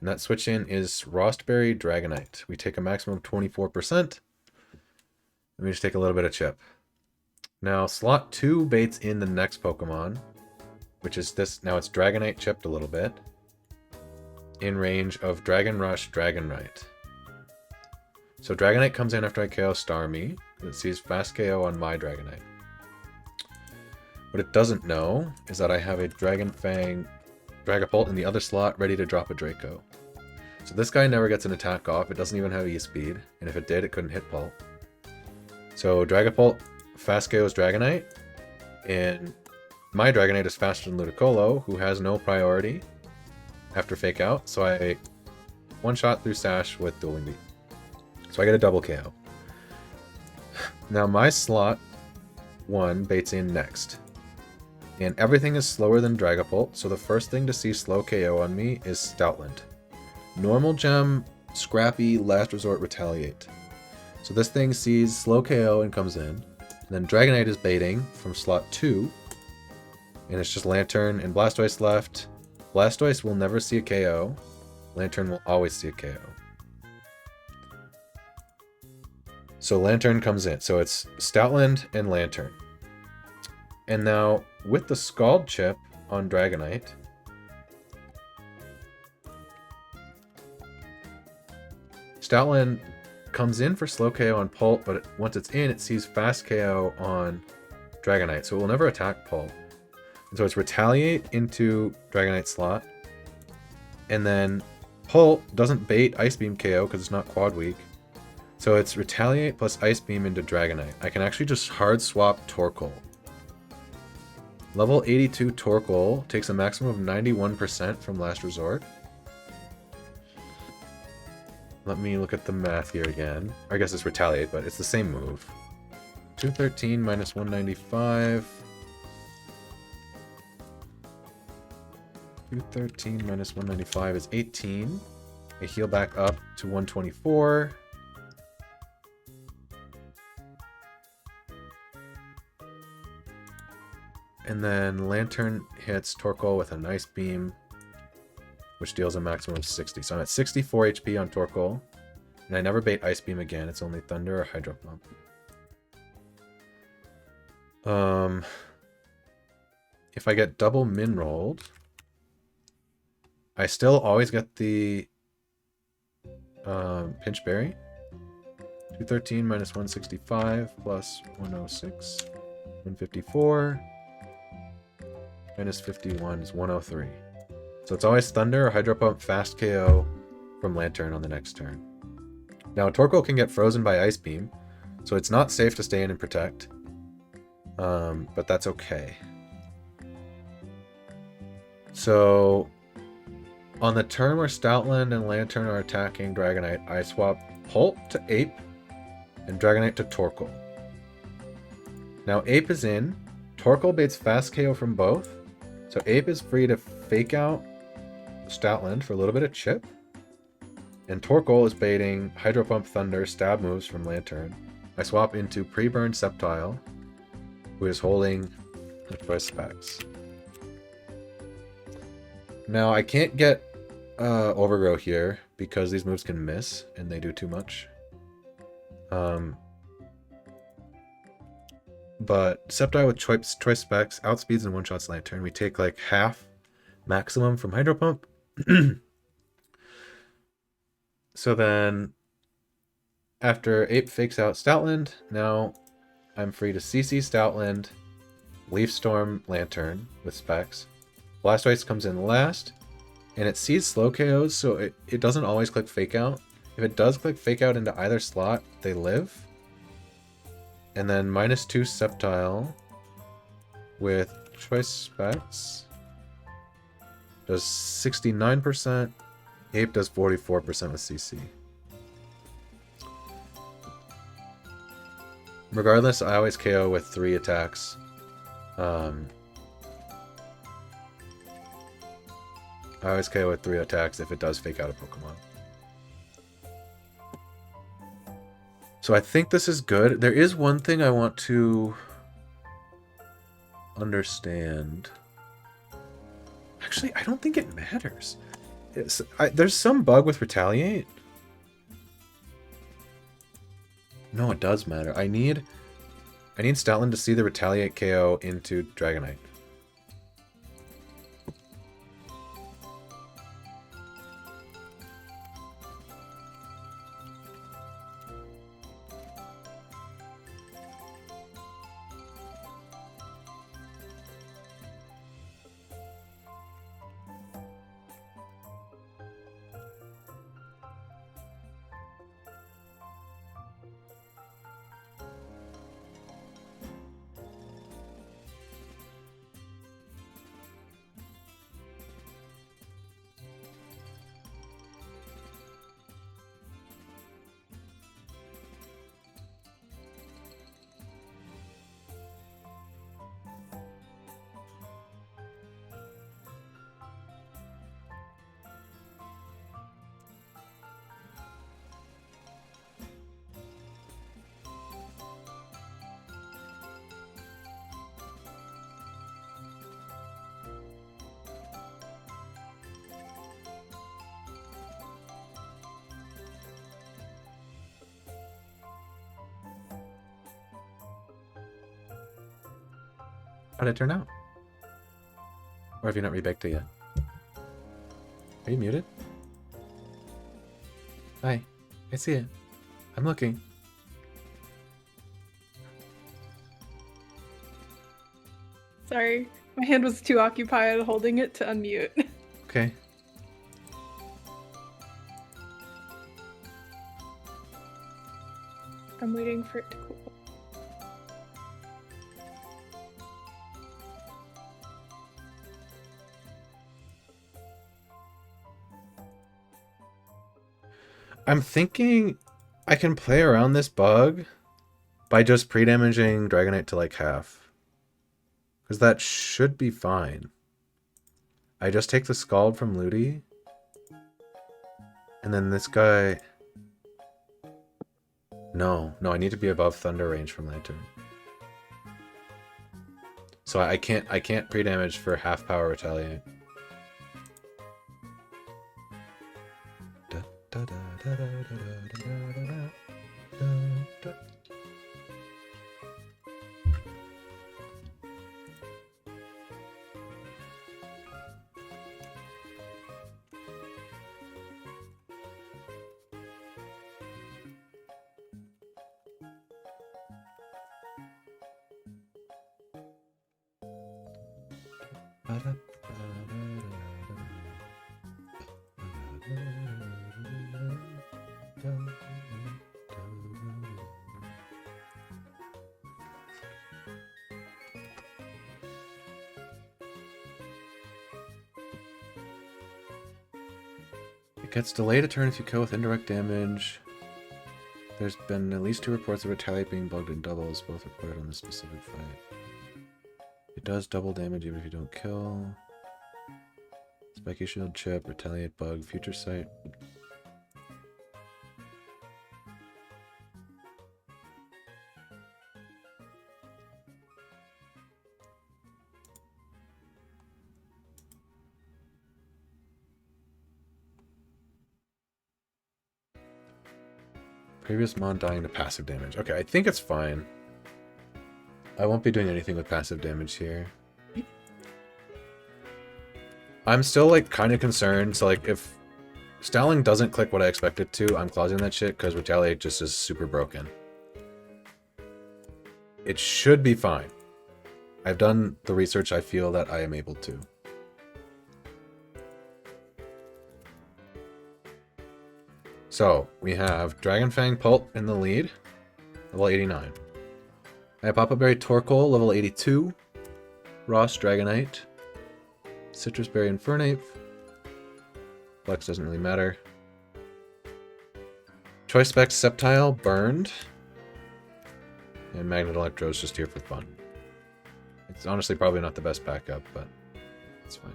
And that switch in is Rostberry Dragonite. We take a maximum of 24%. Let me just take a little bit of chip. Now slot 2 baits in the next Pokemon, which is this. Now it's Dragonite chipped a little bit. In range of Dragon Rush, Dragonite. So Dragonite comes in after I KO Starmie. It sees fast KO on my Dragonite. What it doesn't know is that I have a Dragon Fang Dragapult in the other slot ready to drop a Draco. So this guy never gets an attack off. It doesn't even have E-Speed. And if it did, it couldn't hit Pult. So Dragapult fast KOs Dragonite. And my Dragonite is faster than Ludicolo, who has no priority after Fake Out, so I one-shot through Sash with Dueling Beat. So I get a double KO. Now my slot 1 baits in next. And everything is slower than Dragapult, so the first thing to see slow KO on me is Stoutland. Normal Gem, Scrappy, Last Resort, Retaliate. So this thing sees slow KO and comes in. And then Dragonite is baiting from slot 2. And it's just Lantern and Blastoise left. Blastoise will never see a KO. Lantern will always see a KO. So Lantern comes in. So it's Stoutland and Lantern. And now with the Scald chip on Dragonite, Stoutland comes in for slow KO on Pult, but once it's in, it sees fast KO on Dragonite. So it will never attack Pult. And so it's Retaliate into Dragonite slot. And then Pult doesn't bait Ice Beam KO because it's not quad weak. So it's Retaliate plus Ice Beam into Dragonite. I can actually just hard swap Torkoal. Level 82 Torkoal takes a maximum of 91% from Last Resort. Let me look at the math here again. I guess it's Retaliate, but it's the same move. 213 minus 195. 213 minus 195 is 18. I heal back up to 124. And then Lantern hits Torkoal with an Ice Beam, which deals a maximum of 60. So I'm at 64 HP on Torkoal. And I never bait Ice Beam again. It's only Thunder or Hydro Pump. If I get double min rolled, I still always get the Pinch Berry. 213 minus 165 plus 106. 154 minus 51 is 103. So it's always Thunder or Hydro Pump fast KO from Lantern on the next turn. Now Torkoal can get frozen by Ice Beam, so it's not safe to stay in and protect. But that's okay. So on the turn where Stoutland and Lantern are attacking Dragonite, I swap Pult to Ape and Dragonite to Torkoal. Now Ape is in. Torkoal baits fast KO from both. So Ape is free to Fake Out Stoutland for a little bit of chip. And Torkoal is baiting Hydro Pump Thunder stab moves from Lantern. I swap into Pre-Burn Sceptile, who is holding the choice specs. Now I can't get Overgrow here because these moves can miss and they do too much. But Sceptile with choice specs outspeeds and one-shots Lantern. We take like half maximum from Hydro Pump, So then, after Ape fakes out Stoutland, now I'm free to CC Stoutland, Leaf Storm Lantern with specs. Blastoise comes in last, and it sees slow KOs, so it doesn't always click fake out. If it does click fake out into either slot, they live. And then -2 Sceptile with choice specs does 69%. Ape does 44% with CC. Regardless, I always KO with 3 attacks. I always KO with 3 attacks if it does fake out a Pokemon. So I think this is good. There is one thing I want to understand. Actually, I don't think it matters. There's some bug with Retaliate. No, it does matter. I need Stoutland to see the Retaliate KO into Dragonite. How'd it turn out? Or have you not rebaked it yet? Are you muted? Hi. I see it. I'm looking. Sorry, my hand was too occupied holding it to unmute. Okay. I'm waiting for it to cool. I'm thinking I can play around this bug by just pre-damaging Dragonite to like half. Because that should be fine. I just take the Scald from Ludi. And then this guy... No, I need to be above Thunder range from Lantern. So I can't pre-damage for half power Retaliate. It gets delayed a turn if you kill with indirect damage. There's been at least 2 reports of Retaliate being bugged in doubles, both reported on this specific fight. It does double damage even if you don't kill. Spiky Shield Chip, Retaliate Bug, Future Sight. Previous mon dying to passive damage. Okay, I think it's fine. I won't be doing anything with passive damage here. I'm still like kind of concerned. So like if Styling doesn't click what I expect it to, I'm closing that shit because Retaliate just is super broken. It should be fine. I've done the research I feel that I am able to. So, we have Dragonfang Pulp in the lead, level 89. I have Papa Berry Torkoal, level 82. Ross Dragonite. Citrus Berry Infernape. Flex doesn't really matter. Choice Spec Sceptile burned. And Magnet Electro is just here for fun. It's honestly probably not the best backup, but it's fine.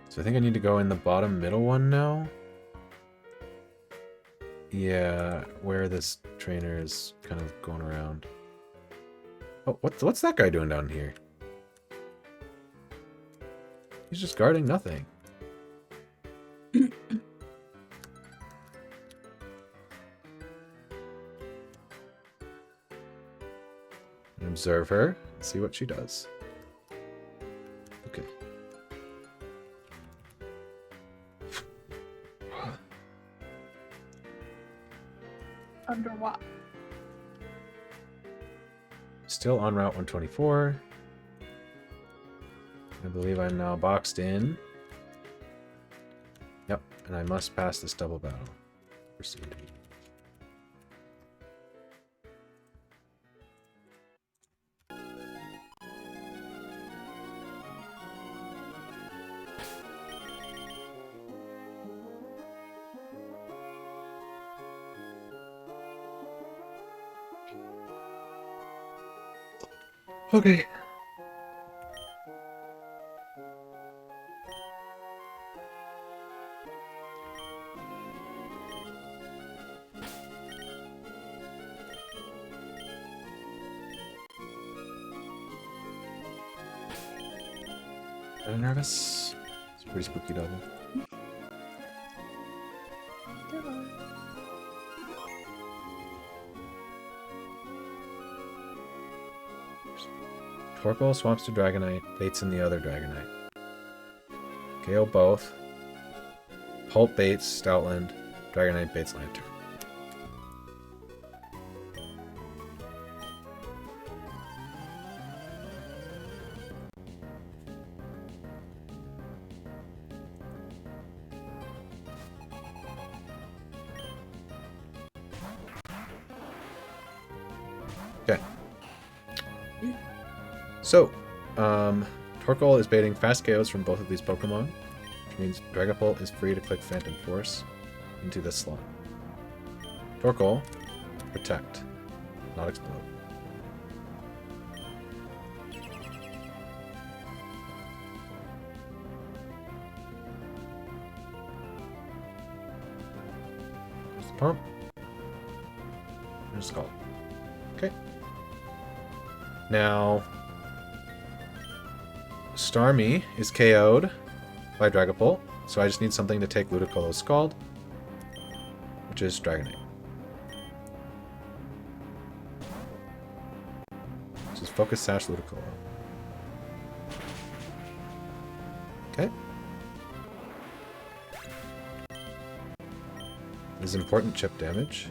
So I think I need to go in the bottom middle one now. Yeah, where this trainer is kind of going around. Oh, what's that guy doing down here? He's just guarding nothing. Observe her and see what she does. Okay. Under what? Still on Route 124. I believe I'm now boxed in. Yep, and I must pass this double battle. Proceed. Okay. Kind of nervous. It's a pretty spooky double. Torkoal swamps to Dragonite, baits in the other Dragonite. KO both. Pulp baits Stoutland, Dragonite baits Lantern. Okay. So, Torkoal is baiting fast KOs from both of these Pokemon, which means Dragapult is free to click Phantom Force into this slot. Torkoal, protect, not explode. There's the pump. There's Scald. Okay. Now, Starmie is KO'd by Dragapult, so I just need something to take Ludicolo's Scald, which is Dragonite. This is Focus Sash Ludicolo. Okay. This is important chip damage.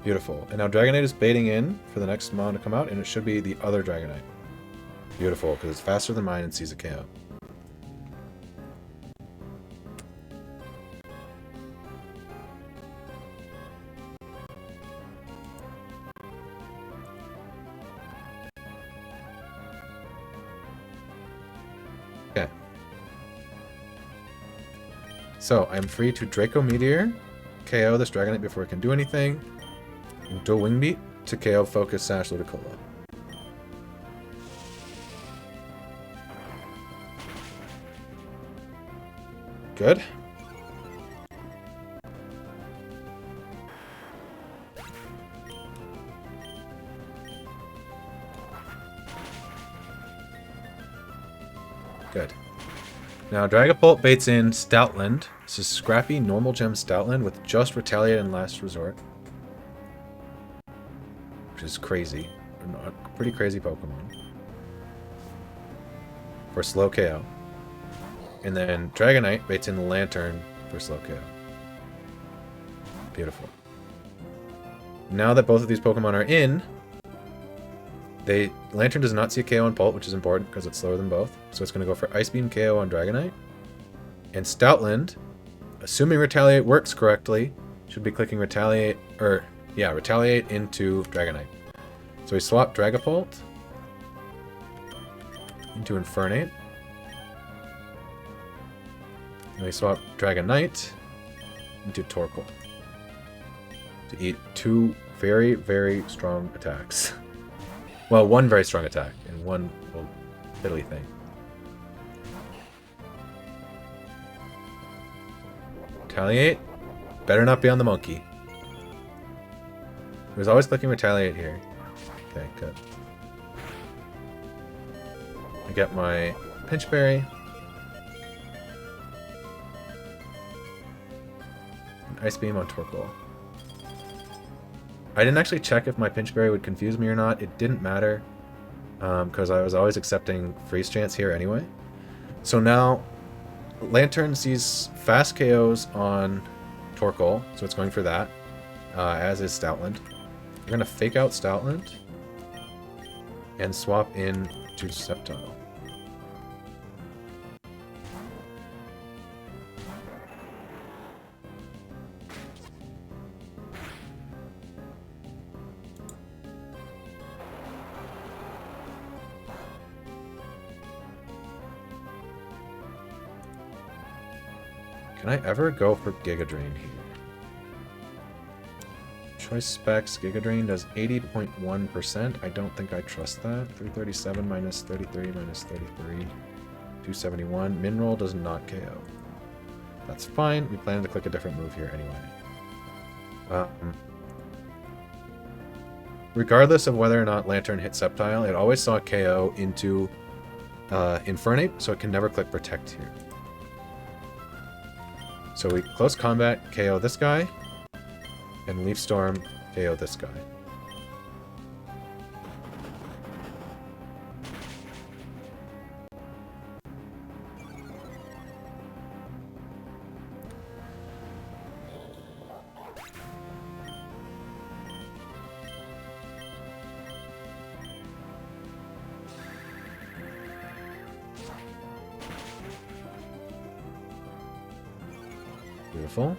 Beautiful. And now Dragonite is baiting in for the next mon to come out, and it should be the other Dragonite. Beautiful, because it's faster than mine and sees a KO. Okay. So, I'm free to Draco Meteor, KO this Dragonite before it can do anything. Dual Wing Beat to KO Focus Sash Ludicolo. Good. Good. Now, Dragapult baits in Stoutland. This is Scrappy, normal gem Stoutland with just Retaliate and Last Resort. Which is crazy. A pretty crazy Pokemon. For slow KO. And then Dragonite baits in Lantern for slow KO. Beautiful. Now that both of these Pokemon are in, Lantern does not see a KO on Pult, which is important because it's slower than both. So it's going to go for Ice Beam KO on Dragonite. And Stoutland, assuming Retaliate works correctly, should be clicking Retaliate, Retaliate into Dragonite. So we swap Dragapult into Infernape. And we swap Dragonite into Torkoal. To eat 2 very, very strong attacks. Well, 1 very strong attack and 1 little fiddly thing. Retaliate. Better not be on the monkey. He was always clicking Retaliate here. Okay, good. I get my Pinch Berry. And Ice Beam on Torkoal. I didn't actually check if my Pinch Berry would confuse me or not. It didn't matter, because I was always accepting Freeze Chance here anyway. So now, Lantern sees fast KOs on Torkoal, so it's going for that, as is Stoutland. We're going to fake out Stoutland and swap in to Sceptile. Can I ever go for Giga Drain here? Choice specs, Giga Drain does 80.1%. I don't think I trust that. 337 minus 33 minus 33. 271. Min roll does not KO. That's fine. We plan to click a different move here anyway. Regardless of whether or not Lantern hit Sceptile, it always saw KO into Infernape, so it can never click Protect here. So we close combat, KO this guy, and Leaf Storm, KO this guy. Beautiful.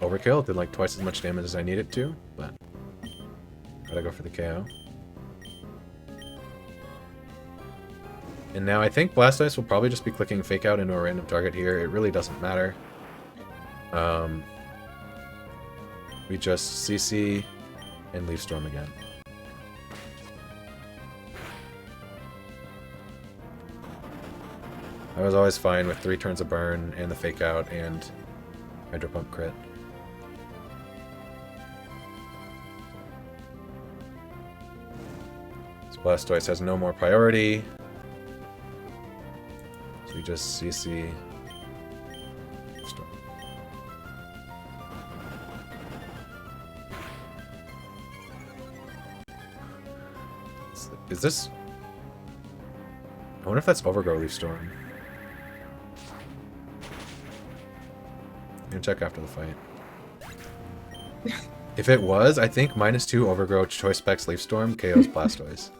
Overkill, did like twice as much damage as I needed to, but gotta go for the KO. And now I think Blastoise will probably just be clicking Fake Out into a random target here. It really doesn't matter. We just CC and Leaf Storm again. I was always fine with 3 turns of burn and the Fake Out and Hydro Pump crit. So Blastoise has no more priority. So we just CC Storm. Is this... I wonder if that's Overgrow Leaf Storm. You can check after the fight. If it was, I think -2 Overgrow Choice Specs Leaf Storm KOs Blastoise.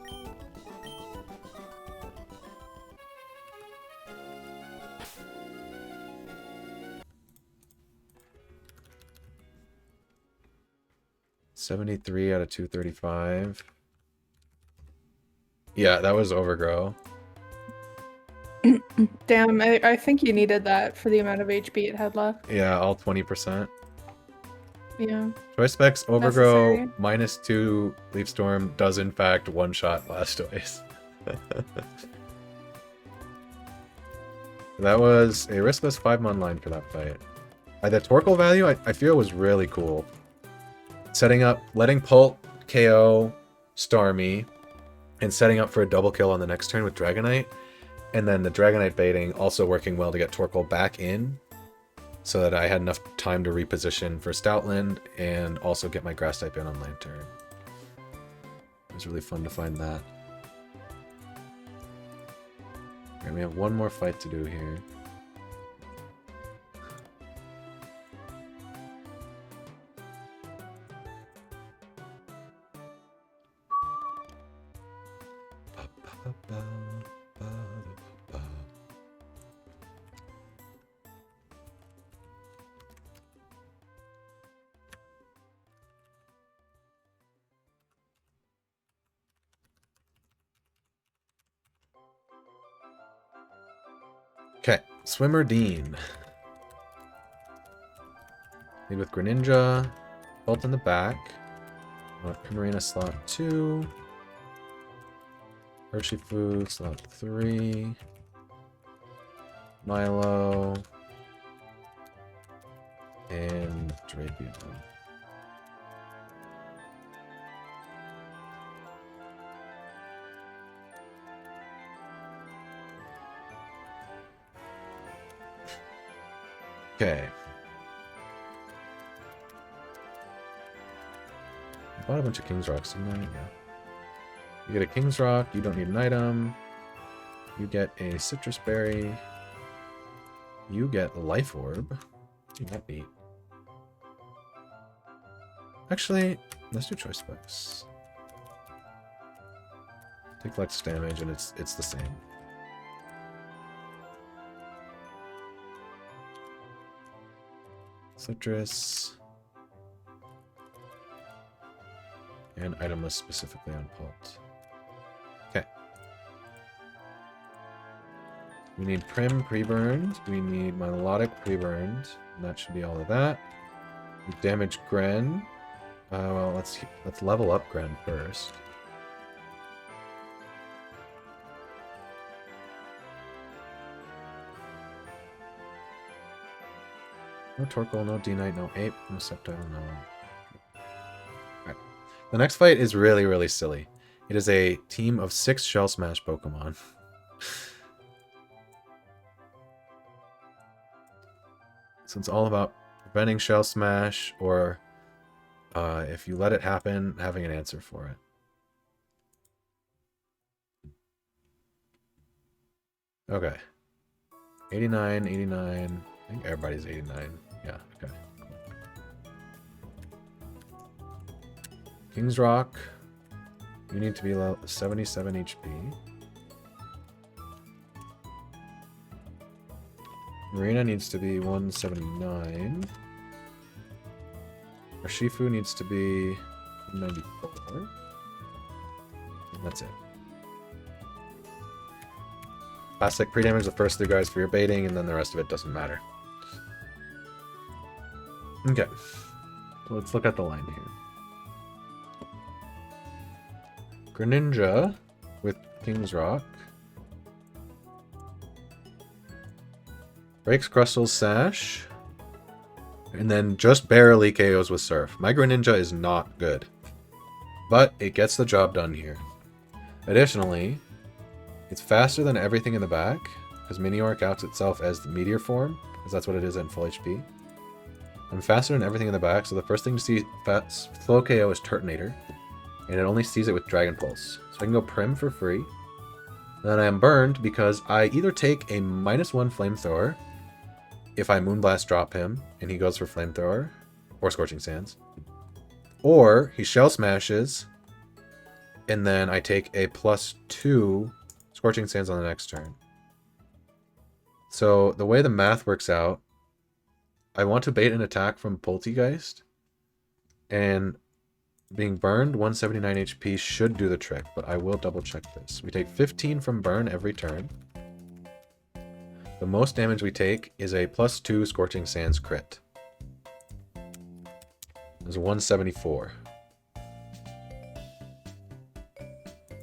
$73 out of 235. Yeah, that was Overgrow. Damn, I think you needed that for the amount of HP it had left. Yeah, all 20%. Yeah. Choice Specs Overgrow Necessary. -2 Leaf Storm does in fact one-shot Blastoise. That was a riskless 5-mon line for that fight. The Torkoal value I feel was really cool. Setting up, letting Pult KO Starmie, and setting up for a double kill on the next turn with Dragonite. And then the Dragonite baiting also working well to get Torkoal back in so that I had enough time to reposition for Stoutland and also get my Grass type in on Lantern. It was really fun to find that. Alright, we have one more fight to do here. Okay, Swimmer Dean. Lead with Greninja. Bolt in the back. Primarina slot 2. Urshifu slot 3. Milo. And Drapion. Okay. I bought a bunch of King's Rocks, didn't I? Yeah. You get a King's Rock, you don't need an item. You get a Citrus Berry. You get a Life Orb. That beat. Actually, let's do Choice Specs. Take flex damage and it's the same. Citrus. And item list specifically on Pult. Okay. We need Prim pre-burned. We need Melodic pre-burned. And that should be all of that. We damage Gren. Well, let's level up Gren first. No Torkoal, no D-Knight, no Ape, no Sceptile, no... Alright. The next fight is really, really silly. It is a team of 6 Shell Smash Pokemon. So it's all about preventing Shell Smash, or if you let it happen, having an answer for it. Okay. 89, 89... I think everybody's 89. Yeah, okay. King's Rock. You need to be 77 HP. Marina needs to be 179. Urshifu needs to be 94. And that's it. Classic pre-damage the first 3 guys for your baiting, and then the rest of it doesn't matter. Okay, so let's look at the line here. Greninja with King's Rock. Breaks Crustal's Sash. And then just barely KOs with Surf. My Greninja is not good. But it gets the job done here. Additionally, it's faster than everything in the back, because Miniorc outs itself as the Meteor form, because that's what it is in full HP. I'm faster than everything in the back, so the first thing to see slow KO is Turtonator, and it only sees it with Dragon Pulse. So I can go Prim for free. Then I am burned because I either take a -1 Flamethrower, if I Moonblast drop him, and he goes for Flamethrower, or Scorching Sands, or he Shell Smashes, and then I take a +2 Scorching Sands on the next turn. So the way the math works out, I want to bait an attack from Poltegeist, and being burned 179 HP should do the trick, but I will double check this. We take 15 from burn every turn. The most damage we take is a +2 Scorching Sands crit. There's 174.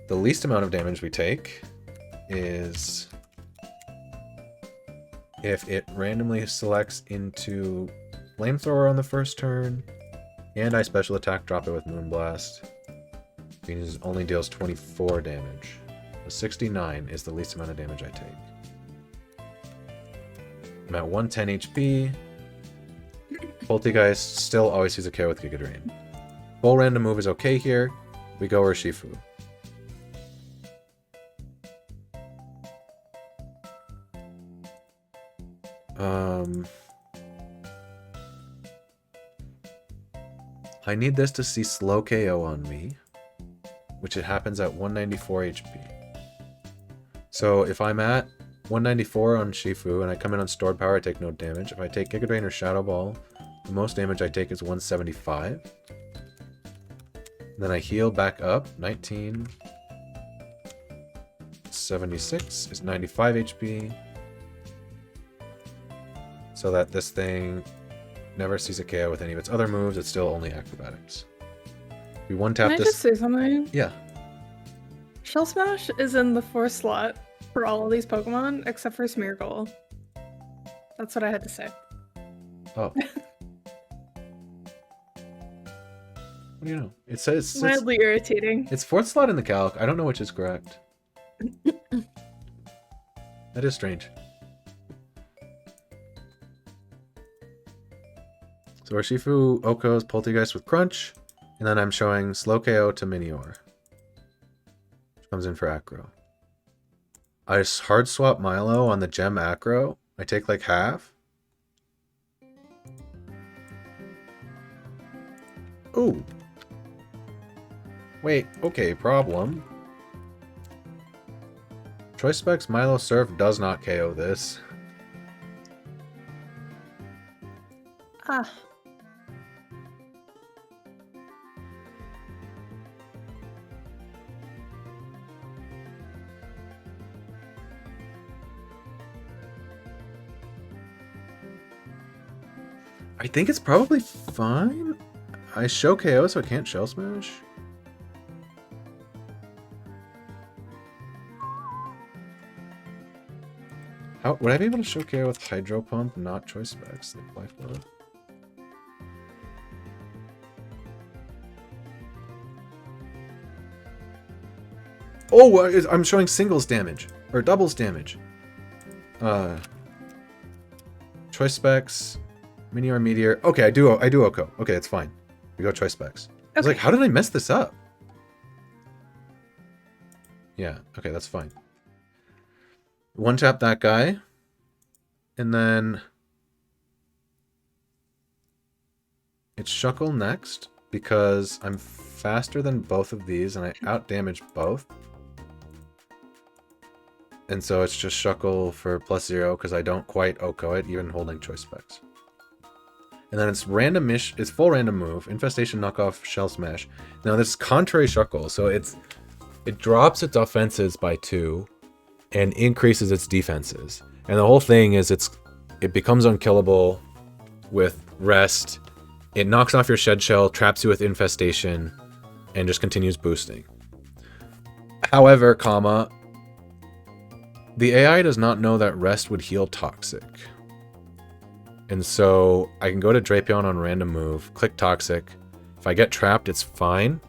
The least amount of damage we take is if it randomly selects into Flamethrower on the first turn, and I special attack drop it with Moonblast. Means it only deals 24 damage. So 69 is the least amount of damage I take. I'm at 110 HP. Poltergeist still always sees a KO with Giga Drain. Full random move is okay here. We go Urshifu. I need this to see slow KO on me, which it happens at 194 HP. So if I'm at 194 on Shifu and I come in on stored power, I take no damage. If I take Giga Drain or Shadow Ball, the most damage I take is 175. Then I heal back up. 19. 76 is 95 HP. So that this thing never sees a KO with any of its other moves. It's still only acrobatics. We one tap Can I this. just say something? Yeah. Shell Smash is in the 4th slot for all of these Pokemon except for Smeargle. That's what I had to say. Oh. What do you know? It says it's Mildly irritating. 4th slot in the calc. I don't know which is correct. That is strange. So Urshifu Oko's Poltergeist with Crunch, and then I'm showing slow KO to Minior. Which comes in for Acro. I hard swap Milo on the Gem Acro. I take like half. Ooh. Wait, okay, problem. Choice Specs Milo Surf does not KO this. Ah. I think it's probably fine. I show KO, so I can't Shell Smash. How would I be able to show KO with Hydro Pump, not Choice Specs? They apply for it. Oh, I'm showing singles damage or doubles damage. Choice Specs, Minior Meteor. Okay, I do Oko. Okay, it's fine. We go Choice Specs. I was like, how did I mess this up? Yeah, okay, that's fine. One tap that guy, and then it's Shuckle next because I'm faster than both of these and I out-damage both. And so it's just Shuckle for +0 because I don't quite Oko it, even holding Choice Specs. And then it's it's full random move, Infestation, Knockoff, Shell Smash. Now this is contrary Shuckle, so it drops its offenses by 2 and increases its defenses. And the whole thing is it becomes unkillable with Rest. It knocks off your Shed Shell, traps you with Infestation, and just continues boosting. However, the AI does not know that Rest would heal Toxic. And so I can go to Drapion on random move, click Toxic. If I get trapped, it's fine.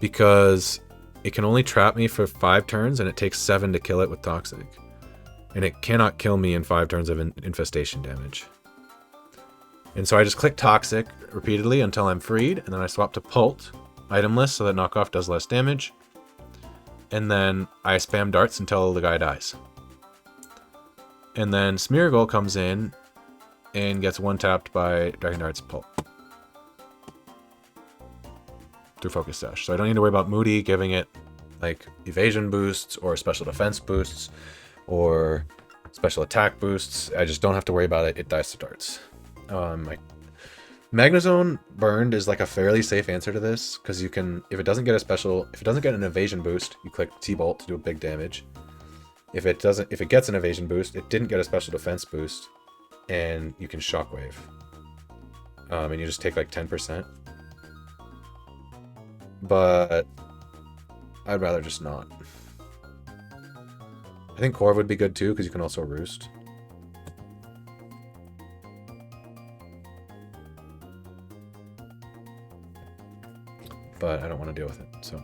Because it can only trap me for 5 turns and it takes 7 to kill it with Toxic. And it cannot kill me in 5 turns of infestation damage. And so I just click Toxic repeatedly until I'm freed, and then I swap to Pult, itemless, so that knockoff does less damage. And then I spam darts until the guy dies. And then Smeargle comes in and gets one-tapped by Dragon Dart's Pult. Through Focus Sash. So I don't need to worry about Moody giving it like evasion boosts or special defense boosts or special attack boosts. I just don't have to worry about it. It dies to darts. Magnezone Burned is like a fairly safe answer to this because you can, if it doesn't get an evasion boost, you click T-Bolt to do a big damage. If it gets an evasion boost, it didn't get a special defense boost, and you can Shockwave. And you just take like 10%. But I'd rather just not. I think Corv would be good too, because you can also Roost. But I don't want to deal with it, so.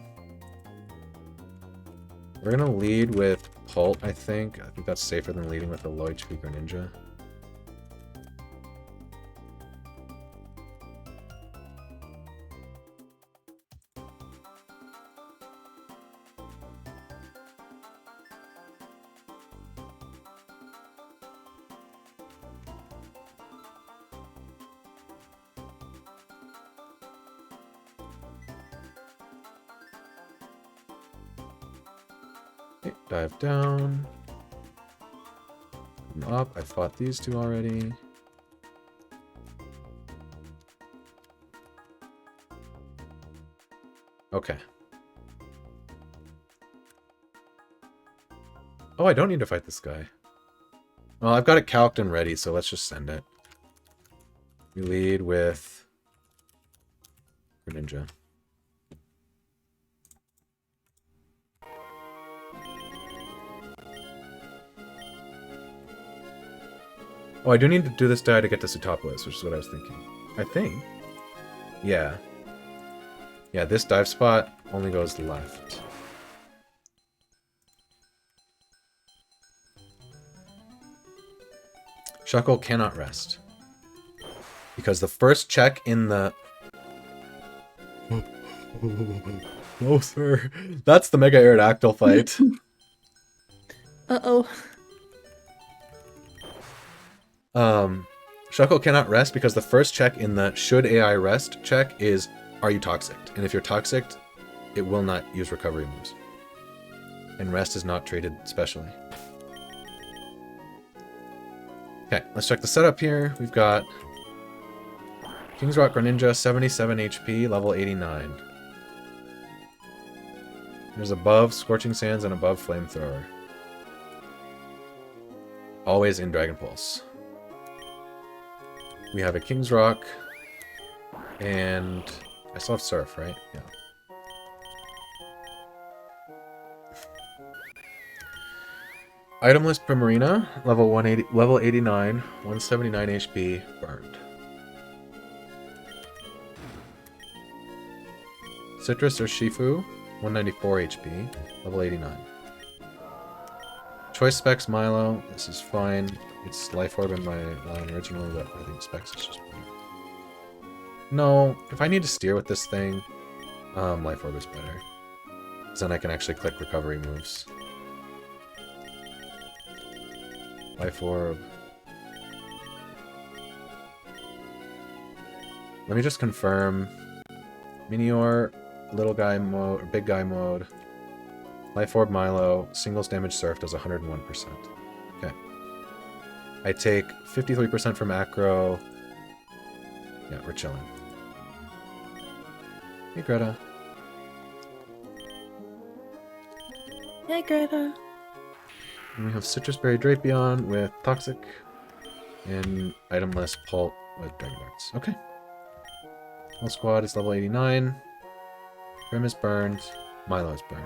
We're gonna lead with Pult, I think. I think that's safer than leading with a low HP Greninja. Okay, dive down. Come up. I fought these two already. Okay. Oh, I don't need to fight this guy. Well, I've got it calced and ready, so let's just send it. We lead with Greninja. Oh, I do need to do this die to get to Sootopolis, which is what I was thinking. I think. Yeah. Yeah, this dive spot only goes left. Shuckle cannot rest. Because the first check in the... No, sir. That's the Mega Aerodactyl fight. Uh-oh. Shuckle cannot rest because the first check in the should AI rest check is, are you toxic? And if you're toxic, it will not use recovery moves. And rest is not treated specially. Okay, let's check the setup here. We've got King's Rock Greninja, 77 HP, level 89. There's above Scorching Sands and above Flamethrower. Always in Dragon Pulse. We have a King's Rock, and I still have Surf, right? Yeah. Item list Primarina, level 89, 179 HP, burned. Citrus or Shifu, 194 HP, level 89. Choice Specs Milo, this is fine. It's Life Orb in my line original, but I think Specs is just fine. No, if I need to steer with this thing, Life Orb is better. Because then I can actually click recovery moves. Life Orb. Let me just confirm. Minior, little guy mode, or big guy mode. Life Orb Milo, singles damage Surf does 101%. Okay. I take 53% from Acro. Yeah, we're chilling. Hey, Greta. Hey, Greta. And we have Citrus Berry Drapion with Toxic. And itemless Pult with Dragon Darts. Okay. Whole squad is level 89. Grim is burned. Milo is burned.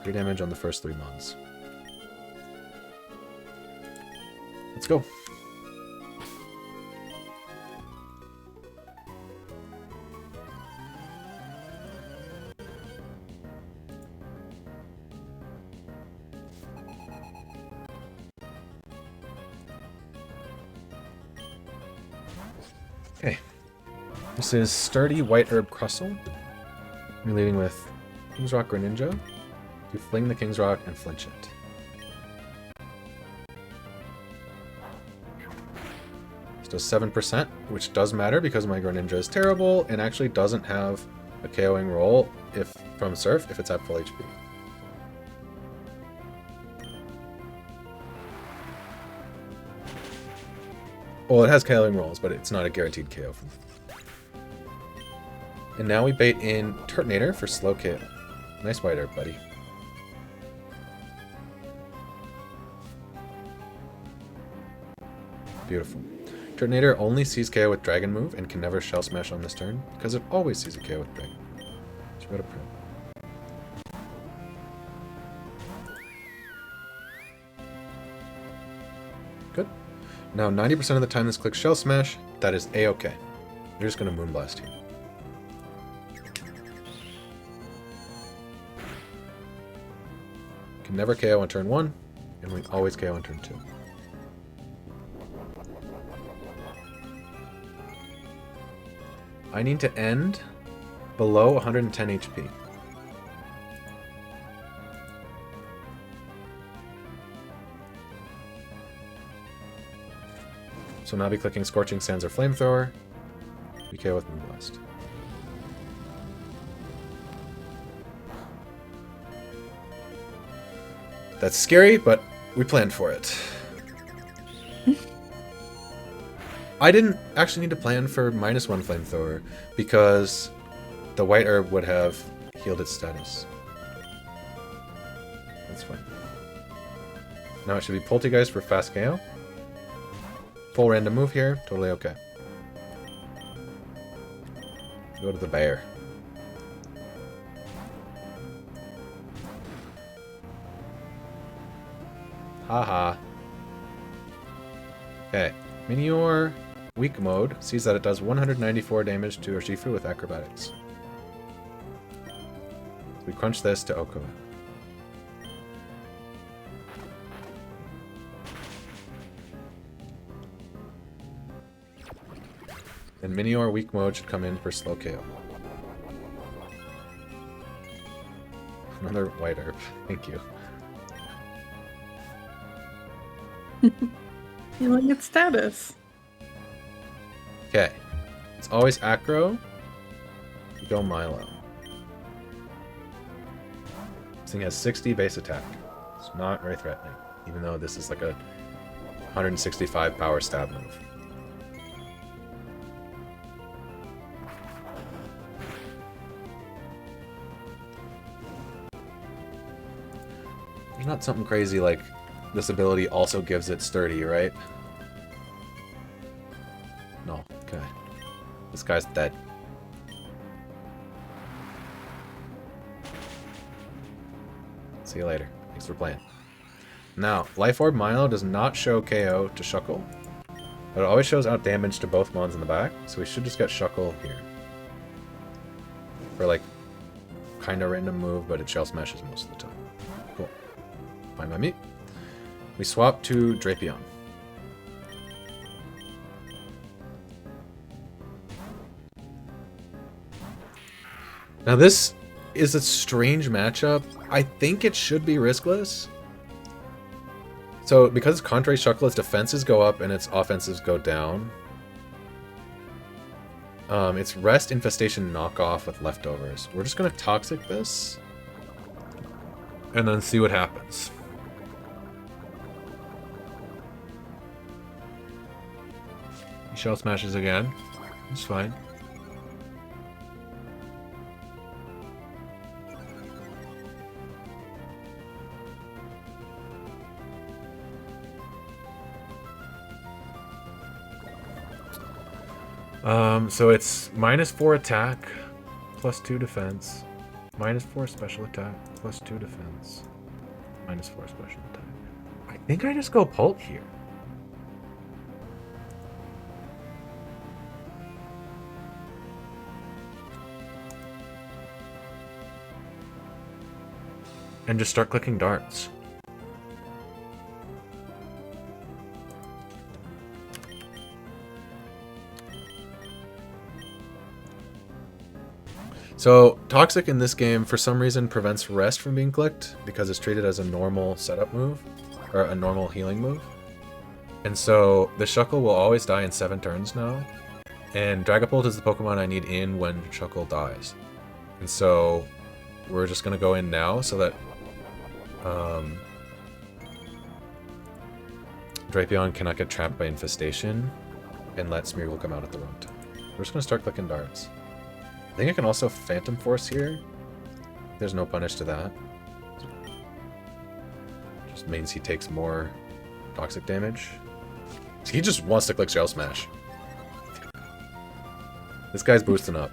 3 damage on the first 3 mons. Let's go. Okay. This is Sturdy White Herb Crustle. We're leading with King's Rock Greninja. You fling the King's Rock and flinch it. This does 7%, which does matter because my Greninja is terrible and actually doesn't have a KOing roll if from Surf if it's at full HP. Well, it has KOing rolls, but it's not a guaranteed KO. And now we bait in Turtonator for slow KO. Nice White Herb, buddy. Beautiful. Turtonator only sees KO with Dragon Move and can never Shell Smash on this turn because it always sees a KO with Dragon Move. So we got a print. Good. Now 90% of the time this clicks Shell Smash, that is A-okay. You're just going to Moonblast here. never KO on turn 1, and we always KO on turn 2. I need to end below 110 HP. So now I'll be clicking Scorching Sands or Flamethrower. We KO with Moonblast. That's scary, but we planned for it. I didn't actually need to plan for -1 Flamethrower because the white herb would have healed its status. That's fine. Now it should be Poltergeist for fast KO. Full random move here, totally okay. Go to the bear. Haha. Okay. Minior weak mode sees that it does 194 damage to Urshifu with acrobatics. We crunch this to Oko. And Minior weak mode should come in for slow KO. Another white herb. Thank you. Healing its status. Okay. It's always acro. You go Milo. This thing has 60 base attack. It's not very threatening, even though this is like a 165 power stab move. There's not something crazy like this ability also gives it sturdy, right? No, okay. This guy's dead. See you later. Thanks for playing. Now, Life Orb Milo does not show KO to Shuckle, but it always shows out damage to both mons in the back, so we should just get Shuckle here. For like, kinda random move, but it shell smashes most of the time. Cool. Fine by me. We swap to Drapion. Now this is a strange matchup. I think it should be riskless. So because it's contrary Shuckle, its defenses go up and its offenses go down. It's Rest, Infestation, Knockoff with leftovers. We're just going to Toxic this. And then see what happens. He shell smashes again. It's fine. So it's -4 attack, +2 defense, -4 special attack, +2 defense, -4 special attack. I think I just go Pult here. And just start clicking darts. So, Toxic in this game, for some reason, prevents Rest from being clicked because it's treated as a normal setup move, or a normal healing move. And so, the Shuckle will always die in 7 turns now, and Dragapult is the Pokemon I need in when Shuckle dies. And so, we're just going to go in now so that Drapion cannot get trapped by Infestation, and let Smeargle come out at the wrong time. We're just going to start clicking darts. I think I can also Phantom Force here. There's no punish to that. Just means he takes more toxic damage. He just wants to click Shell Smash. This guy's boosting up.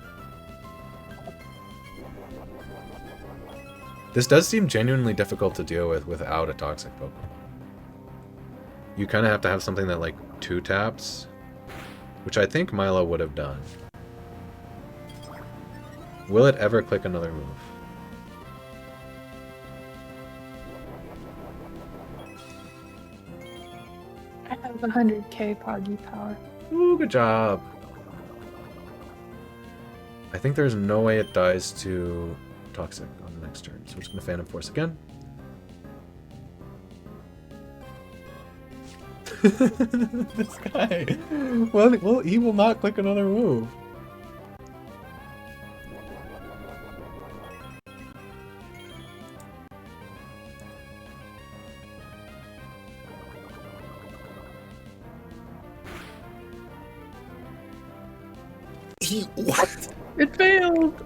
This does seem genuinely difficult to deal with without a toxic Pokemon. You kind of have to have something that like 2 taps, which I think Milo would have done. Will it ever click another move? 100k Poggy power. Ooh, good job. I think there's no way it dies to Toxic on the next turn, so we're just gonna Phantom Force again. This guy. Well, he will not click another move. What? It failed!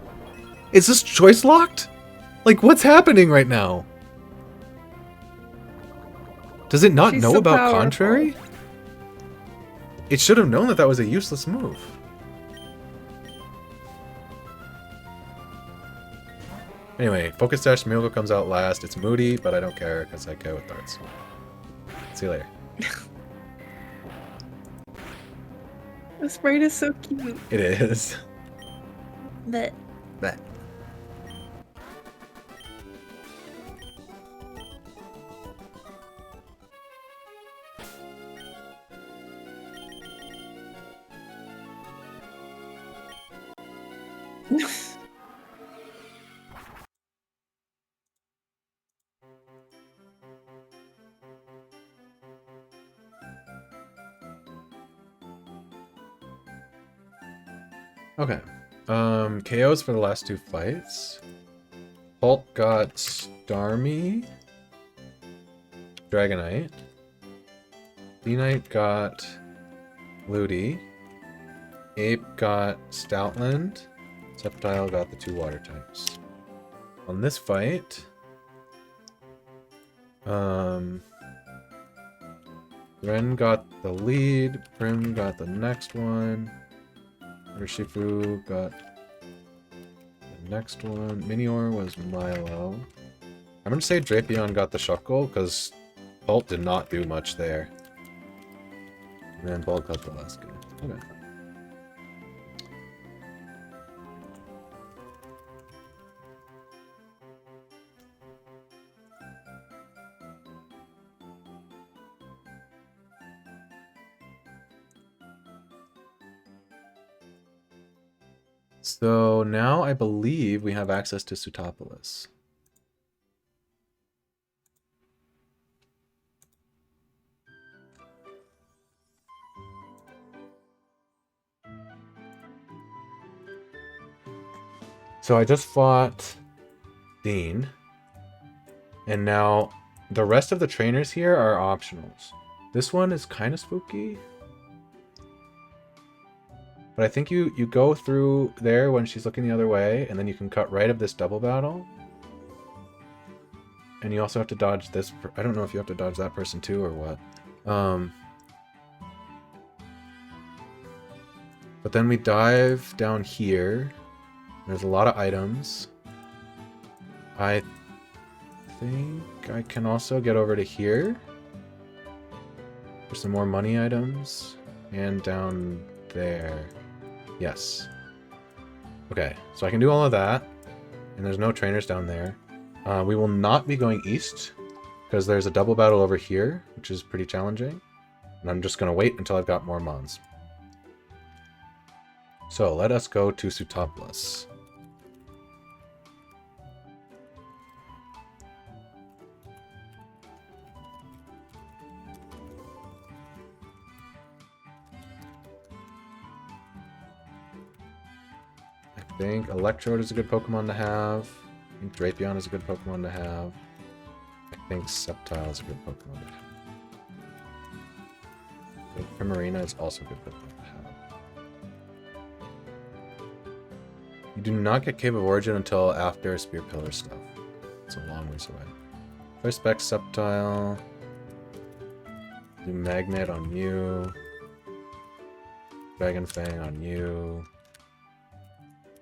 Is this choice locked? Like, what's happening right now? Does it not She's know so about powerful. Contrary? It should have known that that was a useless move. Anyway, Focus Dash Miracle comes out last. It's moody, but I don't care because I care with darts. See you later. The sprite is so cute. It is. But That. Okay. KOs for the last two fights. Hulk got Starmie. Dragonite. D-Knight got Ludi. Ape got Stoutland. Sceptile got the two water types. On this fight, Ren got the lead. Prim got the next one. Urshifu got the next one. Minior was Milo. I'm gonna say Drapion got the Shuckle because Bolt did not do much there. And then Bolt got the last game. Okay. So now I believe we have access to Sutopolis. So I just fought Dean, and now the rest of the trainers here are optionals. This one is kind of spooky. But I think you go through there when she's looking the other way, and then you can cut right of this double battle. And you also have to dodge this. I don't know if you have to dodge that person too or what. But then we dive down here. There's a lot of items. I think I can also get over to here for some more money items. And down there. Yes. Okay, so I can do all of that. And there's no trainers down there. We will not be going east because there's a double battle over here, which is pretty challenging. And I'm just going to wait until I've got more mons. So let us go to Sutopolis. I think Electrode is a good Pokemon to have. I think Drapion is a good Pokemon to have. I think Sceptile is a good Pokemon to have. I think Primarina is also a good Pokemon to have. You do not get Cave of Origin until after Spear Pillar stuff. It's a long ways away. First Spec Sceptile. Do Magnet on you. Dragon Fang on you.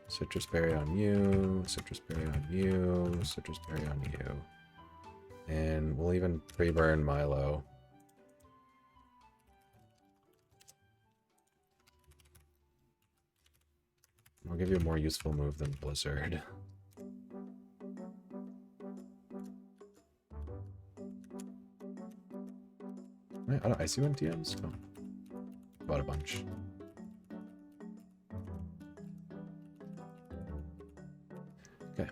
Citrus Berry on you, Citrus Berry on you, Citrus Berry on you. And we'll even pre-burn Milo. I'll give you a more useful move than Blizzard. Yeah. out of Icy Wind TMs? Oh. Bought a bunch. Okay.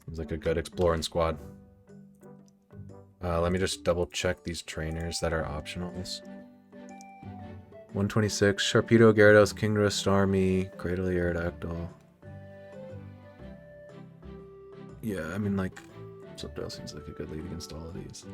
Seems like a good exploring squad. Let me just double check these trainers that are optionals. 126, Sharpedo, Gyarados, Kingdra, Starmie, Cradily, Aerodactyl. Yeah, I mean, like, Slippdale seems like a good lead against all of these.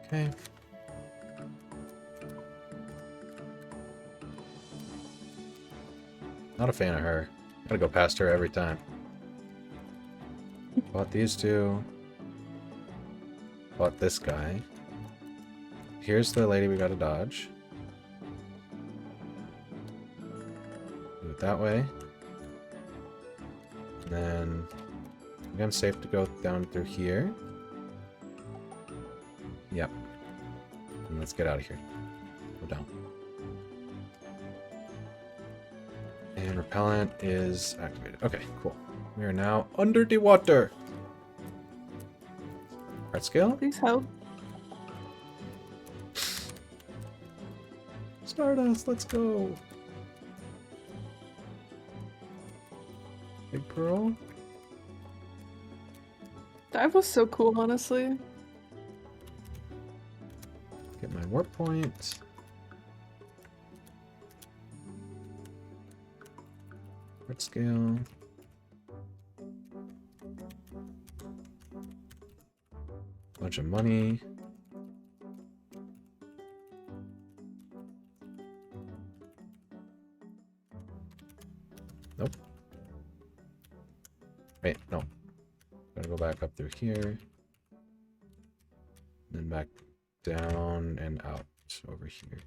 Okay. Not a fan of her. Gotta go past her every time. Bought these two. Bought this guy. Here's the lady we gotta dodge. Do it that way. And then I think I'm safe to go down through here. Yep. And let's get out of here. Go down. And repellent is activated. Okay, cool. We are now under the water. Art scale? Please help. Stardust, let's go. Big Pearl. Dive was so cool, honestly. Get my warp point. Art scale. Bunch of money. Nope. Wait, no. Gotta go back up through here. Then back down and out over here.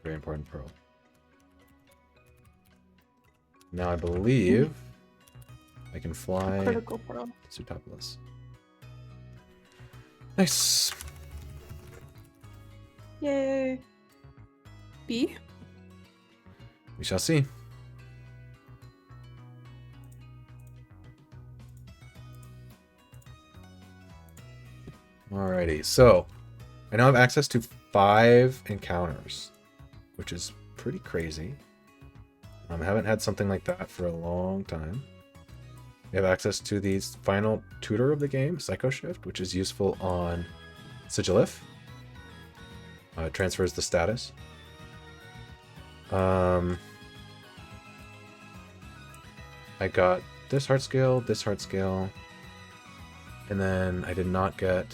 Very important pearl. Now I believe I can fly Critical pearl. to Sootopolis. Nice. Yay. B? We shall see. Alrighty, so I now have access to 5 encounters, which is pretty crazy. I haven't had something like that for a long time. We have access to the final tutor of the game, Psycho Shift, which is useful on Sigilif. It transfers the status. I got this heart scale, and then I did not get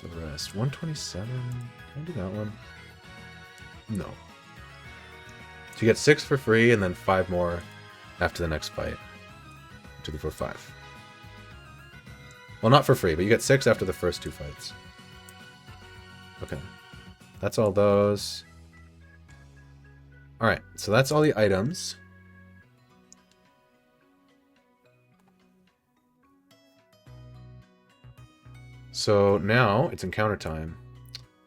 the rest. 127. Can I do that one? No. So you get 6 for free, and then 5 more after the next fight. 2, 3, 4, 5. Well, not for free, but you get 6 after the first 2 fights. Okay. That's all those. Alright, so that's all the items. So now it's encounter time.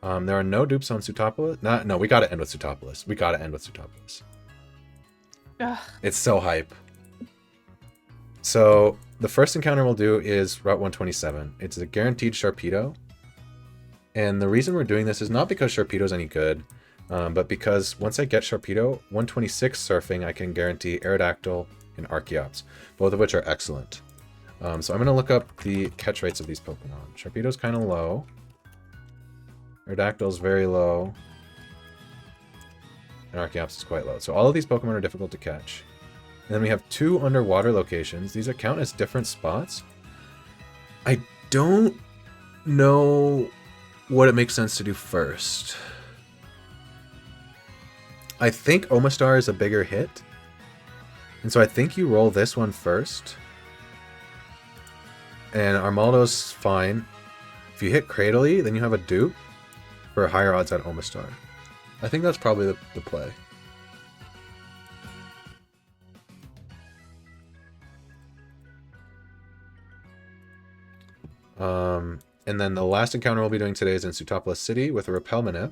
There are no dupes on Sootopolis. No, we gotta end with Sootopolis. Ugh. It's so hype. So the first encounter we'll do is Route 127. It's a guaranteed Sharpedo. And the reason we're doing this is not because Sharpedo's any good, but because once I get Sharpedo, 126 surfing, I can guarantee Aerodactyl and Archeops, both of which are excellent. So I'm going to look up the catch rates of these Pokemon. Sharpedo's kind of low. Aerodactyl's very low. And Archeops is quite low. So all of these Pokemon are difficult to catch. And then we have 2 underwater locations. These account as different spots. I don't know what it makes sense to do first. I think Omastar is a bigger hit. And so I think you roll this one first. And Armaldo's fine. If you hit Cradily, then you have a dupe for higher odds at Omastar. I think that's probably the play. And then the last encounter we'll be doing today is in Sutopolis City with a Repel Manip.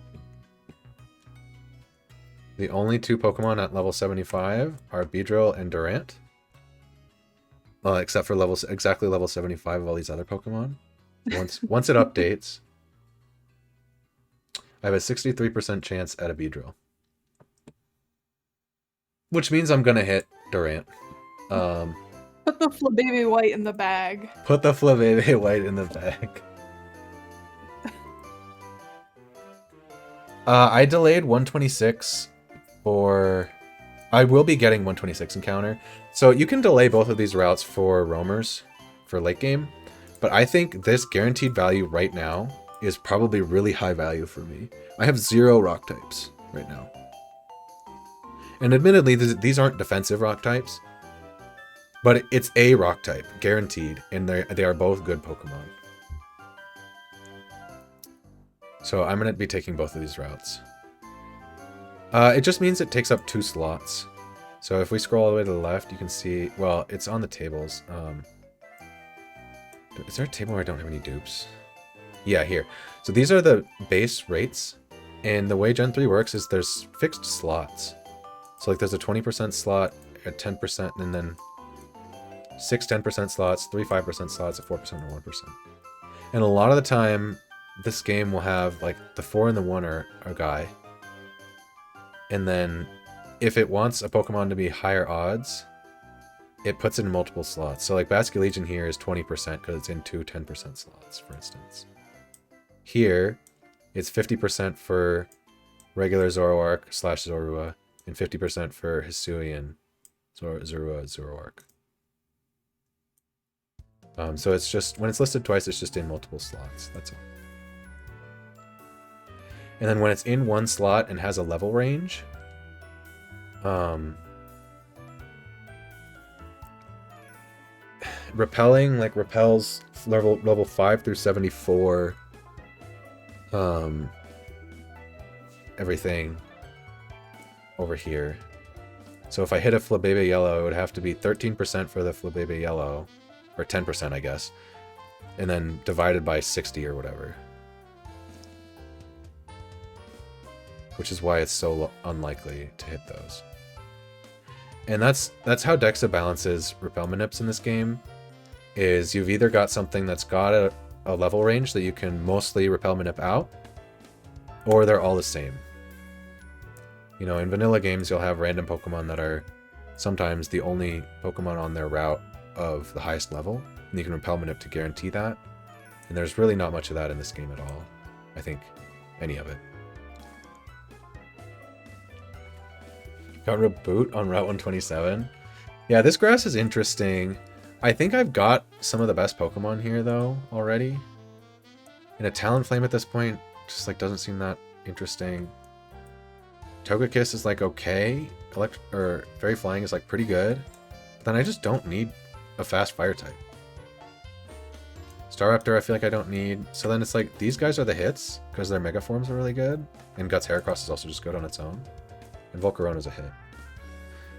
The only 2 Pokemon at level 75 are Beedrill and Durant. Except for exactly level 75 of all these other Pokemon. Once it updates, I have a 63% chance at a Beedrill. Which means I'm gonna hit Durant. Put the Flababy White in the bag. Put the Flababy White in the bag. I delayed 126 for... I will be getting 126 encounter. So you can delay both of these routes for roamers for late game. But I think this guaranteed value right now is probably really high value for me. I have 0 rock types right now. And admittedly, these aren't defensive rock types. But it's a rock type, guaranteed. And they are both good Pokemon. So I'm going to be taking both of these routes. It just means it takes up 2 slots. So if we scroll all the way to the left, you can see... Well, it's on the tables. Is there a table where I don't have any dupes? Yeah, here. So these are the base rates. And the way Gen 3 works is there's fixed slots. So like there's a 20% slot, a 10%, and then 6 10% slots, 3 5% slots, a 4%, and 1%. And a lot of the time... This game will have, like, the 4 and the 1 are a guy. And then, if it wants a Pokemon to be higher odds, it puts it in multiple slots. So, like, Basculegion here is 20% because it's in 2 10% slots, for instance. Here, it's 50% for regular Zoroark / Zorua, and 50% for Hisuian Zorua Zoroark. So it's just, when it's listed twice, it's just in multiple slots. That's all. And then when it's in one slot and has a level range, repelling, like, repels level 5 through 74, everything over here. So if I hit a Flabébé Yellow, it would have to be 13% for the Flabébé Yellow, or 10%, I guess, and then divided by 60 or whatever. Which is why it's so unlikely to hit those. And that's how Dexa balances Repel Manips in this game, is you've either got something that's got a level range that you can mostly Repel Manip out, or they're all the same. You know, in vanilla games, you'll have random Pokemon that are sometimes the only Pokemon on their route of the highest level, and you can Repel Manip to guarantee that. And there's really not much of that in this game at all. I think any of it. Got Reboot on Route 127. Yeah, this grass is interesting. I think I've got some of the best Pokemon here, though, already. And a Talonflame at this point just, like, doesn't seem that interesting. Togekiss is, like, okay. Fairy Flying is, like, pretty good. But then I just don't need a fast fire type. Staraptor I feel like I don't need. So then it's like, these guys are the hits, because their Mega Forms are really good. And Guts Heracross is also just good on its own. And Volcarona's a hit.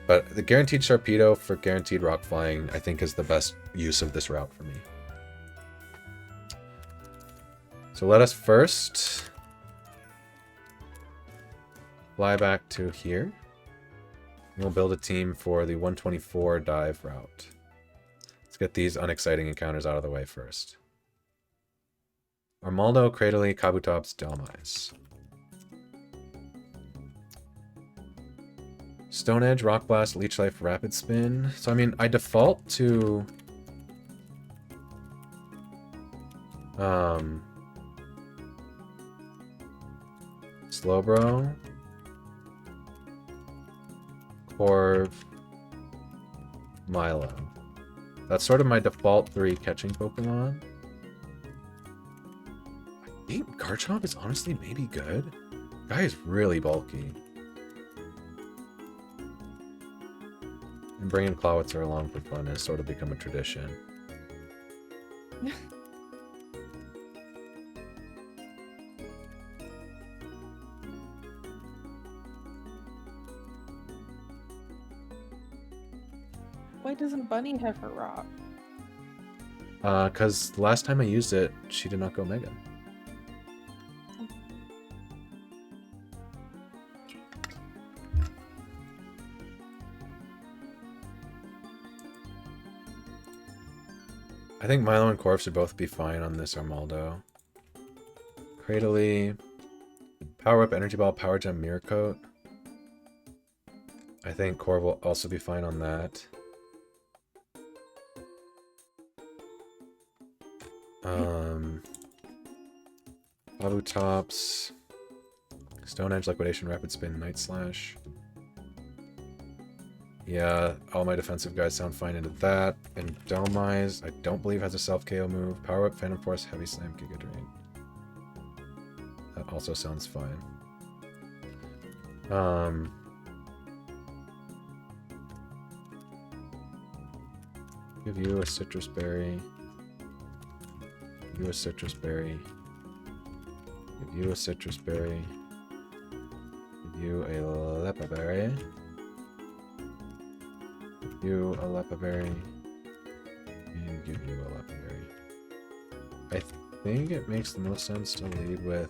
But the guaranteed Sharpedo for guaranteed Rock Flying, I think, is the best use of this route for me. So let us first fly back to here. And we'll build a team for the 124 dive route. Let's get these unexciting encounters out of the way first. Armaldo, Cradily, Kabutops, Delmise. Stone Edge, Rock Blast, Leech Life, Rapid Spin. So, I mean, I default to... Slowbro. Corv. Milo. That's sort of my default 3 catching Pokemon. I think Garchomp is honestly maybe good. Guy is really bulky. And bringing Clawitzer along for fun has sort of become a tradition. Why doesn't Bunny have her rock? Because the last time I used it, she did not go Mega. I think Milo and Corv should both be fine on this Armaldo. Cradily, Power Up, Energy Ball, Power Gem, Mirror Coat. I think Corv will also be fine on that. Babu Tops, Stone Edge, Liquidation, Rapid Spin, Night Slash. Yeah, all my defensive guys sound fine into that. And Dhelmise, I don't believe has a self-KO move. Power Up, Phantom Force, Heavy Slam, Giga Drain. That also sounds fine. Give you a Citrus Berry. Give you a Citrus Berry. Give you a Citrus Berry. Give you a Lepa Berry. Give you a Lepa Berry. And give you a Lepa Berry. I think it makes the most sense to lead with...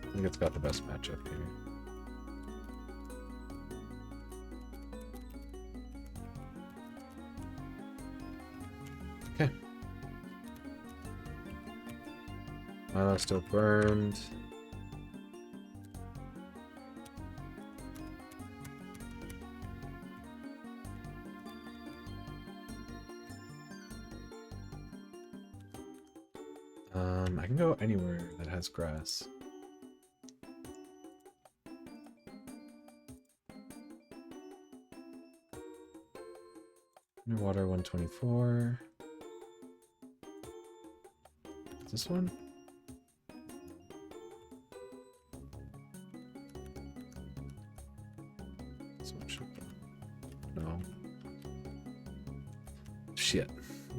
I think it's got the best matchup here. Okay. Milo still burned. I can go anywhere that has grass. Underwater 124. Is this one? This one should be. No. Shit.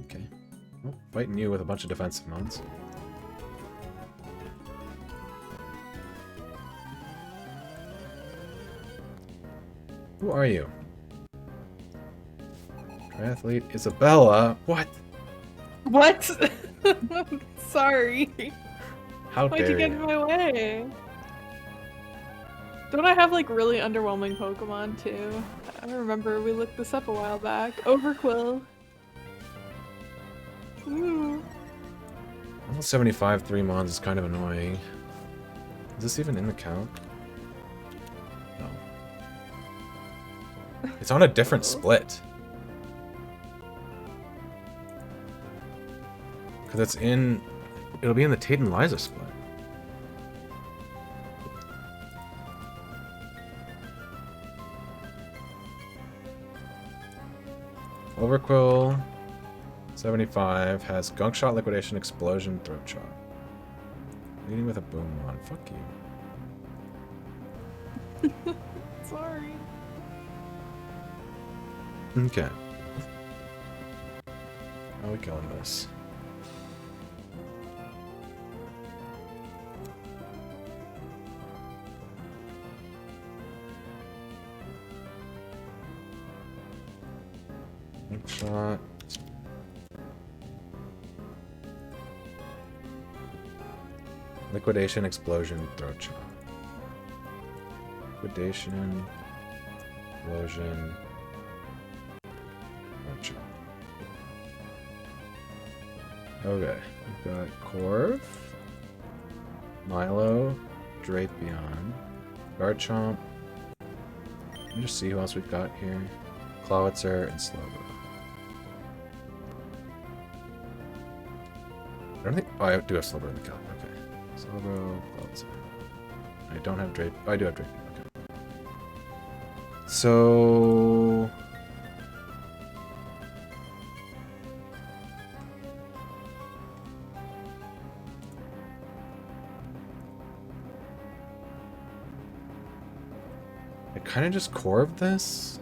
Okay. Well, fighting you with a bunch of defensive mods. Who are you? Triathlete Isabella? What? What? Sorry. How Why'd dare you get in my way? Don't I have like really underwhelming Pokemon too? I remember we looked this up a while back. Overquill. Ooh. Almost 75 3 mons is kind of annoying. Is this even in the count? No. It's on a different split. Because it's in... It'll be in the Tate and Liza split. Overquill 75 has Gunk Shot, Liquidation, Explosion, Throat Shot. Leading with a Boom on. Fuck you. Sorry. Okay. How are we killing this? Shot. Liquidation, Explosion, Throat Shot. Liquidation, Explosion, Throat Shot. Okay, we've got Corv, Milo, Drapion, Garchomp. Let me just see who else we've got here. Clawitzer and Slowbro. I don't think... Oh, I do have Slowbro in the count. Okay. Slowbro, Clawitzer. I don't have Drape... Oh, I do have Drape. Okay. So... I kind of just Corv this.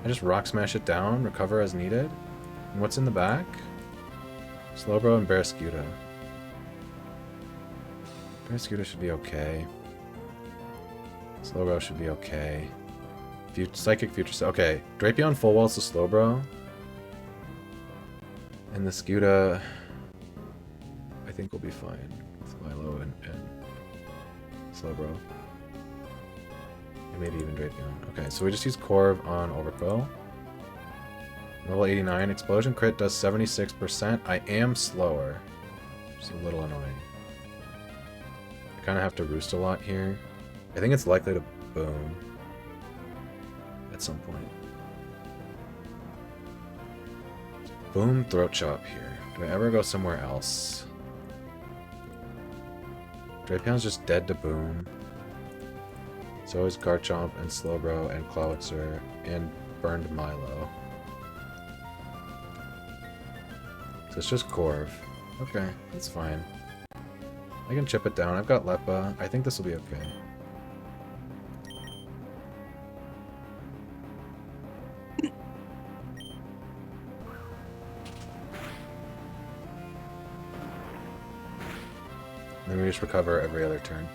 I just Rock Smash it down, recover as needed. And what's in the back? Slowbro and Barraskewda. Barraskewda should be okay. Slowbro should be okay. Psychic Future... Okay, Drapion full walls to Slowbro. And the Scuda, I think we'll be fine with Milo and Slowbro. And maybe even Drapion. Okay, so we just use Corv on Overquill. Level 89, Explosion Crit does 76%. I am slower. Just a little annoying. I kind of have to roost a lot here. I think it's likely to boom at some point. Boom, Throat Chop here. Do I ever go somewhere else? Drapion's just dead to boom. So is Garchomp and Slowbro and Clawitzer and Burned Milo. So it's just Corv. Okay, that's fine. I can chip it down. I've got Leppa. I think this will be okay. Then we just recover every other turn.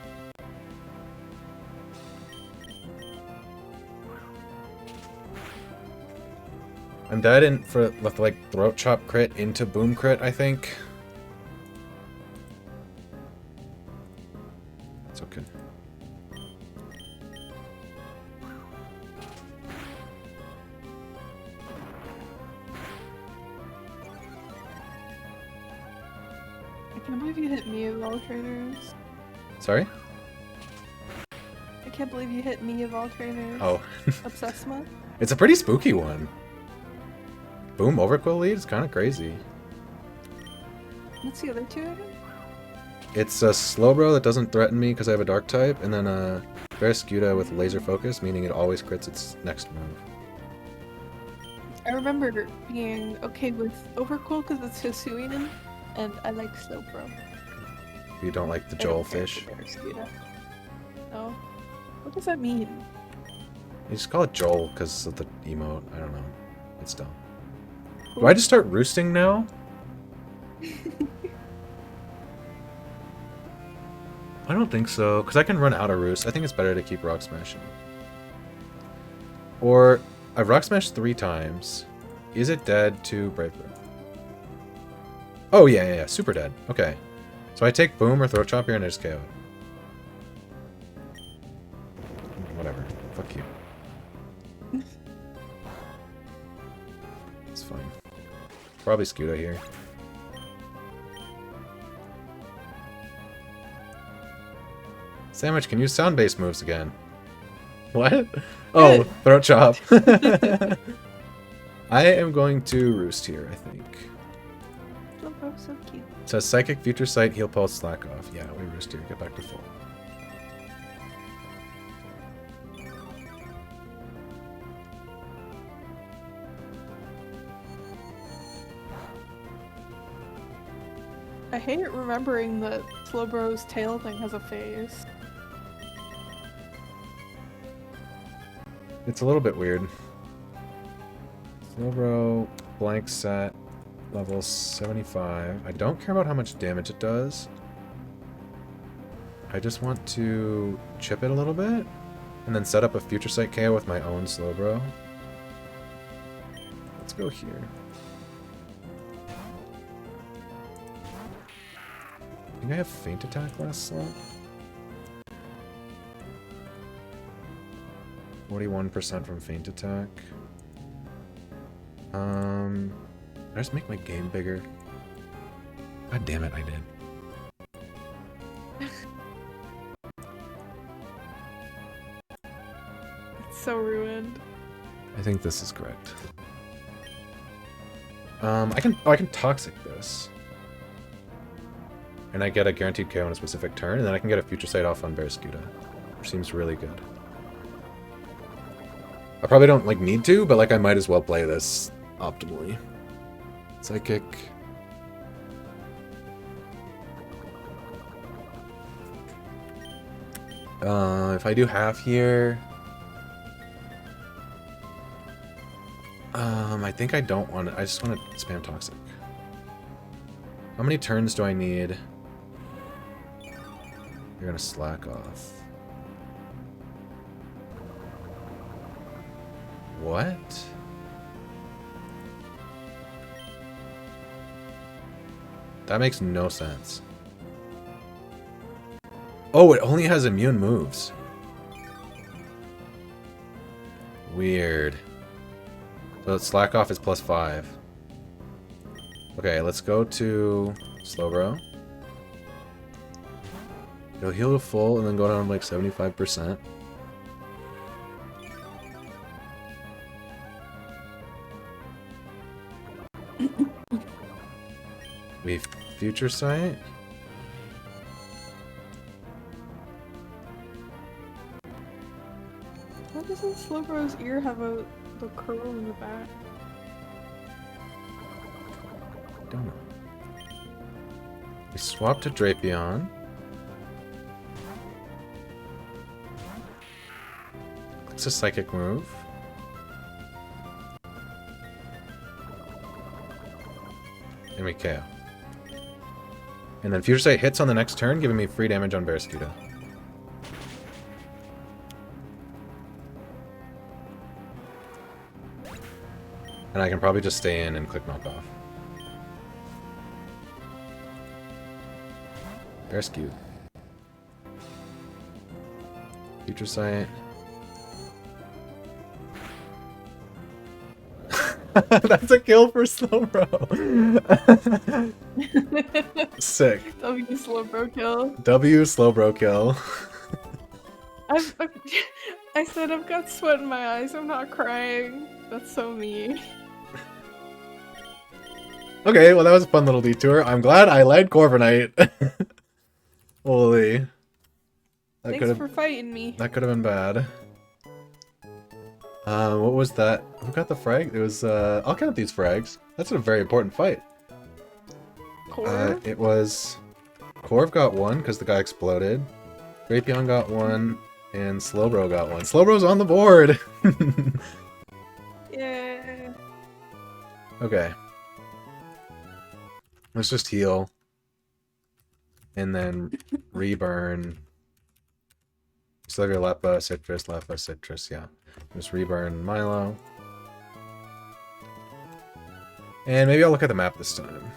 I'm dead in for with like Throat Chop crit into Boom crit, I think. It's okay. I can't believe you hit me of all trainers. Sorry? I can't believe you hit me of all trainers. Oh. Obsessma? It's a pretty spooky one. Boom Overquill lead is kind of crazy. What's the other two again? It's a Slowbro that doesn't threaten me because I have a Dark type, and then a Barraskewda with Laser Focus, meaning it always crits its next move. I remember being okay with Overcool because it's Hisuian, and I like Slowbro. You don't like the Joel fish? No. What does that mean? You just call it Joel because of the emote. I don't know. It's dumb. Do I just start roosting now? I don't think so, because I can run out of roost. I think it's better to keep Rock Smashing. Or, I've Rock Smashed 3 times. Is it dead to Brave Bird? Oh, yeah, super dead. Okay. So I take Boom or Throat Chop here and I just KO it. Whatever. Fuck you. It's fine. Probably Scuda here. Sandwich can use sound-based moves again. What? Oh, Throat Chop. I am going to roost here, I think. Oh, so cute. It says Psychic, Future Sight, Heal Pulse, Slack Off. Yeah, we roost here. Get back to full. I hate remembering that Slowbro's tail thing has a face. It's a little bit weird. Slowbro, blank set, level 75. I don't care about how much damage it does. I just want to chip it a little bit, and then set up a Future Sight KO with my own Slowbro. Let's go here. I think I have Feint Attack last slot. 41% from Feint Attack. I just make my game bigger. God damn it, I did. It's so ruined. I think this is correct. I can Toxic this. And I get a guaranteed KO on a specific turn, and then I can get a Future Sight off on Barraskewda, which seems really good. I probably don't, like, need to, but, like, I might as well play this optimally. Psychic. If I do half here... I think I don't want to... I just want to spam Toxic. How many turns do I need? You're gonna slack off. What? That makes no sense. Oh, it only has immune moves. Weird. So Slack Off is +5. Okay, let's go to Slowbro. It'll heal to full and then go down to like 75%. We have Future Sight. Why doesn't Slowbro's ear have the curl in the back? Don't know. We swap to Drapion. It's a psychic move. And we KO. And then Future Sight hits on the next turn, giving me free damage on Barraskewda. And I can probably just stay in and click knock off. Barraskew. Future Sight. That's a kill for Slowbro. Sick. W Slowbro kill. W Slowbro kill. I said I've got sweat in my eyes. I'm not crying. That's so mean. Okay, well that was a fun little detour. I'm glad I led Corviknight. Holy. Thanks for fighting me. That could have been bad. What was that? Who got the frag? It was, I'll count these frags. That's a very important fight. Corv? It was... Corv got one, because the guy exploded. Drapion got one, and Slowbro got one. Slowbro's on the board! Yeah. Okay. Let's just heal. And then reburn. Still have your Leppa, Citrus, yeah. Just reburn Milo. And maybe I'll look at the map this time.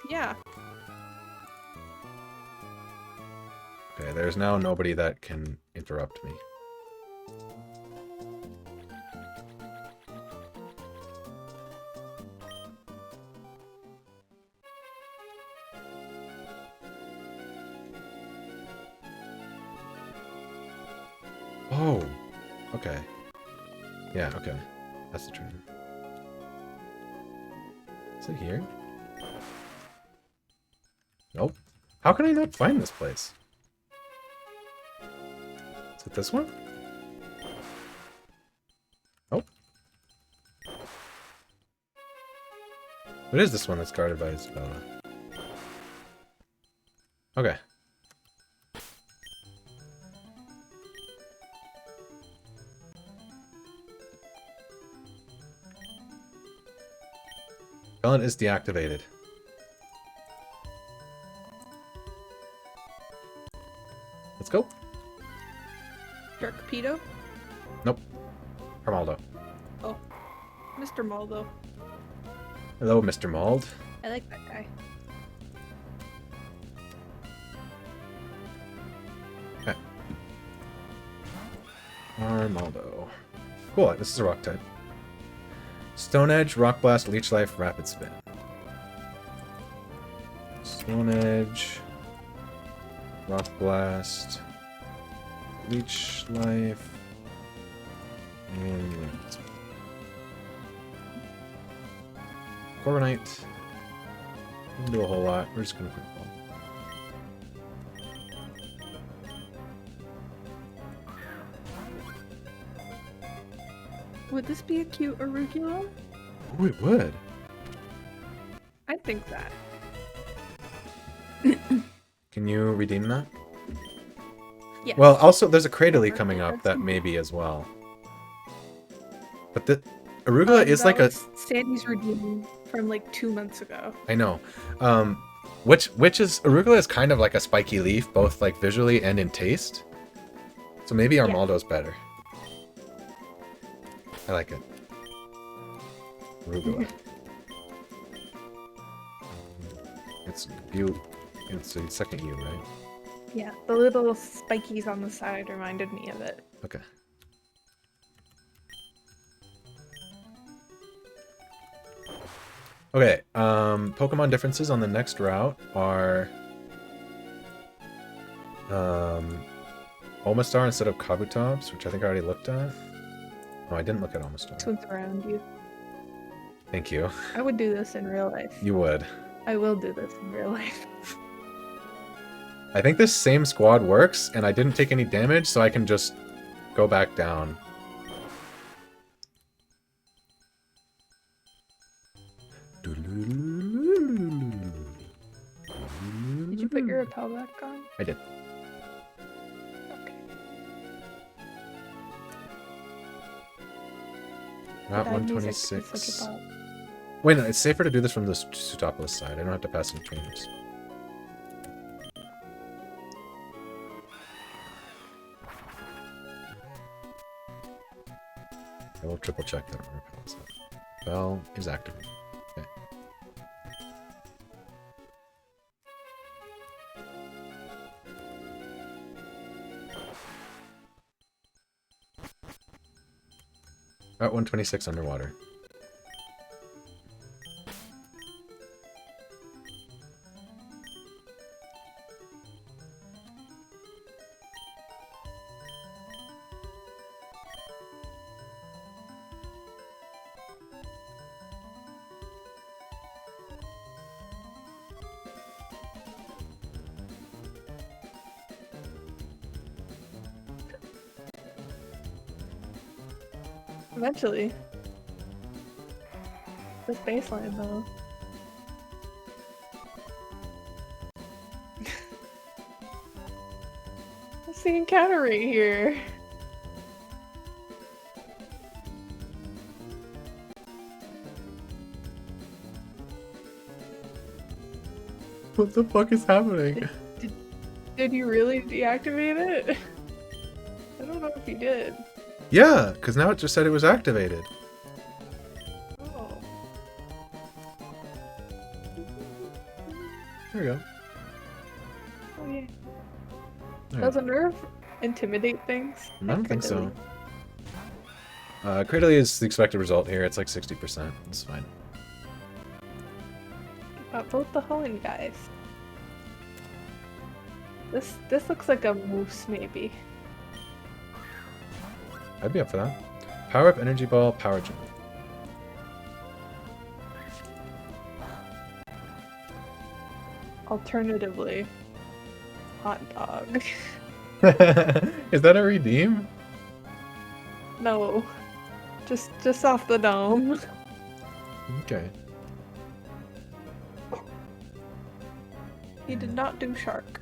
Yeah. Okay, there's now nobody that can interrupt me. Oh, okay. Yeah, okay. That's the train. Is it here? Nope. How can I not find this place? Is it this one? Nope. It is this one that's guarded by Isabella. Okay. Talent is deactivated. Let's go. Sharkpedo? Nope. Armaldo. Oh. Mr. Maldo. Hello, Mr. Mauld. I like that guy. Okay. Armaldo. Cool, this is a rock type. Stone Edge, Rock Blast, Leech Life, Rapid Spin. Stone Edge, Rock Blast, Leech Life, and Rapid Spin. Corviknight. Didn't do a whole lot. We're just gonna quick ball. Would this be a cute arugula? Oh, it would. I think that. Can you redeem that? Yeah. Well, also, there's a Cradily coming up that may be as well. But the arugula is like a... Sandy's redeem from like 2 months ago. I know. Which is... Arugula is kind of like a spiky leaf, both like visually and in taste. So maybe Armaldo's better. I like it. Arugula. It's you. It's the second U, right? Yeah, the little spikies on the side reminded me of it. Okay. Okay, Pokemon differences on the next route are Omastar instead of Kabutops, which I think I already looked at. Oh, I didn't look at Omastar. Swims around you. Thank you. I would do this in real life. You would. I will do this in real life. I think this same squad works, and I didn't take any damage, so I can just go back down. Did you put your rappel back on? I did. Okay. Route The dive music is 126. such a bop. Wait, no, it's safer to do this from the Sutopolis side. I don't have to pass any trainers. I will triple check that repel is up. Bell is activated. Okay. Route 126 underwater. Eventually. This baseline though. What's the encounter right here? What the fuck is happening? Did you really deactivate it? I don't know if you did. Yeah, because now it just said it was activated. Oh. There we go. Oh yeah. Alright. Does a nerve intimidate things? I don't think so. Cradily. Cradily is the expected result here. It's like 60%. It's fine. Got both the Hoenn guys. This looks like a moose maybe. I'd be up for that. Power up, energy ball, power jump. Alternatively, hot dog. Is that a redeem? No, just off the dome. Okay. He did not do shark.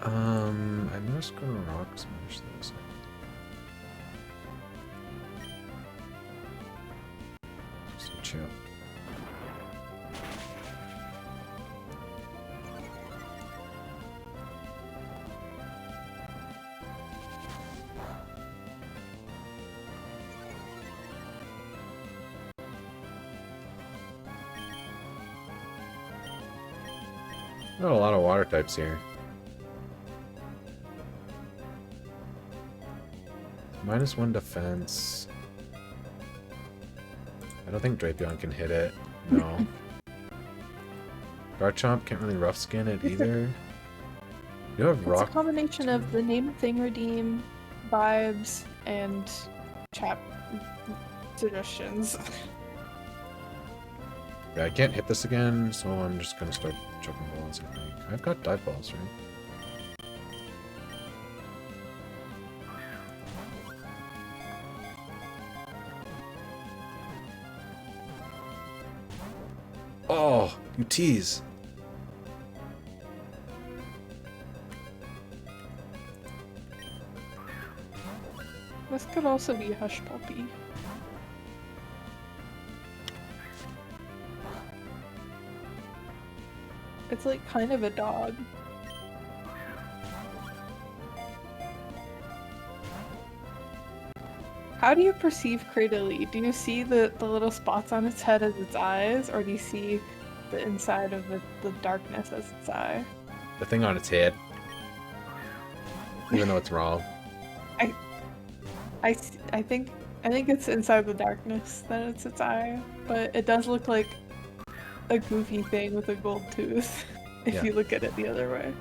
I'm just gonna rock smash this. Just chill. Got a lot of water types here. -1 defense. I don't think Drapion can hit it. No. Garchomp can't really rough skin it either. You have It's rock. a combination of the name thing redeem, vibes, and chat suggestions. Yeah, I can't hit this again, so I'm just gonna start chucking balls, I think. I've got dive balls, right? Oh, you tease. This could also be a hush puppy. It's like kind of a dog. How do you perceive Cradily? Do you see the little spots on its head as its eyes, or do you see the inside of the darkness as its eye? The thing on its head. Even though it's wrong. I think it's inside the darkness that it's its eye, but it does look like a goofy thing with a gold tooth if Yeah. you look at it the other way.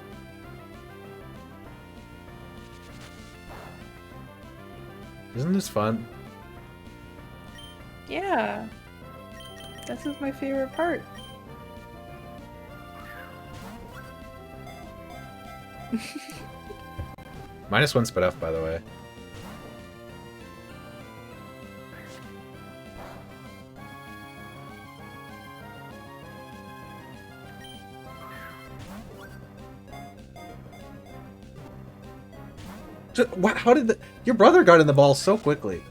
Isn't this fun? Yeah. This is my favorite part. -1 spit off, by the way. What? How did your brother got in the ball so quickly?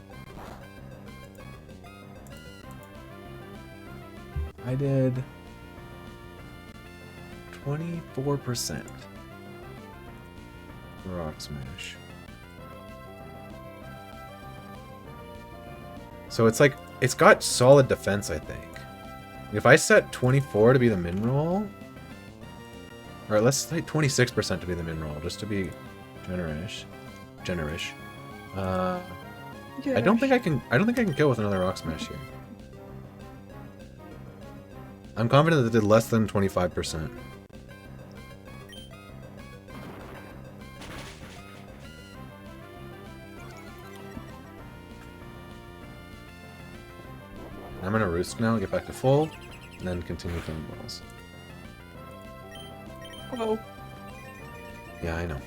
I did 24%. Rock smash. So it's like, it's got solid defense, I think. If I set 24 to be the min roll, or let's say 26% to be the min roll, just to be generous. I don't think I can kill with another rock smash here. I'm confident that it did less than 25%. I'm gonna roost now, get back to full, and then continue killing balls. Whoa. Yeah, I know.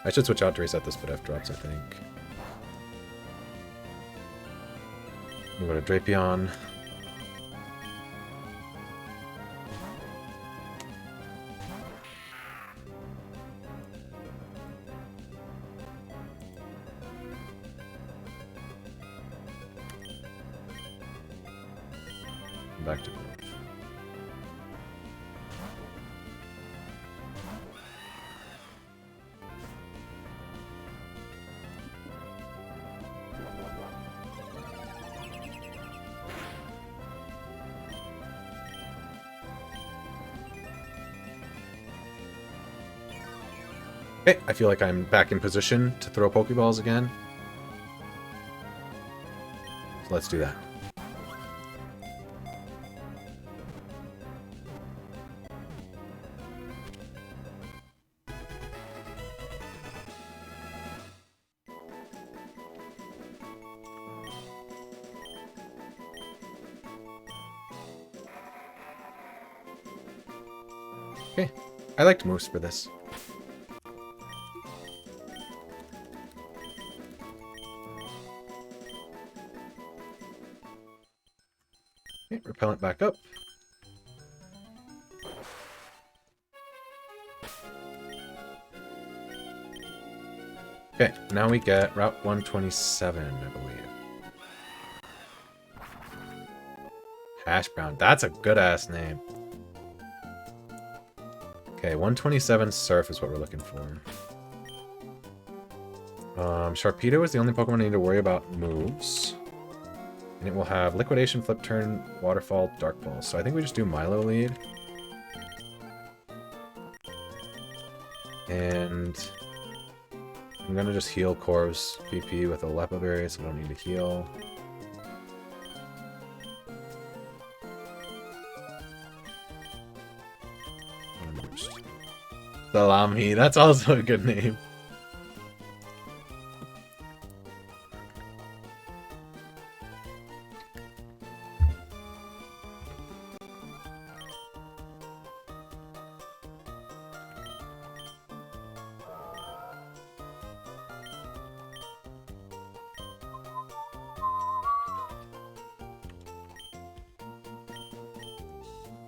I should switch out to reset this, but F drops, I think. I'm gonna go to Drapion. Back to Corv. Okay, I feel like I'm back in position to throw Pokeballs again. So let's do that. Okay, I liked moose for this. Okay, repellent back up. Okay, now we get Route 127, I believe. Hash Brown, that's a good-ass name. Okay, 127 Surf is what we're looking for. Sharpedo is the only Pokemon I need to worry about moves. And it will have Liquidation, Flip Turn, Waterfall, Dark Pulse. So I think we just do Milo lead. And I'm gonna just heal Corv's BP with a Lepa Berry, so I don't need to heal. Salami, that's also a good name.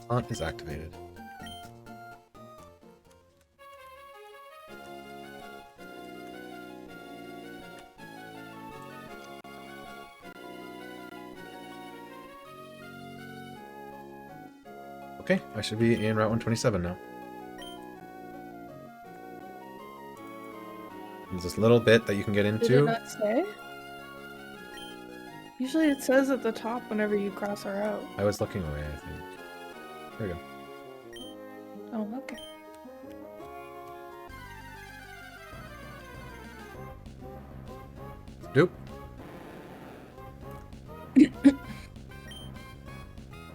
Taunt is activated. Okay, I should be in Route 127 now. There's this little bit that you can get Did it into. not say? Usually it says at the top whenever you cross a route. I was looking away, I think. There we go. Oh, okay. Doop.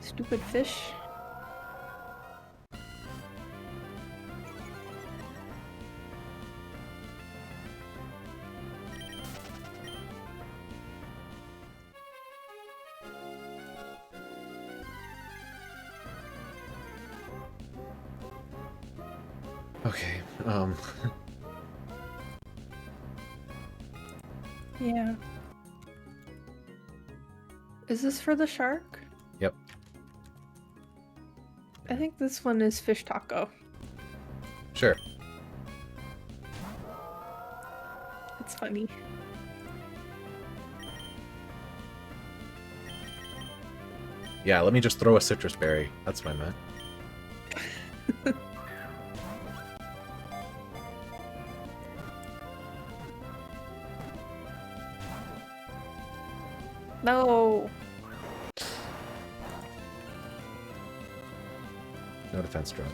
Stupid fish. Okay, Yeah. Is this for the shark? Yep. I think this one is fish taco. Sure. It's funny. Yeah, let me just throw a citrus berry. That's what I meant. No. No defense drop.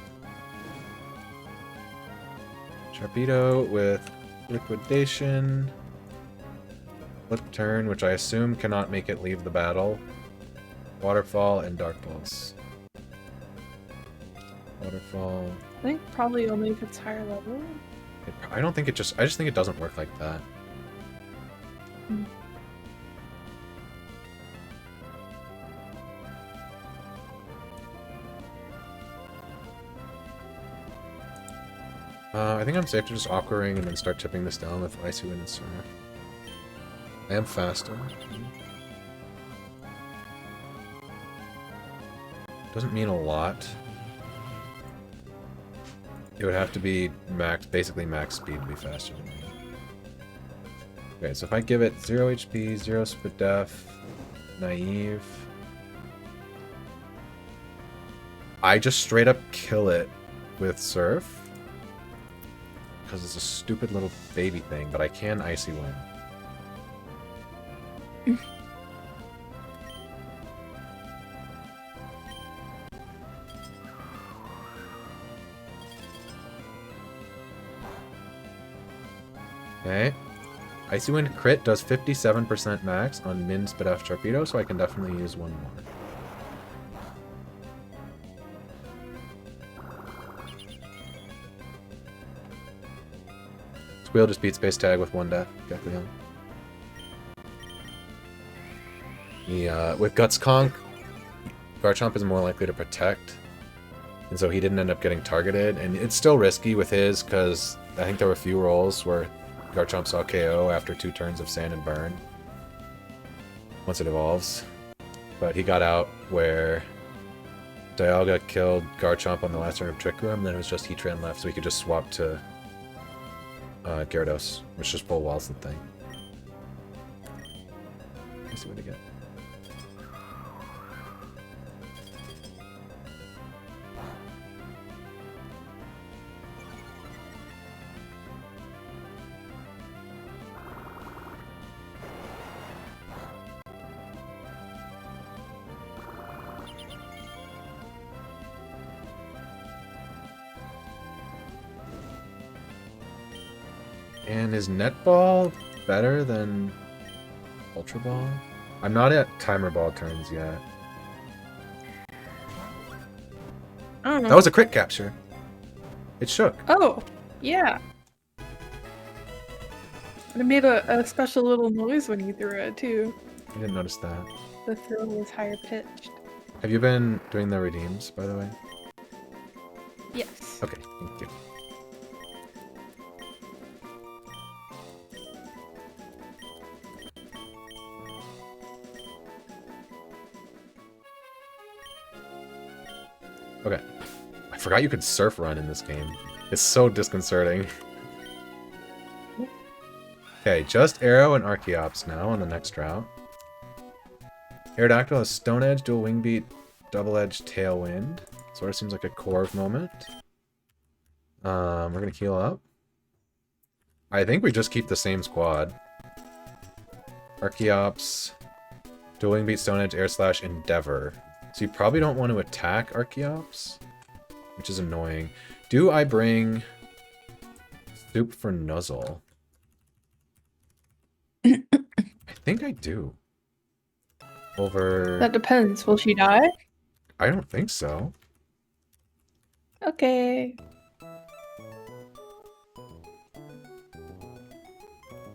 Sharpedo with liquidation. Flip turn, which I assume cannot make it leave the battle. Waterfall and Dark Pulse. Waterfall. I think probably only if it's higher level. I don't think it just... I just think it doesn't work like that. Hmm. I think I'm safe to just Aqua Ring and then start tipping this down with Icy Wind and Surf. I am faster. Doesn't mean a lot. It would have to be max, basically max speed to be faster than me. Okay, so if I give it 0 HP, 0 Spit Def, Naive... I just straight up kill it with Surf. Because it's a stupid little baby thing, but I can Icy Wind. Okay. Icy Wind crit does 57% max on Min Spit F Torpedo, so I can definitely use one more. Squeal just beat Space Tag with one death. Exactly on. With Guts Conk, Garchomp is more likely to protect, and so he didn't end up getting targeted. And it's still risky with his, because I think there were a few rolls where Garchomp saw KO after 2 turns of Sand and Burn. Once it evolves. But he got out where Dialga killed Garchomp on the last turn of Trick Room, then it was just Heatran left, so he could just swap to Gyarados, which just full walls the thing. Let's see what I get. And is Netball better than Ultra Ball? I'm not at Timer Ball turns yet. I don't know. That was a crit capture. It shook. Oh, yeah. It made a special little noise when you threw it, too. I didn't notice that. The throw was higher pitched. Have you been doing the redeems, by the way? Yes. Okay, thank you. Okay. I forgot you could Surf Run in this game. It's so disconcerting. Okay, just Arrow and Archeops now on the next route. Aerodactyl has Stone Edge, Dual Wing Beat, Double Edge, Tailwind. Sort of seems like a core moment. We're gonna heal up. I think we just keep the same squad. Archeops, Dueling Beat, Stone Edge, Air Slash, Endeavor. So you probably don't want to attack Archeops, which is annoying. Do I bring Soup for Nuzzle? I think I do. Over... That depends. Will she die? I don't think so. Okay.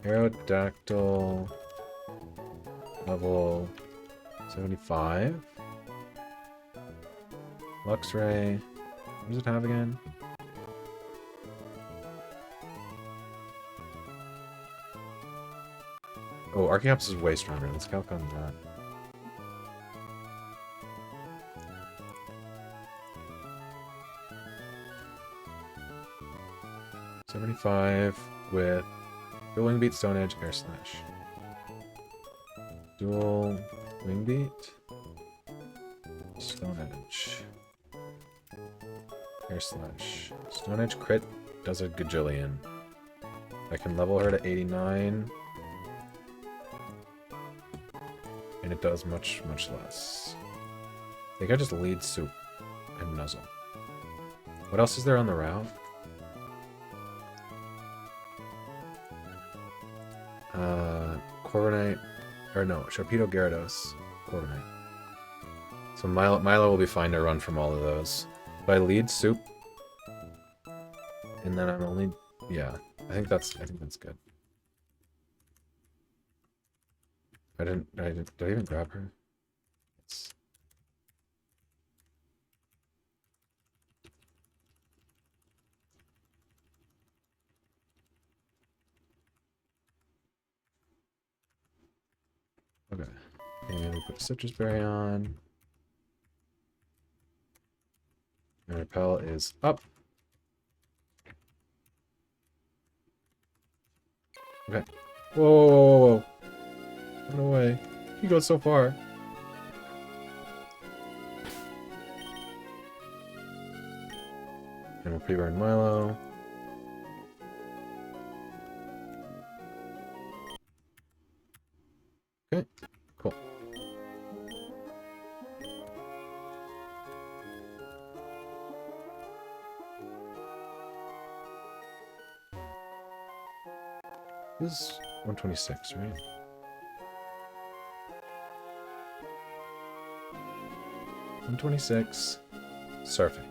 Aerodactyl... Level 75. Luxray. What does it have again? Oh, Archeops is way stronger. Let's calc on that. $75 with Dual Wing Beat, Stone Edge, Air Slash. Dual Wing Beat, Stone Edge, Air Slash. Stone Edge crit does a gajillion. I can level her to 89. And it does much, much less. I think I just lead Soup and Nuzzle. What else is there on the route? Corviknight, or no, Sharpedo, Gyarados, Corviknight. So Milo will be fine to run from all of those. But I lead Soup, and then I'm only, yeah, I think that's good. Did I even grab her? It's... Okay. And we put a Citrus Berry on. And Repel is up. Okay. Whoa, whoa, whoa, whoa, whoa. Run away. He goes so far. And we'll pre-burn Milo. Okay, cool. This is 126, right? 126. Surfing.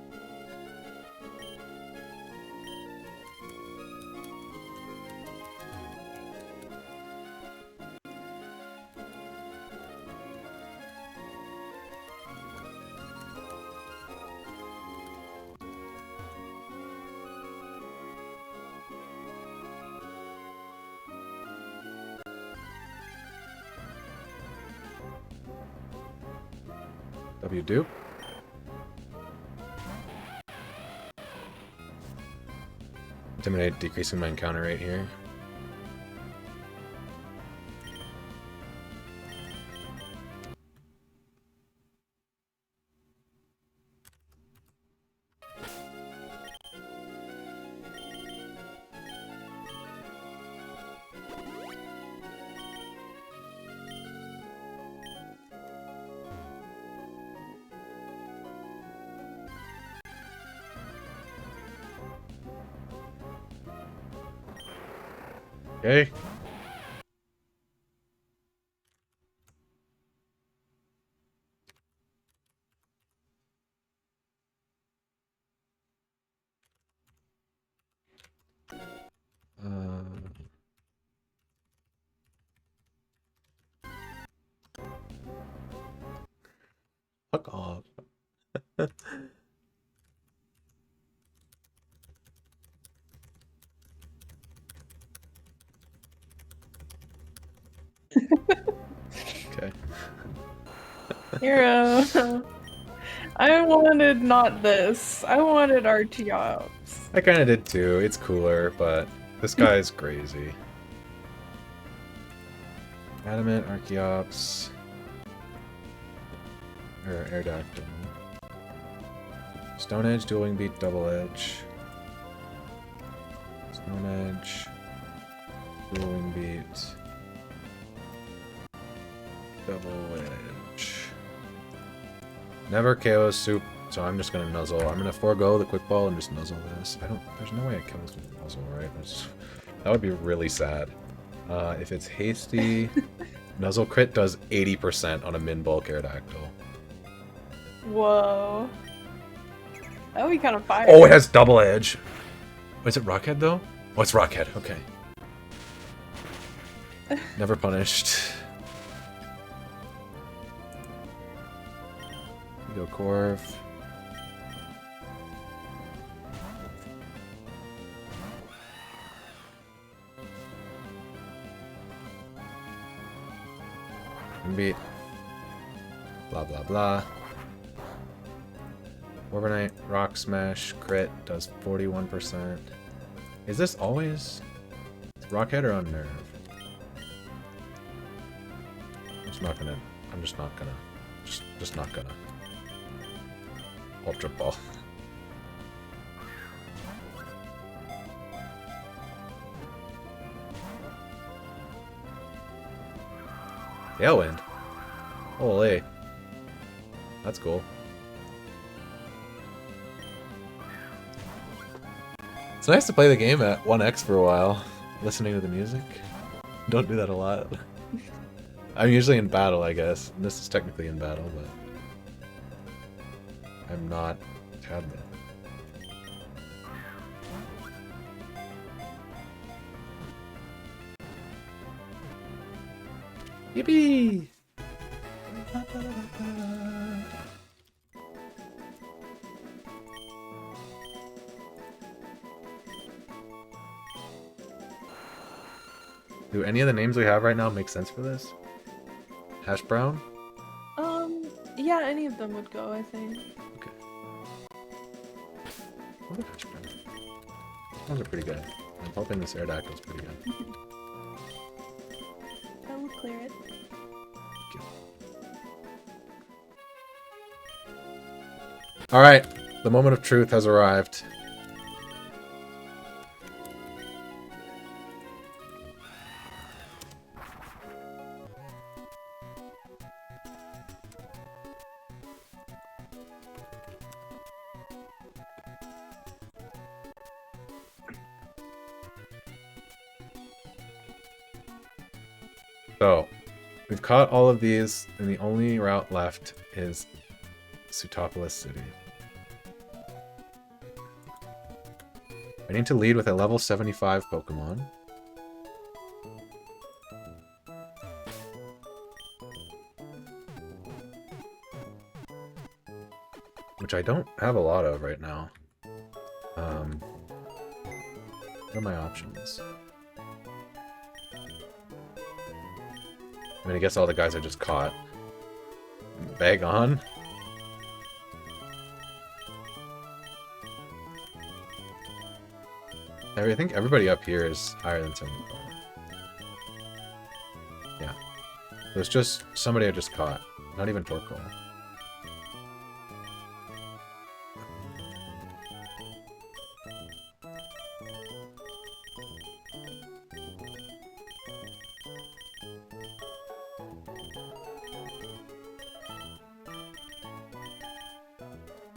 W-dupe. Intimidate, decreasing my encounter rate here. Okay. Fuck off. Okay. Hero. I wanted not this. I wanted Archeops. I kind of did too. It's cooler, but this guy is crazy. Adamant, Archeops, or Aerodactyl. Stone Edge, Dual Wing Beat, Double Edge. Stone Edge. Dueling beat. Double edge. Never KOs soup, so I'm just gonna nuzzle. I'm gonna forego the quick ball and just nuzzle this. There's no way it kills with nuzzle, right? That would be really sad. If it's hasty, nuzzle crit does 80% on a min bulk Aerodactyl. Whoa. That would be kind of fire. Oh, it has double edge. Is it Rockhead though? Oh, it's Rockhead. Okay. Never punished. Go Corv. Beat. Blah blah blah. Overnight Rock Smash crit does 41%. Is this always Rockhead or on nerve? I'm just not gonna. Just not gonna. Ultra Ball. Tailwind. Holy. That's cool. It's nice to play the game at 1x for a while, listening to the music. Don't do that a lot. I'm usually in battle, I guess. And this is technically in battle, but I'm not Cadman. Yippee! Do any of the names we have right now make sense for this? Hash brown? Yeah, any of them would go, I think. Okay. What are hash brown? Those are pretty good. I'm hoping this Aerodactyl's pretty good. That will clear it. Alright, the moment of truth has arrived. So, we've caught all of these, and the only route left is Sutopolis City. I need to lead with a level 75 Pokemon. Which I don't have a lot of right now. What are my options? I mean, I guess all the guys I just caught. Bag on. I think everybody up here is higher than 75. Yeah. There's just somebody I just caught. Not even Torkoal.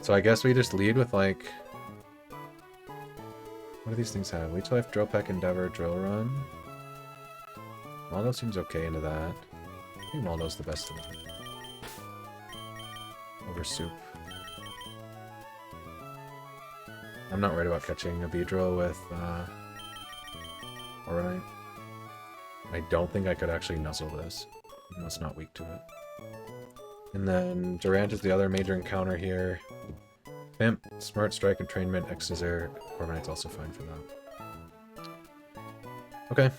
So I guess we just lead with, like... What do these things have? Leech Life, Drill Peck, Endeavor, Drill Run. Maldo seems okay into that. I think Maldo's the best of them. Over Soup. I'm not worried about catching a Beedrill with Oronite. I don't think I could actually nuzzle this, even though it's not weak to it. And then Durant is the other major encounter here. Pimp, Smart Strike, Entrainment, X-Scissor. Corviknight's also fine for that. Okay.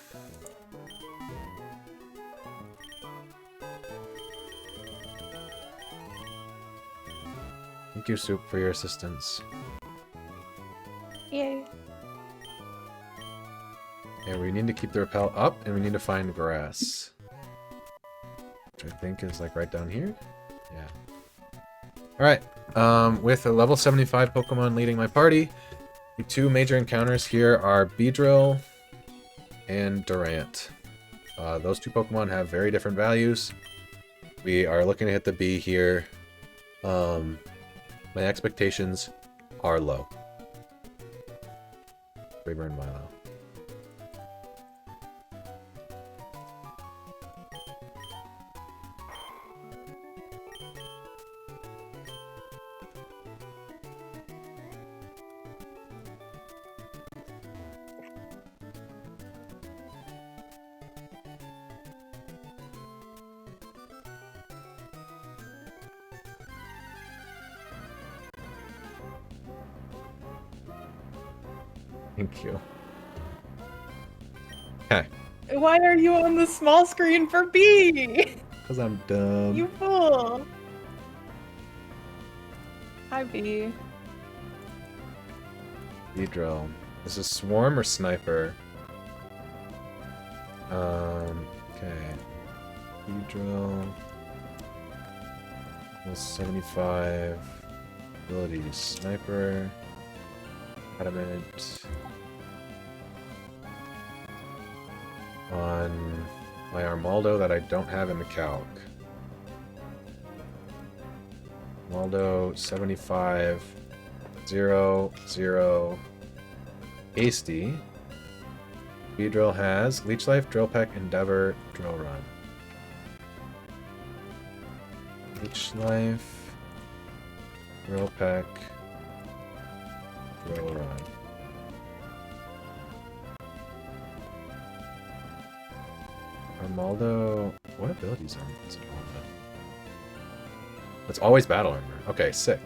Thank you, Soup, for your assistance. Yay. And we need to keep the repel up, and we need to find grass. Which I think is, like, right down here? Yeah. Alright. With a level 75 Pokemon leading my party, the two major encounters here are Beedrill and Durant. Those two Pokemon have very different values. We are looking to hit the B here. My expectations are low. Braver and Milo. Thank you. Okay. Why are you on the small screen for B? Because I'm dumb. You fool. Hi, B. Beedrill. Is this Swarm or Sniper? Okay. Beedrill. 75. Ability Sniper. Adamant. On my Armaldo that I don't have in the calc. Armaldo 75. 0, 0. Hasty. Beedrill has Leech Life, Drill Peck, Endeavor, Drill Run. Leech Life, Drill Peck, Drill Run. Armaldo. What abilities are Armaldo? It's always Battle Armor. Okay, sick.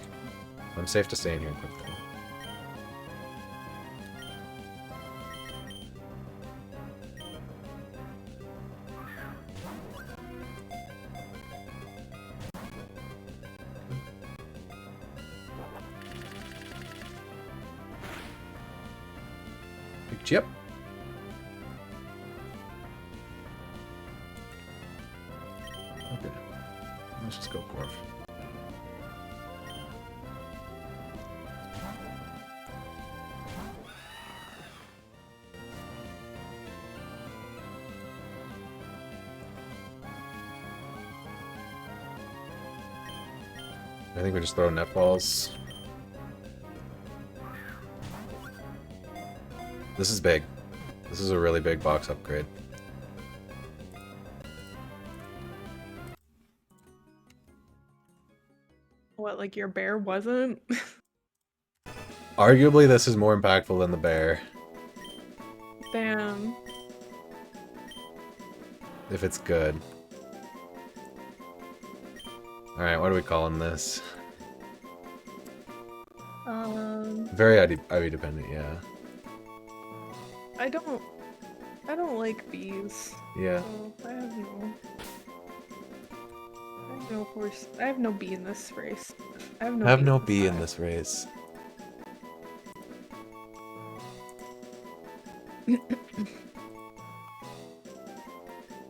I'm safe to stay in here quickly. Chip. Okay. Let's just go Corf. I think we just throw net balls. This is big. This is a really big box upgrade. What, like your bear wasn't? Arguably, this is more impactful than the bear. Damn. If it's good. Alright, what are we calling this? Very IV dependent, yeah. I don't like bees. Yeah. So I have no horse. I have no bee in this race. I have no bee in this race.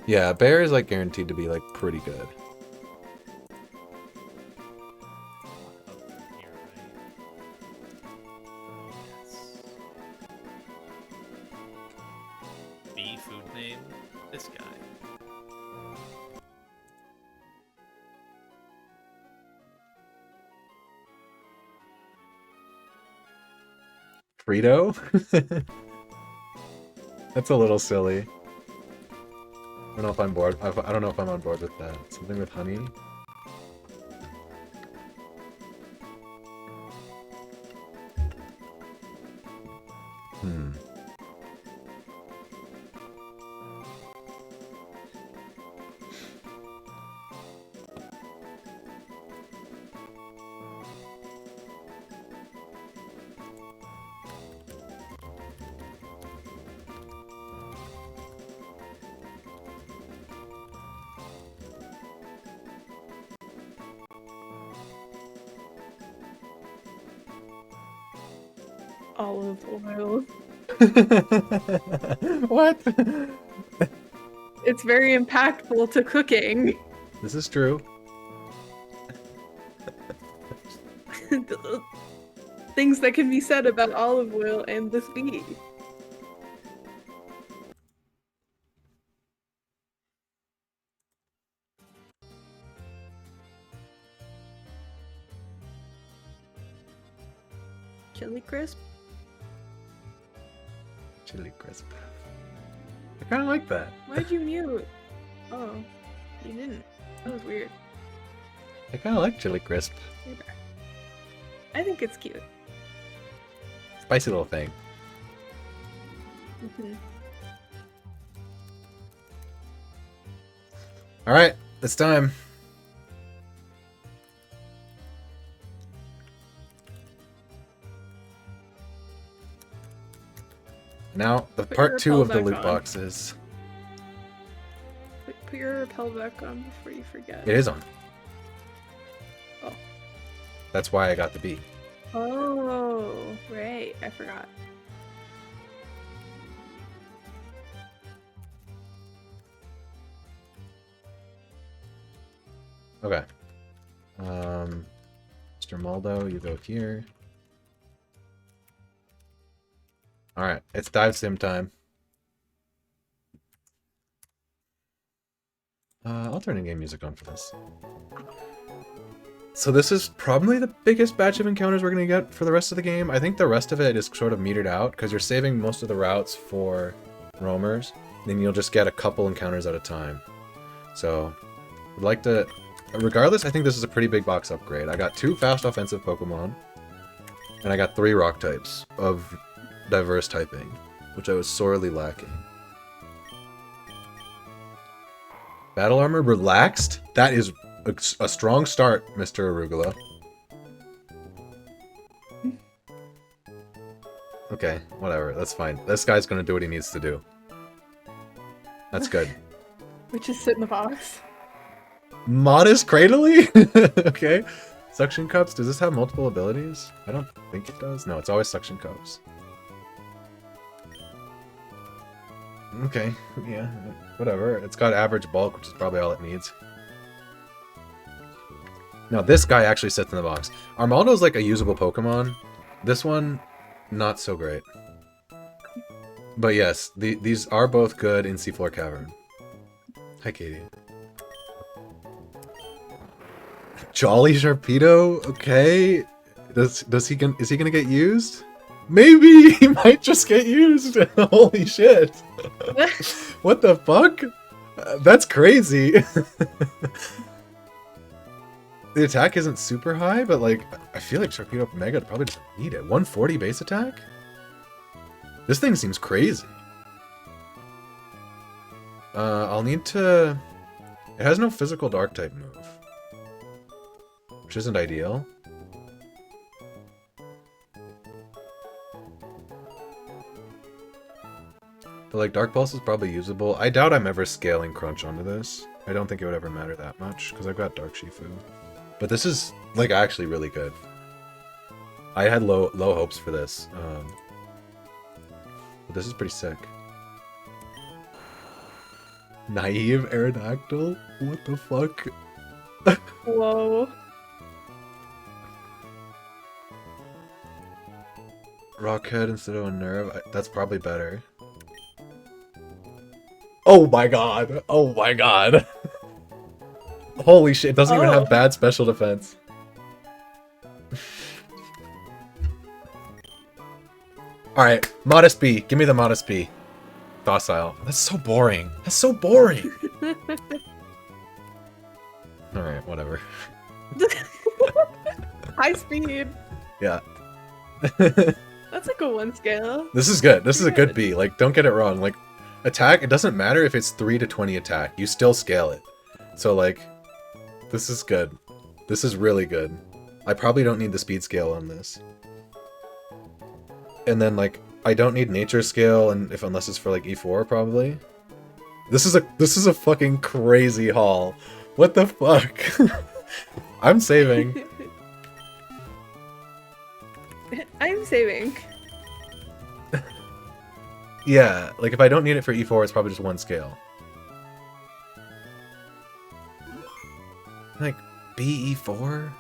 Yeah, bear is like guaranteed to be like pretty good. B food name? This guy. Frito? That's a little silly. I don't know if I'm bored. I don't know if I'm on board with that. Something with honey? Hmm. olive oil. What? It's very impactful to cooking. This is true. Things that can be said about olive oil and this bee. Chili crisp? Chili crisp. I kind of like that. Why'd you mute? Oh, you didn't. That was weird. I kind of like chili crisp. You're back. I think it's cute. Spicy little thing. Mhm. All right, it's time. Now, the Put part your 2 of the repel loot back on. boxes. Put your repel back on before you forget. It is on. Oh. That's why I got the B. Oh, right. I forgot. Okay. Mr. Maldo, you go here. Alright, it's dive sim time. I'll turn in-game music on for this. So this is probably the biggest batch of encounters we're going to get for the rest of the game. I think the rest of it is sort of metered out, because you're saving most of the routes for roamers. Then you'll just get a couple encounters at a time. So, I'd like to... Regardless, I think this is a pretty big box upgrade. I got 2 fast offensive Pokemon, and I got 3 rock types of diverse typing, which I was sorely lacking. Battle armor relaxed? That is a strong start, Mr. Arugula. Okay, whatever. That's fine. This guy's gonna do what he needs to do. That's good. Which is sit in the box. Modest Cradily? Okay. Suction Cups. Does this have multiple abilities? I don't think it does. No, it's always Suction Cups. Okay, yeah, whatever. It's got average bulk, which is probably all it needs. Now, this guy actually sits in the box. Armaldo's like a usable Pokemon. This one, not so great. But yes, these are both good in Seafloor Cavern. Hi, Katie. Jolly Sharpedo? Okay. Is he gonna get used? Maybe he might just get used. Holy shit. What the fuck? That's crazy. The attack isn't super high, but like I feel like Sharpedo Mega probably doesn't need it. 140 base attack? This thing seems crazy. I'll need to... It has no physical dark type move, which isn't ideal. But like Dark Pulse is probably usable. I doubt I'm ever scaling Crunch onto this. I don't think it would ever matter that much because I've got Dark Shifu. But this is like actually really good. I had low hopes for this. But this is pretty sick. Naive Aerodactyl? What the fuck? Whoa. Rockhead instead of a Nerve? That's probably better. Oh my god! Oh my god! Holy shit, it doesn't even have bad special defense. Alright, Modest B. Give me the Modest B. Docile. That's so boring. That's so boring! Alright, whatever. High speed. Yeah. That's like a 1 scale. This is good. This is a good B. Like, don't get it wrong. Like, attack, it doesn't matter if it's 3 to 20 attack. You still scale it. So, like, this is good. This is really good. I probably don't need the speed scale on this. And then, like, I don't need nature scale and unless it's for, like, E4, probably. This is a fucking crazy haul. What the fuck? I'm saving. I'm saving. Yeah, like if I don't need it for E4, it's probably just 1 scale. Like, BE4?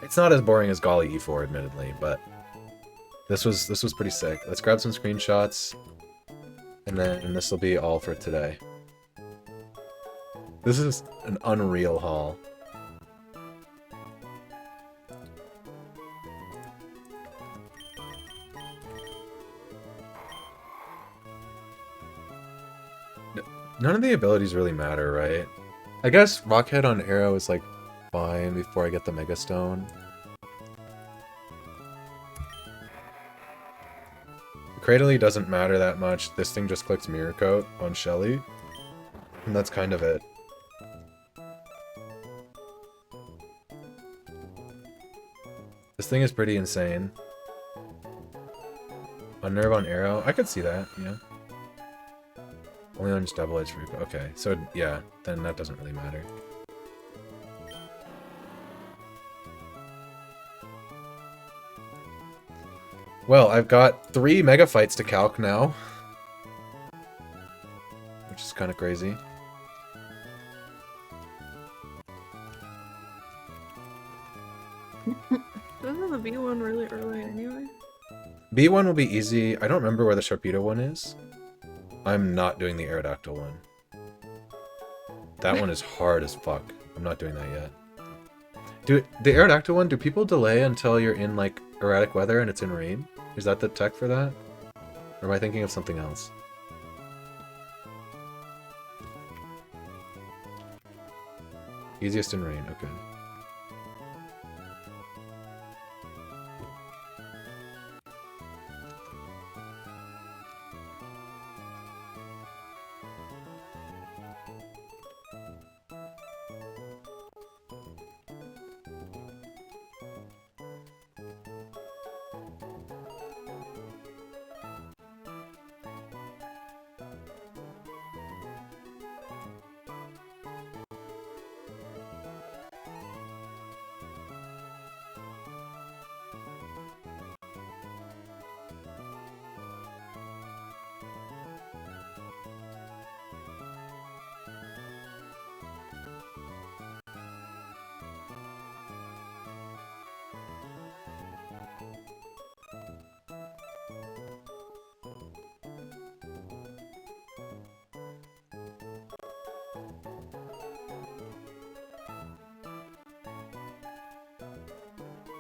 It's not as boring as Golly E4, admittedly, but this was pretty sick. Let's grab some screenshots, and then this will be all for today. This is an unreal haul. None of the abilities really matter, right? I guess Rockhead on Arrow is like fine before I get the Mega Stone. Cradley doesn't matter that much. This thing just clicks Mirror Coat on Shelly. And that's kind of it. This thing is pretty insane. Unnerve on Arrow? I could see that, yeah. Only on just double edge for okay, so yeah, then that doesn't really matter. Well, I've got 3 Mega Fights to calc now. Which is kind of crazy. Isn't the B one really early anyway? B1 will be easy. I don't remember where the Sharpedo one is. I'm not doing the Aerodactyl one. That one is hard as fuck. I'm not doing that yet. Dude, the Aerodactyl one, do people delay until you're in, like, erratic weather and it's in rain? Is that the tech for that? Or am I thinking of something else? Easiest in rain, okay.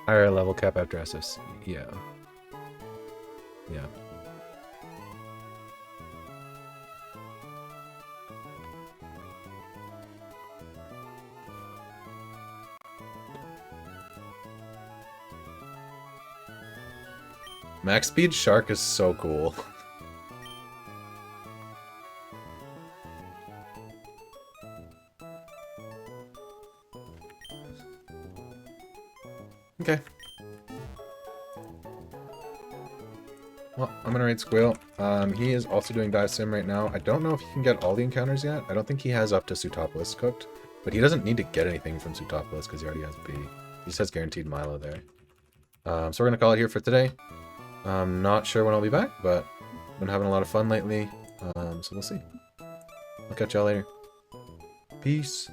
Higher level cap after SS. Yeah. Yeah. Max Speed Shark is so cool. Okay. Well, I'm gonna raid Squeal. He is also doing Dive Sim right now. I don't know if he can get all the encounters yet. I don't think he has up to Sutopolis cooked. But he doesn't need to get anything from Sutopolis because he already has B. He just has guaranteed Milo there. So we're gonna call it here for today. I'm not sure when I'll be back, but I've been having a lot of fun lately. So we'll see. I'll catch y'all later. Peace.